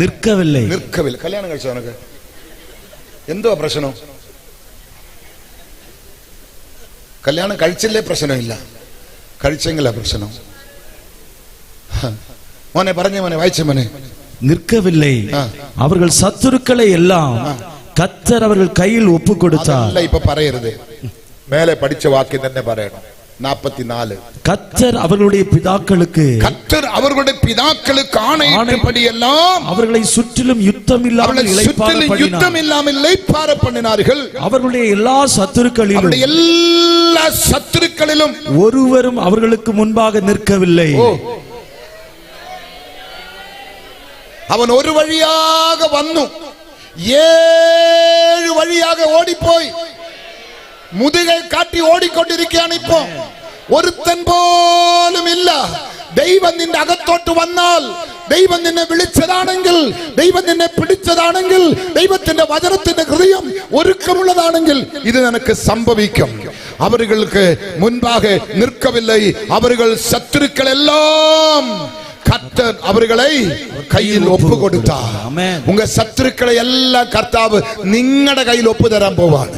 നിൽക്കവില്ലേ കല്യാണം കഴിച്ചോ നിനക്ക് എന്തോ പ്രശ്നം കല്യാണം കഴിച്ചില്ലേ പ്രശ്നമില്ല കഴിച്ചെങ്കിലാ പ്രശ്നം മോനെ പറഞ്ഞ മോനെ വായിച്ച മോനെ നിൽക്കവില്ലേ അവർ ശത്രുക്കളെ എല്ലാം കർത്തർ അവരുടെ കയ്യിൽ ഒപ്പു കൊടുത്താൽ ഇപ്പൊ പറയരുത് மேலே படிச்ச வாக்கியம் തന്നെ പറയണം 44 கர்த்தர் அவர்களுடைய பிதாக்களுக்கு ஆணையிட்டபடியெல்லாம் அவர்களை சுற்றிலும் யுத்தம் இல்லாமல் இளைப்பாற பண்ணினார்கள் அவர்களுடைய எல்லா சத்துருக்களிலும் ஒருவரும் அவர்களுக்கு முன்பாக நிற்கவில்லை അവൻ ഒരു വഴിயாக വന്നു 7 വഴിயாக ഓടിപ്പോയി മുതുകെ കാട്ടി ഓടിക്കൊണ്ടിരിക്കുകയാണ് ഇപ്പോ ഒരുത്തൻ പോലും ഇല്ല ദൈവം നിന്റെ അകത്തോട്ട് വന്നാൽ ദൈവം നിന്നെ വിളിച്ചതാണെങ്കിൽ ദൈവം നിന്നെ പിടിച്ചതാണെങ്കിൽ ദൈവത്തിന്റെ വചനത്തിന്റെ ഹൃദയം ഒരുക്കമുള്ളതാണെങ്കിൽ ഇത് നിനക്ക് സംഭവിക്കും അവർക്ക് മുൻപാകെ നിൽക്കവില്ല അവர்கள் ശത്രുക്കളെല്ലാം கர்த்தர் அவர்களை கையில் ஒப்பு கொடுத்தார் உங்க சத்துருக்களை எல்லாம் கர்த்தாവ് നിങ്ങളുടെ കയ്യിൽ ഒപ്പ് തരാൻ പോവാണ്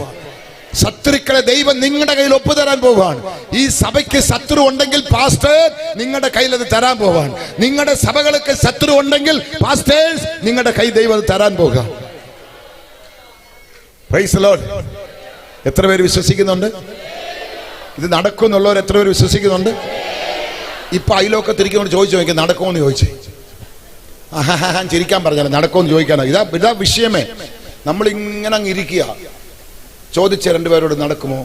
ശത്രുക്കളെ ദൈവം നിങ്ങളുടെ കയ്യിൽ ഒപ്പ് തരാൻ പോവാണ് ഈ സഭയ്ക്ക് ശത്രു ഉണ്ടെങ്കിൽ പാസ്റ്റർ നിങ്ങളുടെ കയ്യിൽ അത് തരാൻ പോവാണ് നിങ്ങളുടെ സഭകൾക്ക് ശത്രു ഉണ്ടെങ്കിൽ പാസ്റ്റേഴ്സ് നിങ്ങളുടെ കൈ ദൈവം അത് തരാൻ പോകാം പ്രൈസ് ദി ലോർഡ് എത്ര പേര് വിശ്വസിക്കുന്നുണ്ട് ഇത് നടക്കുമെന്നുള്ളവർ എത്ര പേര് വിശ്വസിക്കുന്നുണ്ട് ഇപ്പൊ അയലോക്കത്തിരിക്കുന്നോട് ചോദിച്ചു നോക്കി നടക്കുമെന്ന് ചോദിച്ചു ചിരിക്കാൻ പറഞ്ഞാൽ നടക്കുമെന്ന് ചോദിക്കാനോ ഇതാ വിഷയമേ നമ്മൾ ഇങ്ങനെ അങ്ങ് ഇരിക്കുക ചോദിച്ച രണ്ടുപേരോട് നടക്കുമോ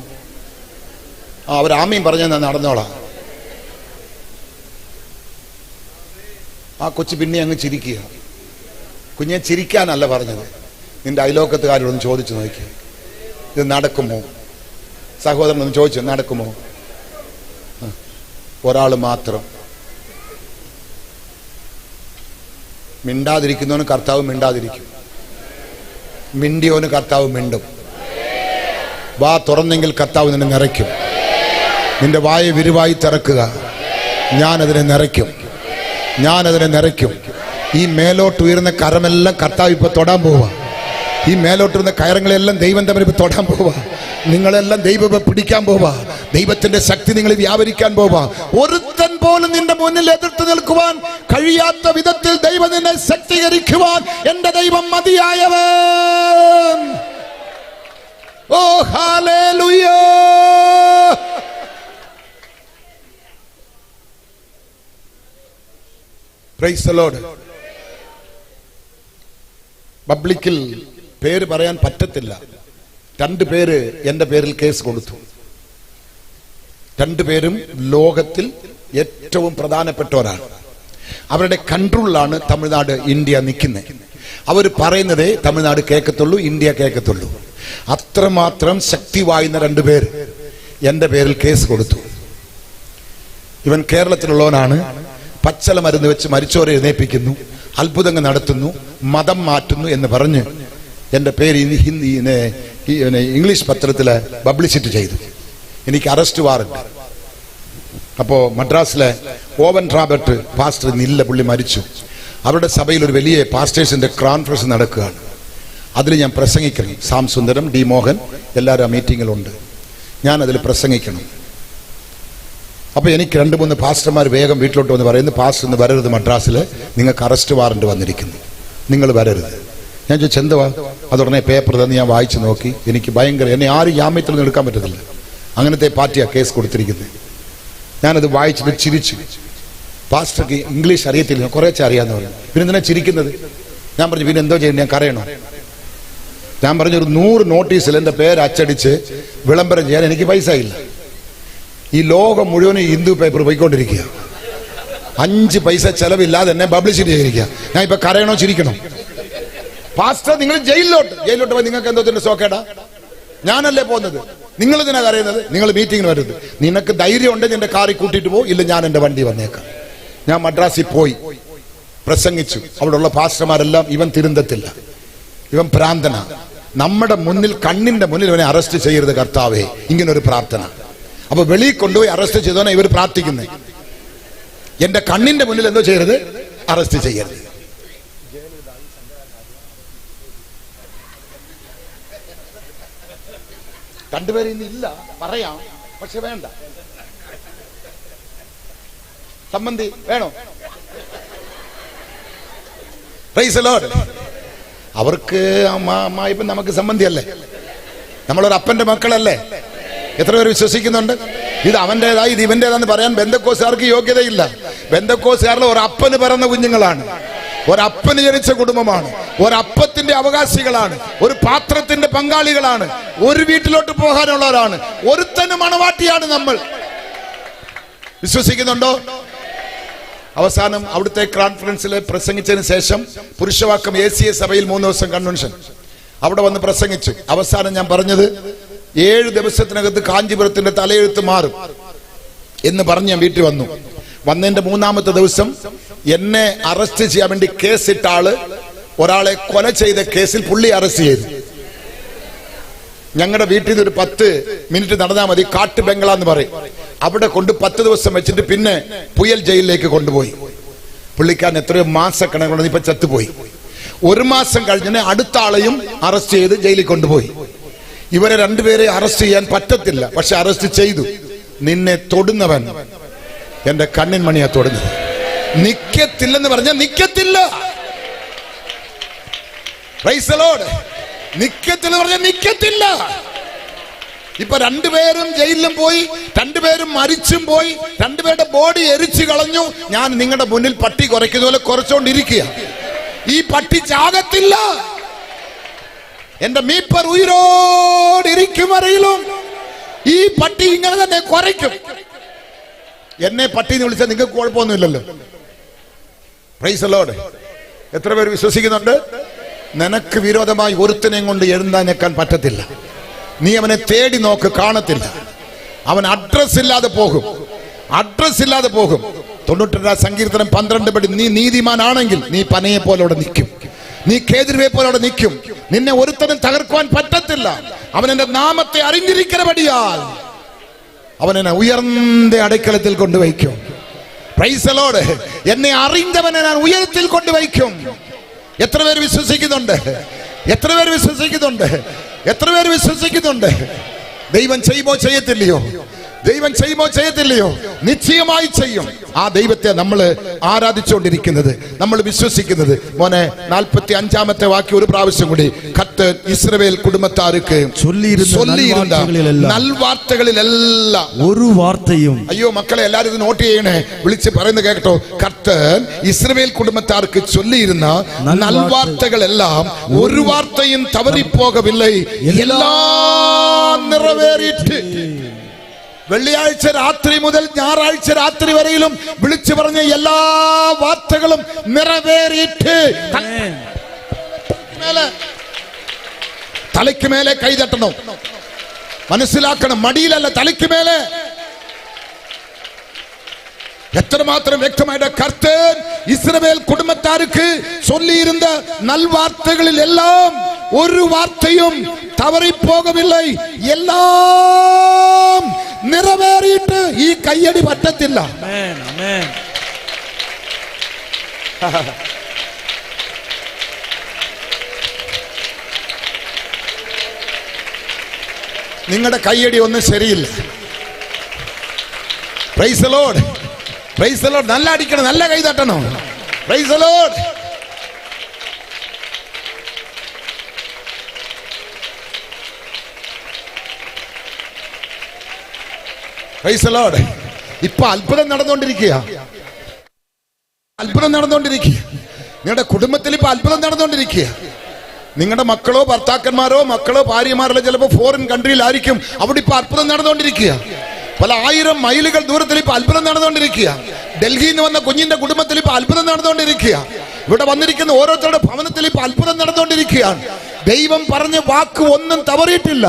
അവർ ആമയും പറഞ്ഞാൽ നടന്നോളാം ആ കൊച്ചു പിന്നെ അങ്ങ് ചിരിക്കുക കുഞ്ഞെ ചിരിക്കാനല്ല പറഞ്ഞത് നിന്റെ അയലോക്കത്തുകാരോടൊന്ന് ചോദിച്ചു നോക്കി ഇത് നടക്കുമോ സഹോദരനൊന്ന് ചോദിച്ചു നടക്കുമോ ഒരാൾ മാത്രം. മിണ്ടാതിരിക്കുന്നവന് കർത്താവ് മിണ്ടാതിരിക്കും, മിണ്ടിയോന് കർത്താവ് മിണ്ടും. വാ തുറന്നെങ്കിൽ കർത്താവ് നിന്നെ നിറയ്ക്കും. നിന്റെ വായ വിരിവായി തിറക്കുക. ഞാനതിനെ നിറയ്ക്കും, ഞാനതിനെ നിറയ്ക്കും. ഈ മേലോട്ട് ഉയർന്ന കരമെല്ലാം കർത്താവ് ഇപ്പൊ തൊടാൻ പോവാ. ഈ മേലോട്ടുന്ന കയറങ്ങളെല്ലാം ദൈവം തമ്മിൽ ഇപ്പൊ തൊടാൻ പോവാ. നിങ്ങളെല്ലാം ദൈവം പിടിക്കാൻ പോവാ. ദൈവത്തിന്റെ ശക്തി നിങ്ങൾ വ്യാപരിക്കാൻ പോവാ. ഒരുത്തൻ പോലും നിന്റെ മുന്നിൽ എതിർത്ത് നിൽക്കുവാൻ കഴിയാത്ത വിധത്തിൽ ദൈവം നിന്നെ ശക്തീകരിക്കുവാൻ എന്റെ ദൈവം മതിയായവൻ. Oh hallelujah. Praise the Lord. പബ്ലിക്കിൽ പേര് പറയാൻ പറ്റത്തില്ല. 2 പേര് എന്റെ പേരിൽ കേസ് കൊടുത്തു. 2 പേരും ലോകത്തിൽ ഏറ്റവും പ്രധാനപ്പെട്ടവരാണ്. അവരുടെ കൺട്രോളിലാണ് തമിഴ്നാട്, ഇന്ത്യ നിൽക്കുന്നത്. അവർ പറയുന്നതേ തമിഴ്നാട് കേൾക്കത്തുള്ളൂ, ഇന്ത്യ കേൾക്കത്തുള്ളൂ. അത്രമാത്രം ശക്തി വായുന്ന 2 പേര് എന്റെ പേരിൽ കേസ് കൊടുത്തു. ഇവൻ കേരളത്തിലുള്ളവനാണ്. പച്ചല മരുന്ന് വെച്ച് മരിച്ചവരെ എഴുന്നേൽപ്പിക്കുന്നു, അത്ഭുതങ്ങൾ നടത്തുന്നു, മതം മാറ്റുന്നു എന്ന് പറഞ്ഞ് എന്റെ പേര് ഇംഗ്ലീഷ് പത്രത്തില് പബ്ലിസിറ്റി ചെയ്തു. എനിക്ക് അറസ്റ്റ് വാറന്റ്. അപ്പോ മദ്രാസിലെ ഓവൻ റോബർട്ട് പാസ്റ്റർ ഇന്നില്ല, പുള്ളി മരിച്ചു. അവരുടെ സഭയിൽ ഒരു വലിയ പാസ്റ്റേഴ്സിന്റെ കോൺഫറൻസ് നടക്കുകയാണ്. അതിൽ ഞാൻ പ്രസംഗിക്കണം. സാം സുന്ദരം, ഡി മോഹൻ എല്ലാവരും ആ മീറ്റിങ്ങിലുണ്ട്. ഞാൻ അതിൽ പ്രസംഗിക്കണം. അപ്പൊ എനിക്ക് 2-3 പാസ്റ്റർമാർ വേഗം വീട്ടിലോട്ട് വന്ന് പറയുന്നു, പാസ്റ്റർ ഇന്ന് വരരുത്, മദ്രാസില് നിങ്ങൾക്ക് അറസ്റ്റ് വാറന്റ് വന്നിരിക്കുന്നു, നിങ്ങൾ വരരുത്. ഞാൻ ചോദിച്ചു എന്തുവാ? അതുടനെ പേപ്പർ തന്നെ ഞാൻ വായിച്ചു നോക്കി. എനിക്ക് ഭയങ്കര, എന്നെ ആരും ജാമ്യത്തിൽ എടുക്കാൻ പറ്റത്തില്ല, അങ്ങനത്തെ പാർട്ടിയാ കേസ് കൊടുത്തിരിക്കുന്നത്. ഞാനത് വായിച്ചിട്ട് ചിരിച്ചു. പാസ്റ്റർക്ക് ഇംഗ്ലീഷ് അറിയത്തില്ല, കുറേശ്ശെ അറിയാന്ന് പറഞ്ഞു. പിന്നെ എന്തിനാ ചിരിക്കുന്നത്? ഞാൻ പറഞ്ഞു പിന്നെ എന്തോ ചെയ്യണം, ഞാൻ കരയണോ? ഞാൻ പറഞ്ഞു ഒരു 100 നോട്ടീസിൽ എന്റെ പേര് അച്ചടിച്ച് വിളംബരം ചെയ്യാൻ എനിക്ക് പൈസ ഇല്ല. ഈ ലോകം മുഴുവനും ഹിന്ദു പേപ്പർ പോയിക്കൊണ്ടിരിക്കുക. 5 പൈസ ചെലവില്ലാതെ എന്നെ പബ്ലിസിറ്റി ചെയ്തിരിക്കുക. ഞാൻ ഇപ്പൊ കരയണോ ചിരിക്കണോ? പാസ്റ്റർ നിങ്ങൾ ജയിലിലോട്ട് പോയി നിങ്ങൾക്ക് എന്തോത്തിന്റെ സോക്കേടാ? ഞാനല്ലേ പോകുന്നത്, നിങ്ങൾ ഇതിനാ കരയുന്നത്? നിങ്ങൾ മീറ്റിങ്ങിന് വരരുത്. നിനക്ക് ധൈര്യം ഉണ്ടെങ്കിൽ എന്റെ കാറിൽ കൂട്ടിയിട്ട് പോ, ഇല്ല ഞാൻ എന്റെ വണ്ടി വന്നേക്കാം. ഞാൻ മദ്രാസിൽ പോയി പ്രസംഗിച്ചു. അവിടെയുള്ള പാസ്റ്റർമാരെല്ലാം ഇവൻ തിരുന്തത്തില്ല, ഇവൻ ഭ്രാന്തന, നമ്മുടെ മുന്നിൽ, കണ്ണിന്റെ മുന്നിൽ ഇവനെ അറസ്റ്റ് ചെയ്യരുത് കർത്താവേ, ഇങ്ങനൊരു പ്രാർത്ഥന. അപ്പൊ വെളിയിൽ കൊണ്ടുപോയി അറസ്റ്റ് ചെയ്തോനെ ഇവർ പ്രാർത്ഥിക്കുന്നത്. എന്റെ കണ്ണിന്റെ മുന്നിൽ എന്തോ ചെയ്യരുത്, അറസ്റ്റ് ചെയ്യരുത്. രണ്ടുപേരും ഇന്നില്ല, പറയാം, പക്ഷെ വേണ്ട. സംബന്ധി വേണോ? Price the Lord. അവർക്ക് ഇപ്പം നമുക്ക് സംബന്ധിയല്ലേ, നമ്മളൊരു അപ്പന്റെ മക്കളല്ലേ. എത്ര പേര് വിശ്വസിക്കുന്നുണ്ട്? ഇത് അവന്റേതായി ഇത് ഇവന്റേതാന്ന് പറയാൻ ബെന്തക്കോസുകാർക്ക് യോഗ്യതയില്ല. ബെന്തക്കോസുകാരിൽ ഒരപ്പന് പിറന്ന കുഞ്ഞുങ്ങളാണ്, ഒരപ്പന് ജനിച്ച കുടുംബമാണ്, ഒരപ്പത്തിന്റെ അവകാശികളാണ്, ഒരു പാത്രത്തിന്റെ പങ്കാളികളാണ്, ഒരു വീട്ടിലോട്ട് പോകാനുള്ളവരാണ്, ഒരുത്തന് മണവാട്ടിയാണ് നമ്മൾ. വിശ്വസിക്കുന്നുണ്ടോ? അവസാനം അവിടുത്തെ കോൺഫറൻസിൽ പ്രസംഗിച്ചതിന് ശേഷം പുരുഷവാക്കം ACA സഭയിൽ 3 ദിവസം കൺവെൻഷൻ അവിടെ വന്ന് പ്രസംഗിച്ചു. അവസാനം ഞാൻ പറഞ്ഞത് 7 ദിവസത്തിനകത്ത് കാഞ്ചീപുരത്തിന്റെ തലയെഴുത്ത് മാറും എന്ന് പറഞ്ഞ് ഞാൻ വീട്ടിൽ വന്നു. വന്നതിന്റെ 3-ാമത്തെ ദിവസം എന്നെ അറസ്റ്റ് ചെയ്യാൻ വേണ്ടി കേസിട്ട ആള്, ഒരാളെ കൊല ചെയ്ത കേസിൽ പുള്ളി അറസ്റ്റ് ചെയ്തു. ഞങ്ങളുടെ വീട്ടിൽ നിന്ന് ഒരു 10 മിനിറ്റ് നടന്നാൽ മതി, കാട്ടു ബംഗ്ലാ എന്ന് പറയും. അവിടെ കൊണ്ട് 10 ദിവസം വെച്ചിട്ട് പിന്നെ പുയൽ ജയിലിലേക്ക് കൊണ്ടുപോയി. പുള്ളിക്കാരൻ എത്രയോ മാസക്കണക്കുള്ള ഇപ്പൊ ചത്തുപോയി. 1 മാസം കഴിഞ്ഞ് അടുത്ത ആളെയും അറസ്റ്റ് ചെയ്ത് ജയിലിൽ കൊണ്ടുപോയി. ഇവരെ 2 പേരെ അറസ്റ്റ് ചെയ്യാൻ പറ്റത്തില്ല, പക്ഷെ അറസ്റ്റ് ചെയ്തു. നിന്നെ തൊടുന്നവൻ എന്റെ കണ്ണിൻ മണിയാ തൊടുന്നത്. നിക്കത്തില്ലെന്ന് പറഞ്ഞാൽ നിക്കത്തില്ല. Praise the Lord. നിക്കത്തില്ല പറഞ്ഞാൽ നിക്കത്തില്ല. ഇപ്പൊ 2 പേരും ജയിലിലും പോയി, 2 പേരും മരിച്ചും പോയി, 2 പേരുടെ ബോഡി എരിച്ചു കളഞ്ഞു. ഞാൻ നിങ്ങളുടെ മുന്നിൽ പട്ടി കുറയ്ക്കുന്ന പോലെ കുറച്ചോണ്ടിരിക്കുക. ഈ പട്ടി ചാകത്തില്ല. എന്റെ മീപ്പർ ഉയരോടിരിക്കും വരയിലും ഈ പട്ടി ഇങ്ങനെ തന്നെ കുറയ്ക്കും. എന്നെ പട്ടി എന്ന് വിളിച്ചാൽ നിങ്ങൾക്ക് കുഴപ്പമൊന്നുമില്ലല്ലോ. Price the Lord. എത്ര പേര് വിശ്വസിക്കുന്നുണ്ട്? നിനക്ക് വിരോധമായി ഒരുത്തനെയും കൊണ്ട് എഴുന്നേക്കാൻ പറ്റത്തില്ല. നീ അവനെ തേടി നോക്ക്, കാണത്തില്ല. അവൻ അഡ്രസ് ഇല്ലാതെ പോകും. അഡ്രസ് ഇല്ലാതെ പോകും. 92 സങ്കീർത്തനം 12 പടി, നീ നീതിമാനാണെങ്കിൽ നീ പനയെ പോലെ അവിടെ നിൽക്കും, നീ കേതിരുവെ പോലെ അവിടെ നിൽക്കും, നിന്നെ ഒരുത്തനും തകർക്കുവാൻ പറ്റത്തില്ല. അവൻ എന്റെ നാമത്തെ അറിഞ്ഞിരിക്കുന്നപടിയാൽ അവൻ എന്നെ ഉയർന്ന അടയ്ക്കളത്തിൽ കൊണ്ടുവയ്ക്കും. Praise the Lord. എന്നെ അറിഞ്ഞവനെ ഞാൻ ഉയരത്തിൽ കൊണ്ടുവയ്ക്കും. എത്ര പേര് വിശ്വസിക്കുന്നുണ്ട്? എത്ര പേര് വിശ്വസിക്കുന്നുണ്ട്? എത്ര പേര് വിശ്വസിക്കുന്നുണ്ട്? ദൈവം ചെയ്യുമോ ചെയ്യത്തില്ലയോ? ദൈവം ചെയ്യുമോ ചെയ്യത്തില്ലയോ? നിശ്ചയമായി ചെയ്യും. ആ ദൈവത്തെ നമ്മൾ ആരാധിച്ചുകൊണ്ടിരിക്കുന്നത്, നമ്മൾ വിശ്വസിക്കുന്നത്. മോനെ 45-ാമത്തെ വാക്യം ഒരു പ്രാവശ്യം കൂടി. കർത്തൻ ഇസ്രായേൽ കുടുംബത്താർക്ക് ചൊല്ലിയിരുന്ന നൽവാർത്തകളിലെല്ലാം ഒരു വാർത്തയും. അയ്യോ മക്കളെ, എല്ലാരും ഇത് നോട്ട് ചെയ്യണേ, വിളിച്ച് പറയുന്നത് കേട്ടോ. കർത്തൻ ഇസ്രായേൽ കുടുംബത്താർക്ക് ചൊല്ലിയിരുന്ന നൽവാർത്തകളെല്ലാം ഒരു വാർത്തയും തവറിപ്പോകവില്ലേ, എല്ലാം നിറവേറിയിട്ട്. വെള്ളിയാഴ്ച രാത്രി മുതൽ ഞായറാഴ്ച രാത്രി വരെയിലും വിളിച്ചു പറഞ്ഞ എല്ലാ വാർത്തകളും നിറവേറിയിട്ട്. തലയ്ക്ക് മേലെ കൈതട്ടണം, മനസ്സിലാക്കണം. മടിയിലല്ല, തലയ്ക്ക് മേലെ. എത്രമാത്രം വ്യക്തമായിട്ട് കർത്തൻ ഇസ്രായേൽ കുടുംബത്താർക്ക് ചൊല്ലിയിരുന്ന നൽവാർത്തകളിൽ എല്ലാം ഒരു വാർത്തയും തവറിപ്പോകവില്ലേ, എല്ലാം നിറവേറിയിട്ട്. ഈ കയ്യടി പറ്റത്തില്ല. നിങ്ങളുടെ കയ്യടി ഒന്നും ശരിയില്ല. Praise the Lord, praise the Lord. നല്ല അടിക്കണം, നല്ല കൈ തട്ടണം. Praise the Lord. Praise the Lord. ഇപ്പൊ അത്ഭുതം നടന്നുകൊണ്ടിരിക്കുക, അത്ഭുതം നടന്നുകൊണ്ടിരിക്കുക. നിങ്ങളുടെ കുടുംബത്തിൽ ഇപ്പൊ അത്ഭുതം നടന്നുകൊണ്ടിരിക്കുക. നിങ്ങളുടെ മക്കളോ ഭർത്താക്കന്മാരോ മക്കളോ ഭാര്യമാരോ ചിലപ്പോൾ ഫോറിൻ കൺട്രിയിലായിരിക്കും. അവിടെ ഇപ്പൊ അത്ഭുതം നടന്നുകൊണ്ടിരിക്കുക. പല 1000 മൈലുകൾ ദൂരത്തിൽ ഇപ്പൊ അത്ഭുതം നടന്നുകൊണ്ടിരിക്കുക. ഡൽഹിയിൽ നിന്ന് വന്ന കുഞ്ഞിന്റെ കുടുംബത്തിൽ ഇപ്പൊ അത്ഭുതം നടന്നുകൊണ്ടിരിക്കുക. ഇവിടെ വന്നിരിക്കുന്ന ഓരോരുത്തരുടെ ഭവനത്തിൽ ഇപ്പൊ അത്ഭുതം നടന്നുകൊണ്ടിരിക്കുകയാണ്. ദൈവം പറഞ്ഞ വാക്ക് ഒന്നും തവറിയിട്ടില്ല.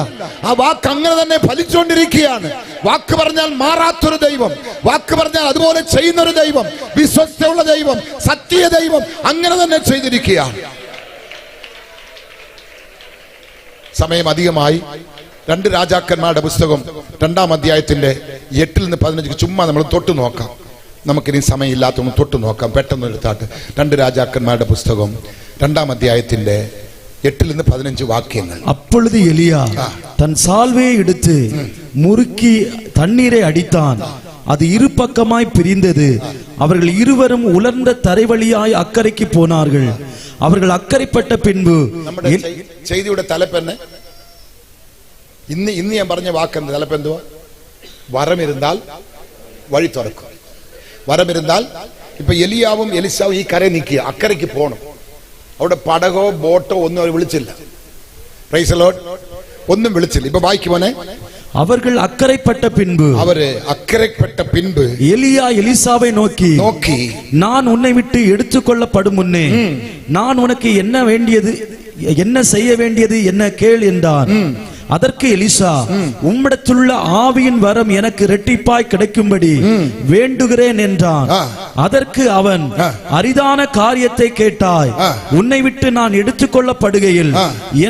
ആ വാക്ക് അങ്ങനെ തന്നെ ഫലിച്ചുകൊണ്ടിരിക്കുകയാണ്. വാക്ക് പറഞ്ഞാൽ മാറാത്തൊരു ദൈവം, വാക്ക് പറഞ്ഞാൽ അതുപോലെ ചെയ്യുന്നൊരു ദൈവം, വിശ്വസ്തയുള്ള ദൈവം, സത്യ ദൈവം അങ്ങനെ തന്നെ ചെയ്തിരിക്കുകയാണ്. സമയം അധികമായി. 2 രാജാക്കന്മാരുടെ പുസ്തകം 2-ാം അധ്യായത്തിന്റെ 8 നിന്ന് 15 ചുമ്മാ നമ്മൾ തൊട്ടു നോക്കാം. നമുക്കിനി സമയമില്ലാത്തതൊന്നും തൊട്ടു നോക്കാം, പെട്ടെന്ന് എടുത്താട്ട്. 2 രാജാക്കന്മാരുടെ പുസ്തകം 2-ാം അധ്യായത്തിന്റെ 8 നിന്ന് 15 വാക്യങ്ങൾ. அப்பொழுது எலியா தன் சால்வையை எடுத்து முறுக்கி தண்ணீரை அடித்தான், அது இரு பக்கமாய் பிரிந்தது. அவர்கள் இருவரும் உலர்ந்த தரை வழியாய் அக்கறைக்கு போனார்கள். அவர்கள் அக்கறைப்பட்ட பின்பு ചെയ്തിയുടെ തലപ്പെന്നെ ഇന്ന് ഞാൻ പറഞ്ഞ വാക്കെന്ത് തലപ്പെന്തുവാ? വരമിരുന്നാൽ വഴി തുറക്കും. വരമിരുന്നാൽ ഇപ്പൊ എലിയാവും എലിസാവും ഈ കരയിൽ നിൽക്കുക, അക്കരയ്ക്ക് പോകണം. അവിടെ പടകോ ബോട്ടോ ഒന്നും അവർ വിളിച്ചില്ല. Price the Lord. ഒന്നും വിളിച്ചില്ല. ഇപ്പൊ വായിക്കുമോനെ. அவர்கள் அக்கறைப்பட்ட பின்பு, அவரு அக்கறைப்பட்ட பின்பு எலியா எலிசாவை நோக்கி நான் உன்னை விட்டு எடுத்துக்கொள்ளப்படும் முன்னே நான் உனக்கு என்ன செய்ய வேண்டியது என்ன கேள் என்றான். அதற்கு எலிசா, உம்மிடத்துள்ள ஆவியின் வரம் எனக்கு இரட்டிப்பாய் கிடைக்கும்படி வேண்டுகிறேன் என்றான். அதற்கு அவன், அரிதான காரியத்தை கேட்டாய், உன்னை விட்டு நான் எடுத்துக்கொள்ளப்படுகையில்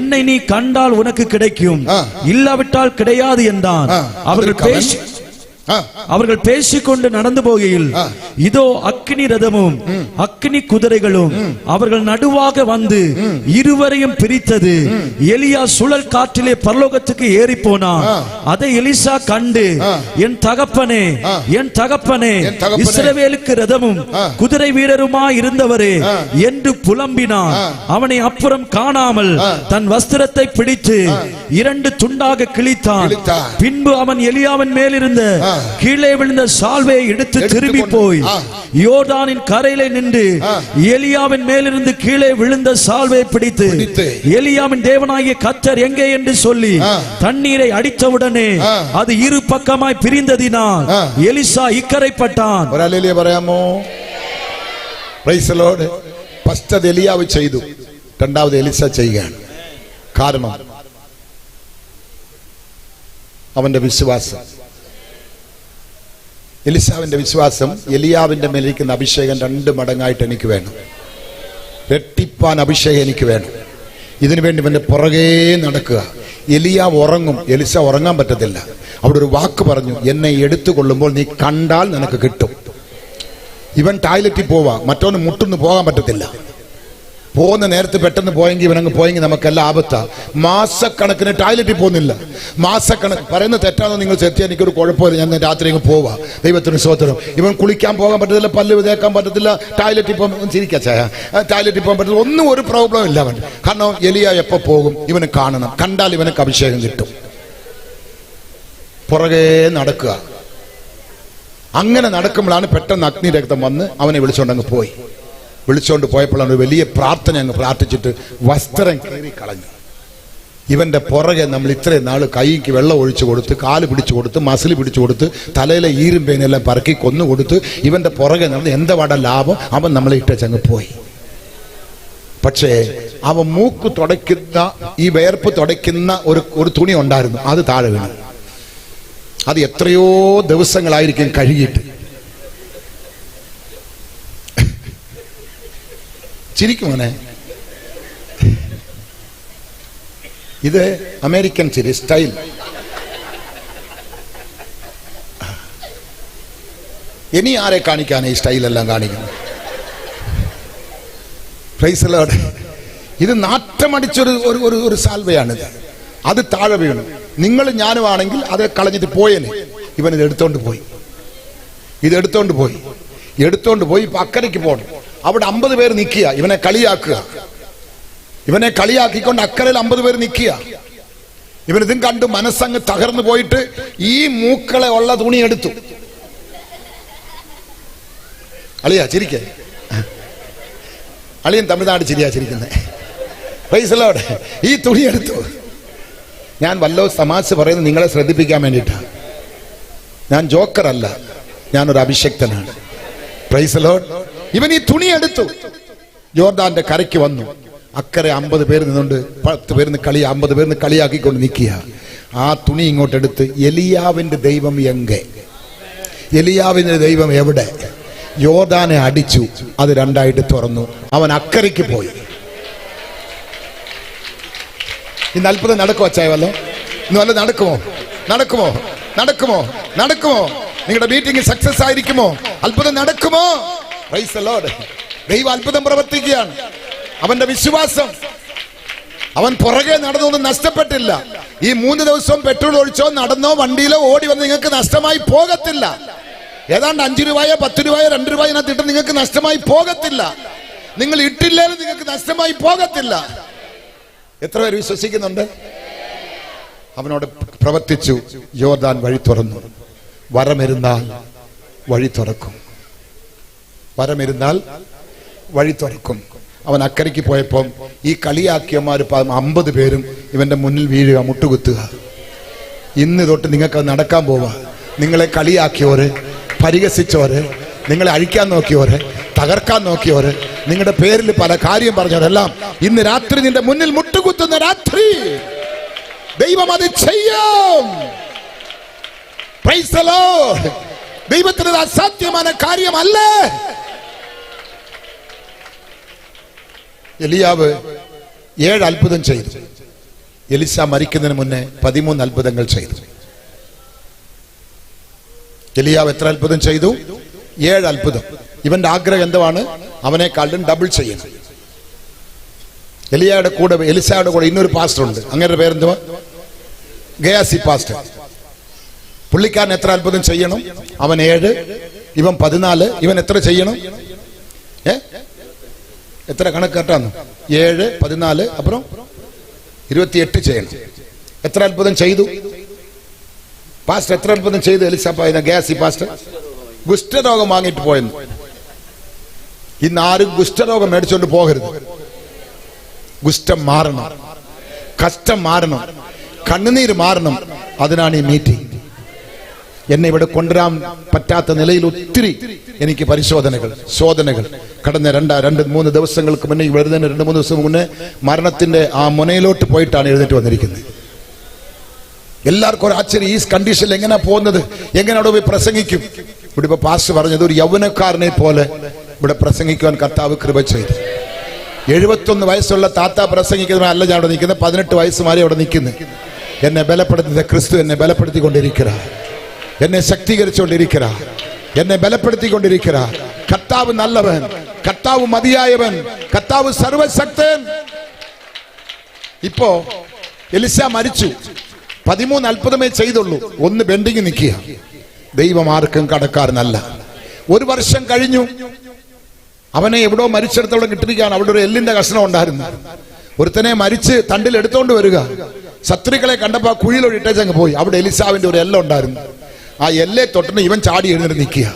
என்னை நீ கண்டால் உனக்கு கிடைக்கும், இல்லாவிட்டால் கிடையாது என்றான். அவர்கள் பேசிக்கொண்டு நடந்து போகையில் இதோ அக்கினி ரதமும் அக்கினி குதிரைகளும் அவர்கள் நடுவாக வந்து இருவரையும் பிரித்தது. எலியா சுழல் காற்றிலே பரலோகத்துக்கு ஏறி போனான். அதை எலிசா கண்டு, என் தகப்பனே, என் தகப்பனே, இஸ்ரவேலுக்கு ரதமும் குதிரை வீரருமாய் இருந்தவரே என்று புலம்பினான். அவனை அப்புறம் காணாமல் தன் வஸ்திரத்தை பிடித்து 2 துண்டாக கிழித்தான். பின்பு அவன் எலியாவின் மேலிருந்த கீழே விழுந்த சால்வையை எடுத்து திரும்பி போய் யோர்தானின் கரையிலே நின்று எலியாவின் மேலிருந்து கீழே விழுந்த சால்வையை பிடித்து, எலியாவின் தேவனாகிய கர்த்தர் எங்கே என்று சொல்லி தண்ணீரை அடித்தவுடனே அது இரு பக்கமாய் பிரிந்ததினால் எலிசா இக்கரைப்பட்டான். ഒരു ഹല്ലേലൂയ പറയാമോ? Price the Lord. ഫസ്റ്റ് അത് എലിയാവ് ചെയ്തു, രണ്ടാമത് എലിസ ചെയ്യുകയാണ്. കാരണം അവന്റെ വിശ്വാസം. എലിശാവിന്റെ വിശ്വാസം, എലിയാവിന്റെ മേലിരിക്കുന്ന അഭിഷേകം 2 മടങ്ങായിട്ട് എനിക്ക് വേണം. രട്ടിപ്പാൻ അഭിഷേകം എനിക്ക് വേണം. ഇതിനു വേണ്ടി ഇവന്റെ പുറകെ നടക്കുക. എലിയാവ് ഉറങ്ങും, എലിശ ഉറങ്ങാൻ പറ്റത്തില്ല. അവിടെ ഒരു വാക്ക് പറഞ്ഞു, എന്നെ എടുത്തുകൊള്ളുമ്പോൾ നീ കണ്ടാൽ നിനക്ക് കിട്ടും. ഇവൻ ടോയ്ലറ്റിൽ പോവാ, മറ്റൊന്ന് മുട്ടുന്ന് പോകാൻ പറ്റത്തില്ല. പോകുന്ന നേരത്ത് പെട്ടെന്ന് പോയെങ്കിൽ ഇവനങ്ങ് പോയെങ്കിൽ നമുക്കെല്ലാം ആപത്താ. മാസക്കണക്കിന് ടോയ്ലറ്റിൽ പോകുന്നില്ല. പറയുന്നത് തെറ്റാണെന്ന് നിങ്ങൾ തെറ്റിയാൽ എനിക്കൊരു കുഴപ്പമില്ല, ഞാൻ രാത്രി അങ്ങ് പോവാ. ദൈവത്തിന് സ്തോത്രം. ഇവൻ കുളിക്കാൻ പോകാൻ പറ്റത്തില്ല, പല്ല് തേക്കാൻ പറ്റത്തില്ല, ടോയ്ലറ്റിൽ പോകാൻ ടോയ്ലറ്റിൽ പോകാൻ പറ്റത്തില്ല, ഒന്നും ഒരു പ്രോബ്ലം ഇല്ല അവൻ. കാരണം എലിയ എപ്പോ പോകും ഇവന് കാണണം, കണ്ടാൽ ഇവനക്ക് അഭിഷേകം കിട്ടും. പുറകെ നടക്കുക. അങ്ങനെ നടക്കുമ്പോഴാണ് പെട്ടെന്ന് അഗ്നിരക്തം വന്ന് അവനെ വിളിച്ചോണ്ടങ്ങ് പോയി. വിളിച്ചോണ്ട് പോയപ്പോഴാണ് ഒരു വലിയ പ്രാർത്ഥന അങ്ങ് പ്രാർത്ഥിച്ചിട്ട് വസ്ത്രം കീറി കളഞ്ഞു. ഇവന്റെ പുറകെ നമ്മൾ ഇത്രയും നാൾ കൈക്ക് വെള്ളം ഒഴിച്ചു കൊടുത്ത്, കാല് പിടിച്ചു കൊടുത്ത്, മസിൽ പിടിച്ചു കൊടുത്ത്, തലയിലെ ഈരും പേനെല്ലാം പറക്കി കൊന്നു കൊടുത്ത് ഇവന്റെ പുറകെ നടന്ന് എന്താ ലാഭം? അവൻ നമ്മളെ ഇട്ടങ്ങ് പോയി. പക്ഷേ അവൻ മൂക്ക് തുടയ്ക്കുന്ന, ഈ വേർപ്പ് തുടയ്ക്കുന്ന ഒരു തുണി ഉണ്ടായിരുന്നു, അത് താഴെ വീണു. അത് എത്രയോ ദിവസങ്ങളായിരിക്കും കഴുകിയിട്ട്. ചിരിക്കുമോനെ? ഇത് അമേരിക്കൻ ചിരി സ്റ്റൈൽ. ഇനി ആരെ കാണിക്കാണ് ഈ സ്റ്റൈലെല്ലാം കാണിക്കുന്നത്? Price the Lord. ഇത് നാറ്റമടിച്ചൊരു ഒരു സാൽവയാണിത്. അത് താഴെ വീണു. നിങ്ങൾ ഞാനുമാണെങ്കിൽ അത് കളഞ്ഞിട്ട് പോയേനെ. ഇവൻ ഇത് എടുത്തോണ്ട് പോയി. എടുത്തോണ്ട് പോയി ഇപ്പൊ അക്കരയ്ക്ക് പോകണം. അവിടെ 50 പേര് നിൽക്കുക, ഇവനെ കളിയാക്കുക. ഇവനെ കളിയാക്കിക്കൊണ്ട് അക്കരയിൽ 50 പേര് നിൽക്കുക. ഇവനിതും കണ്ടു മനസ്സങ്ങ് തകർന്നു പോയിട്ട് ഈ മൂക്കളെ ഉള്ള തുണി എടുത്തു. അളിയാ ചിരിക്കേ, അളിയൻ തമിഴ്നാട് ചിരിയാ ചിരിക്കുന്നത്. Price the Lord. ഈ തുണി എടുത്തു. ഞാൻ വല്ലോ തമാശ പറയുന്നത് നിങ്ങളെ ശ്രദ്ധിപ്പിക്കാൻ വേണ്ടിയിട്ടാണ്. ഞാൻ ജോക്കറല്ല, ഞാനൊരു അഭിഷക്തനാണ്. Price the Lord. ഇവൻ ഈ തുണി എടുത്തു, യോർദാന്റെ കരയ്ക്ക് വന്നു. അക്കരെ 50 പേര് നിന്നുകൊണ്ട് 10 പേരിന്ന് 50 പേരിന്ന് കളിയാക്കിക്കൊണ്ട് നിൽക്കുക. ആ തുണി ഇങ്ങോട്ട് എടുത്ത്, എലിയാവിന്റെ ദൈവം എലിയാവിന്റെ ദൈവം എവിടെ? യോർദാനെ അടിച്ചു, അത് 2ആയിട്ട് തുറന്നു. അവൻ അക്കരയ്ക്ക് പോയി. ഇന്ന് അത്ഭുതം നടക്കുമോ അച്ചായ? ഇന്ന് വല്ല നടക്കുമോ? നിങ്ങളുടെ മീറ്റിംഗ് സക്സസ് ആയിരിക്കുമോ? അത്ഭുതം നടക്കുമോ? Price the Lord. ദൈവ അത്ഭുതം പ്രവർത്തിക്കുകയാണ്. അവന്റെ വിശ്വാസം, അവൻ പുറകെ നടന്നൊന്നും നഷ്ടപ്പെട്ടില്ല. ഈ 3 ദിവസവും പെട്രോൾ ഒഴിച്ചോ നടന്നോ വണ്ടിയിലോ ഓടി വന്ന് നിങ്ങൾക്ക് നഷ്ടമായി പോകത്തില്ല. ഏതാണ്ട് 5 രൂപയോ 10 രൂപയോ 2 രൂപയോ ഇതിനകത്ത് നിങ്ങൾക്ക് നഷ്ടമായി പോകത്തില്ല. നിങ്ങൾ ഇട്ടില്ലേലും നിങ്ങൾക്ക് നഷ്ടമായി പോകത്തില്ല. എത്ര പേര് വിശ്വസിക്കുന്നുണ്ട്? അവനോട് പ്രവർത്തിച്ചു. യോർദാൻ വഴി തുറന്നു. വരമിരുന്നാൽ വഴി തുറക്കും. അവൻ അക്കരയ്ക്ക് പോയപ്പോൾ ഈ കളിയാക്കിയമാര് 50 പേരും ഇവന്റെ മുന്നിൽ വീഴുക, മുട്ടുകുത്തുക. ഇന്ന് തൊട്ട് നിങ്ങൾക്ക് നടക്കാൻ പോവാ. നിങ്ങളെ കളിയാക്കിയോര്, പരിഹസിച്ചോര്, നിങ്ങളെ അഴിക്കാൻ നോക്കിയോര്, തകർക്കാൻ നോക്കിയോര്, നിങ്ങളുടെ പേരിൽ പല കാര്യം പറഞ്ഞവരെല്ലാം ഇന്ന് രാത്രി നിന്റെ മുന്നിൽ മുട്ടുകുത്തുന്ന രാത്രി ദൈവം അത് ചെയ്യും. Price the Lord. ദൈവത്തിന് അസാധ്യമായ കാര്യമല്ല. എലിയാവ് 7 അത്ഭുതം ചെയ്തു. എലിശ മരിക്കുന്നതിന് മുന്നേ 13 അത്ഭുതങ്ങൾ ചെയ്തു. എലിയാവ് എത്ര അത്ഭുതം ചെയ്തു? 7 അത്ഭുതം. ഇവന്റെ ആഗ്രഹം എന്താണ്? അവനെക്കാളും ഡബിൾ ചെയ്യണം. എലിശയുടെ കൂടെ ഇന്നൊരു പാസ്റ്റർ ഉണ്ട്. അങ്ങനെ പേരെന്തുവാ? ഗയാസി പാസ്റ്റർ. പുള്ളിക്കാരൻ എത്ര അത്ഭുതം ചെയ്യണം? അവൻ 7, ഇവൻ 14. ഇവൻ എത്ര ചെയ്യണം? എത്ര കണക്ക് കേട്ടാന്ന്? 7, 14, അപ്പുറം 28 ചെയ്യണം. എത്ര അത്ഭുതം ചെയ്തു പാസ്റ്റർ? എത്ര അത്ഭുതം ചെയ്തു ഗയാസി പാസ്റ്റർ? കുഷ്ഠരോഗം വാങ്ങിയിട്ട് പോയെന്ന്. ഇന്ന് ആരും കുഷ്ഠരോഗം മേടിച്ചോണ്ട് പോകരുത്. കുഷ്ഠം മാറണം, കഷ്ടം മാറണം, കണ്ണുനീര് മാറണം. അതിനാണ് ഈ മീറ്റിംഗ്. എന്നെ ഇവിടെ കൊണ്ടുവരാൻ പറ്റാത്ത നിലയിൽ ഒത്തിരി എനിക്ക് ശോധനകൾ കടന്ന 2-3 ദിവസങ്ങൾക്ക് മുന്നേ, വരുന്നതിന് 2-3 ദിവസം മുന്നേ മരണത്തിന്റെ ആ മുനയിലോട്ട് പോയിട്ടാണ് എഴുന്നേറ്റ് വന്നിരിക്കുന്നത്. എല്ലാവർക്കും ഒരു ആശ്ചര്യം, ഈ കണ്ടീഷനിൽ എങ്ങനെയാ പോകുന്നത്? എങ്ങനെ അവിടെ പോയി പ്രസംഗിക്കും? ഇവിടെ ഇപ്പൊ പാസ്റ്റർ പറഞ്ഞത് ഒരു യൗവനക്കാരനെ പോലെ ഇവിടെ പ്രസംഗിക്കുവാൻ കർത്താവ് കൃപ ചെയ്തു. 71 വയസ്സുള്ള താത്ത പ്രസംഗിക്കുന്നവരല്ല ഞാൻ അവിടെ നിൽക്കുന്നത്, 18 വയസ്സുമാരെ അവിടെ നിൽക്കുന്നത്. എന്നെ ബലപ്പെടുത്തുന്ന ക്രിസ്തു എന്നെ ബലപ്പെടുത്തിക്കൊണ്ടിരിക്കുക, എന്നെ ശക്തീകരിച്ചുകൊണ്ടിരിക്കുക, എന്നെ ബലപ്പെടുത്തിക്കൊണ്ടിരിക്കുക. കർത്താവ് നല്ലവൻ, കർത്താവ് മതിയായവൻ, കർത്താവ് സർവശക്തൻ. ഇപ്പോ എലിശ മരിച്ചു, 13 അത്ഭുതമേ ചെയ്തുള്ളൂ, 1 ബെൻഡിങ് നിൽക്കുക. ദൈവം ആർക്കും കടക്കാരനല്ല. 1 വർഷം കഴിഞ്ഞു, അവനെ എവിടോ മരിച്ചെടുത്തോളം കിട്ടിരിക്കുകയാണ്. അവിടെ ഒരു എല്ലിന്റെ കഷ്ണം ഉണ്ടായിരുന്നു. ഒരുത്തനെ മരിച്ച് തണ്ടിൽ എടുത്തോണ്ട് വരിക, ശത്രുക്കളെ കണ്ടപ്പോ കുഴിയിലൊഴിട്ടേച്ചങ്ങ് പോയി. അവിടെ എലിസാവിന്റെ ഒരു എല്ല ഉണ്ടായിരുന്നു. ആ എല്ലെ തൊട്ടിന് ഇവൻ ചാടി എഴുന്നേറ്റ് നിൽക്കുക.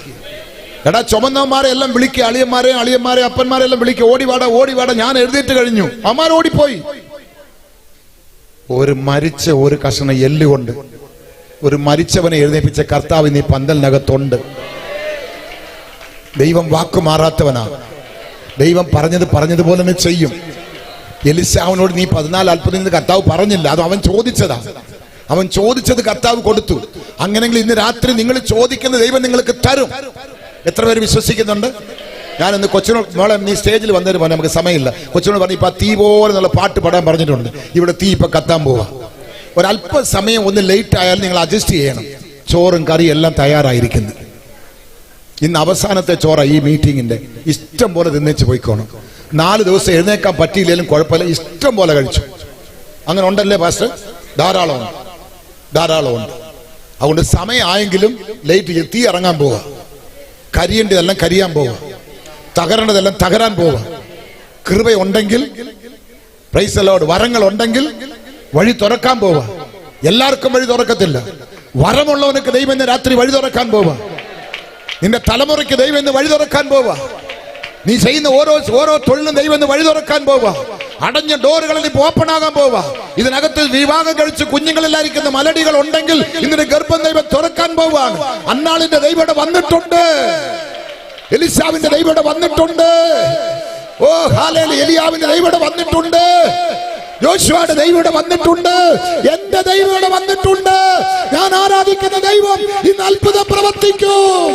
എടാ ചുമന്നവന്മാരെ എല്ലാം വിളിക്കുക, അളിയന്മാരെ അപ്പന്മാരെ എല്ലാം വിളിക്കുക, ഓടിവാട, ഞാൻ എഴുന്നേറ്റ് കഴിഞ്ഞു. അമ്മാർ ഓടിപ്പോയി. ഒരു മരിച്ച ഒരു കഷ്ണം എല്ലുകൊണ്ട് ഒരു മരിച്ചവനെ എഴുന്നേപ്പിച്ച കർത്താവ് നീ പന്തലിനകത്തുണ്ട്. ദൈവം വാക്കു മാറാത്തവനാ. ദൈവം പറഞ്ഞതുപോലെ തന്നെ ചെയ്യും. എലിശാവിനോട് നീ 14 അത്ഭുതം കർത്താവ് പറഞ്ഞില്ല, അത് അവൻ ചോദിച്ചതാ. അവൻ ചോദിച്ചത് കർത്താവ് കൊടുത്തു. അങ്ങനെങ്കിൽ ഇന്ന് രാത്രി നിങ്ങൾ ചോദിക്കുന്ന ദൈവം നിങ്ങൾക്ക് തരും. എത്ര പേര് വിശ്വസിക്കുന്നുണ്ട്? ഞാനിന്ന് കൊച്ചിനോട്, മോളെ നീ സ്റ്റേജിൽ വന്നതിന് പോലെ നമുക്ക് സമയമില്ല. കൊച്ചിനോട് പറഞ്ഞു ഇപ്പൊ തീ പോലെ എന്നുള്ള പാട്ട് പാടാൻ പറഞ്ഞിട്ടുണ്ട്. ഇവിടെ തീ ഇപ്പൊ കത്താൻ പോവാ. ഒരല്പസമയം ഒന്ന് ലേറ്റ് ആയാൽ നിങ്ങൾ അഡ്ജസ്റ്റ് ചെയ്യണം. ചോറും കറിയും എല്ലാം തയ്യാറായിരിക്കുന്നു. ഇന്ന് അവസാനത്തെ ചോറ ഈ മീറ്റിങ്ങിന്റെ. ഇഷ്ടം പോലെ തിന്നേച്ച് പോയിക്കോണം. 4 ദിവസം എഴുന്നേക്കാൻ പറ്റിയില്ലെങ്കിലും കുഴപ്പമില്ല, ഇഷ്ടം പോലെ കഴിച്ചു. അങ്ങനെ ഉണ്ടല്ലേ പാസ്റ്റർ? ധാരാളമുണ്ട്. അതുകൊണ്ട് സമയമായെങ്കിലും ലേറ്റ്, തീ ഇറങ്ങാൻ പോവുക, കരിയേണ്ടതെല്ലാം കരിയാൻ പോവുക, തകരേണ്ടതെല്ലാം തകരാൻ പോവുക. കൃപയുണ്ടെങ്കിൽ, പ്രൈസ് ദി ലോർഡ്, വരങ്ങൾ ഉണ്ടെങ്കിൽ വഴി തുറക്കാൻ പോവുക. എല്ലാവർക്കും വഴി തുറക്കത്തില്ല. വരമുള്ളവനക്ക് ദൈവം ഇന്ന് രാത്രി വഴി തുറക്കാൻ പോവുക. നിന്റെ തലമുറയ്ക്ക് ദൈവം ഇന്ന് വഴി തുറക്കാൻ പോവുക. നീ ചെയ്യുന്ന ഓരോ തൊഴിലും ദൈവം ഇന്ന് വഴി തുറക്കാൻ പോവുക. അടഞ്ഞ ഡോറുകളിൽ ഇപ്പോൾ ഓപ്പൺ ആകാൻ പോവുക. ഇതിനകത്ത് വിവാഹം കഴിച്ച് കുഞ്ഞുങ്ങളിലായിരിക്കുന്ന മലടികൾ ഉണ്ടെങ്കിൽ ഇന്നിന്റെ ഗർഭം ദൈവം തുറക്കാൻ പോവുകയാണ്. അന്നാളിന്റെ ദൈവം ഇവിടെ വന്നിട്ടുണ്ട്. എലിശാവിന്റെ ദൈവം ഇവിടെ വന്നിട്ടുണ്ട്. ഓ ഹല്ലേലൂയ, എലിയാവിന്റെ ദൈവം ഇവിടെ വന്നിട്ടുണ്ട്. യോശുവയുടെ ദൈവം ഇവിടെ വന്നിട്ടുണ്ട്. എന്റെ ദൈവം ഇവിടെ വന്നിട്ടുണ്ട്. ഞാൻ ആരാധിക്കുന്ന ദൈവം ഇന്ന് അത്ഭുതം പ്രവർത്തിക്കും.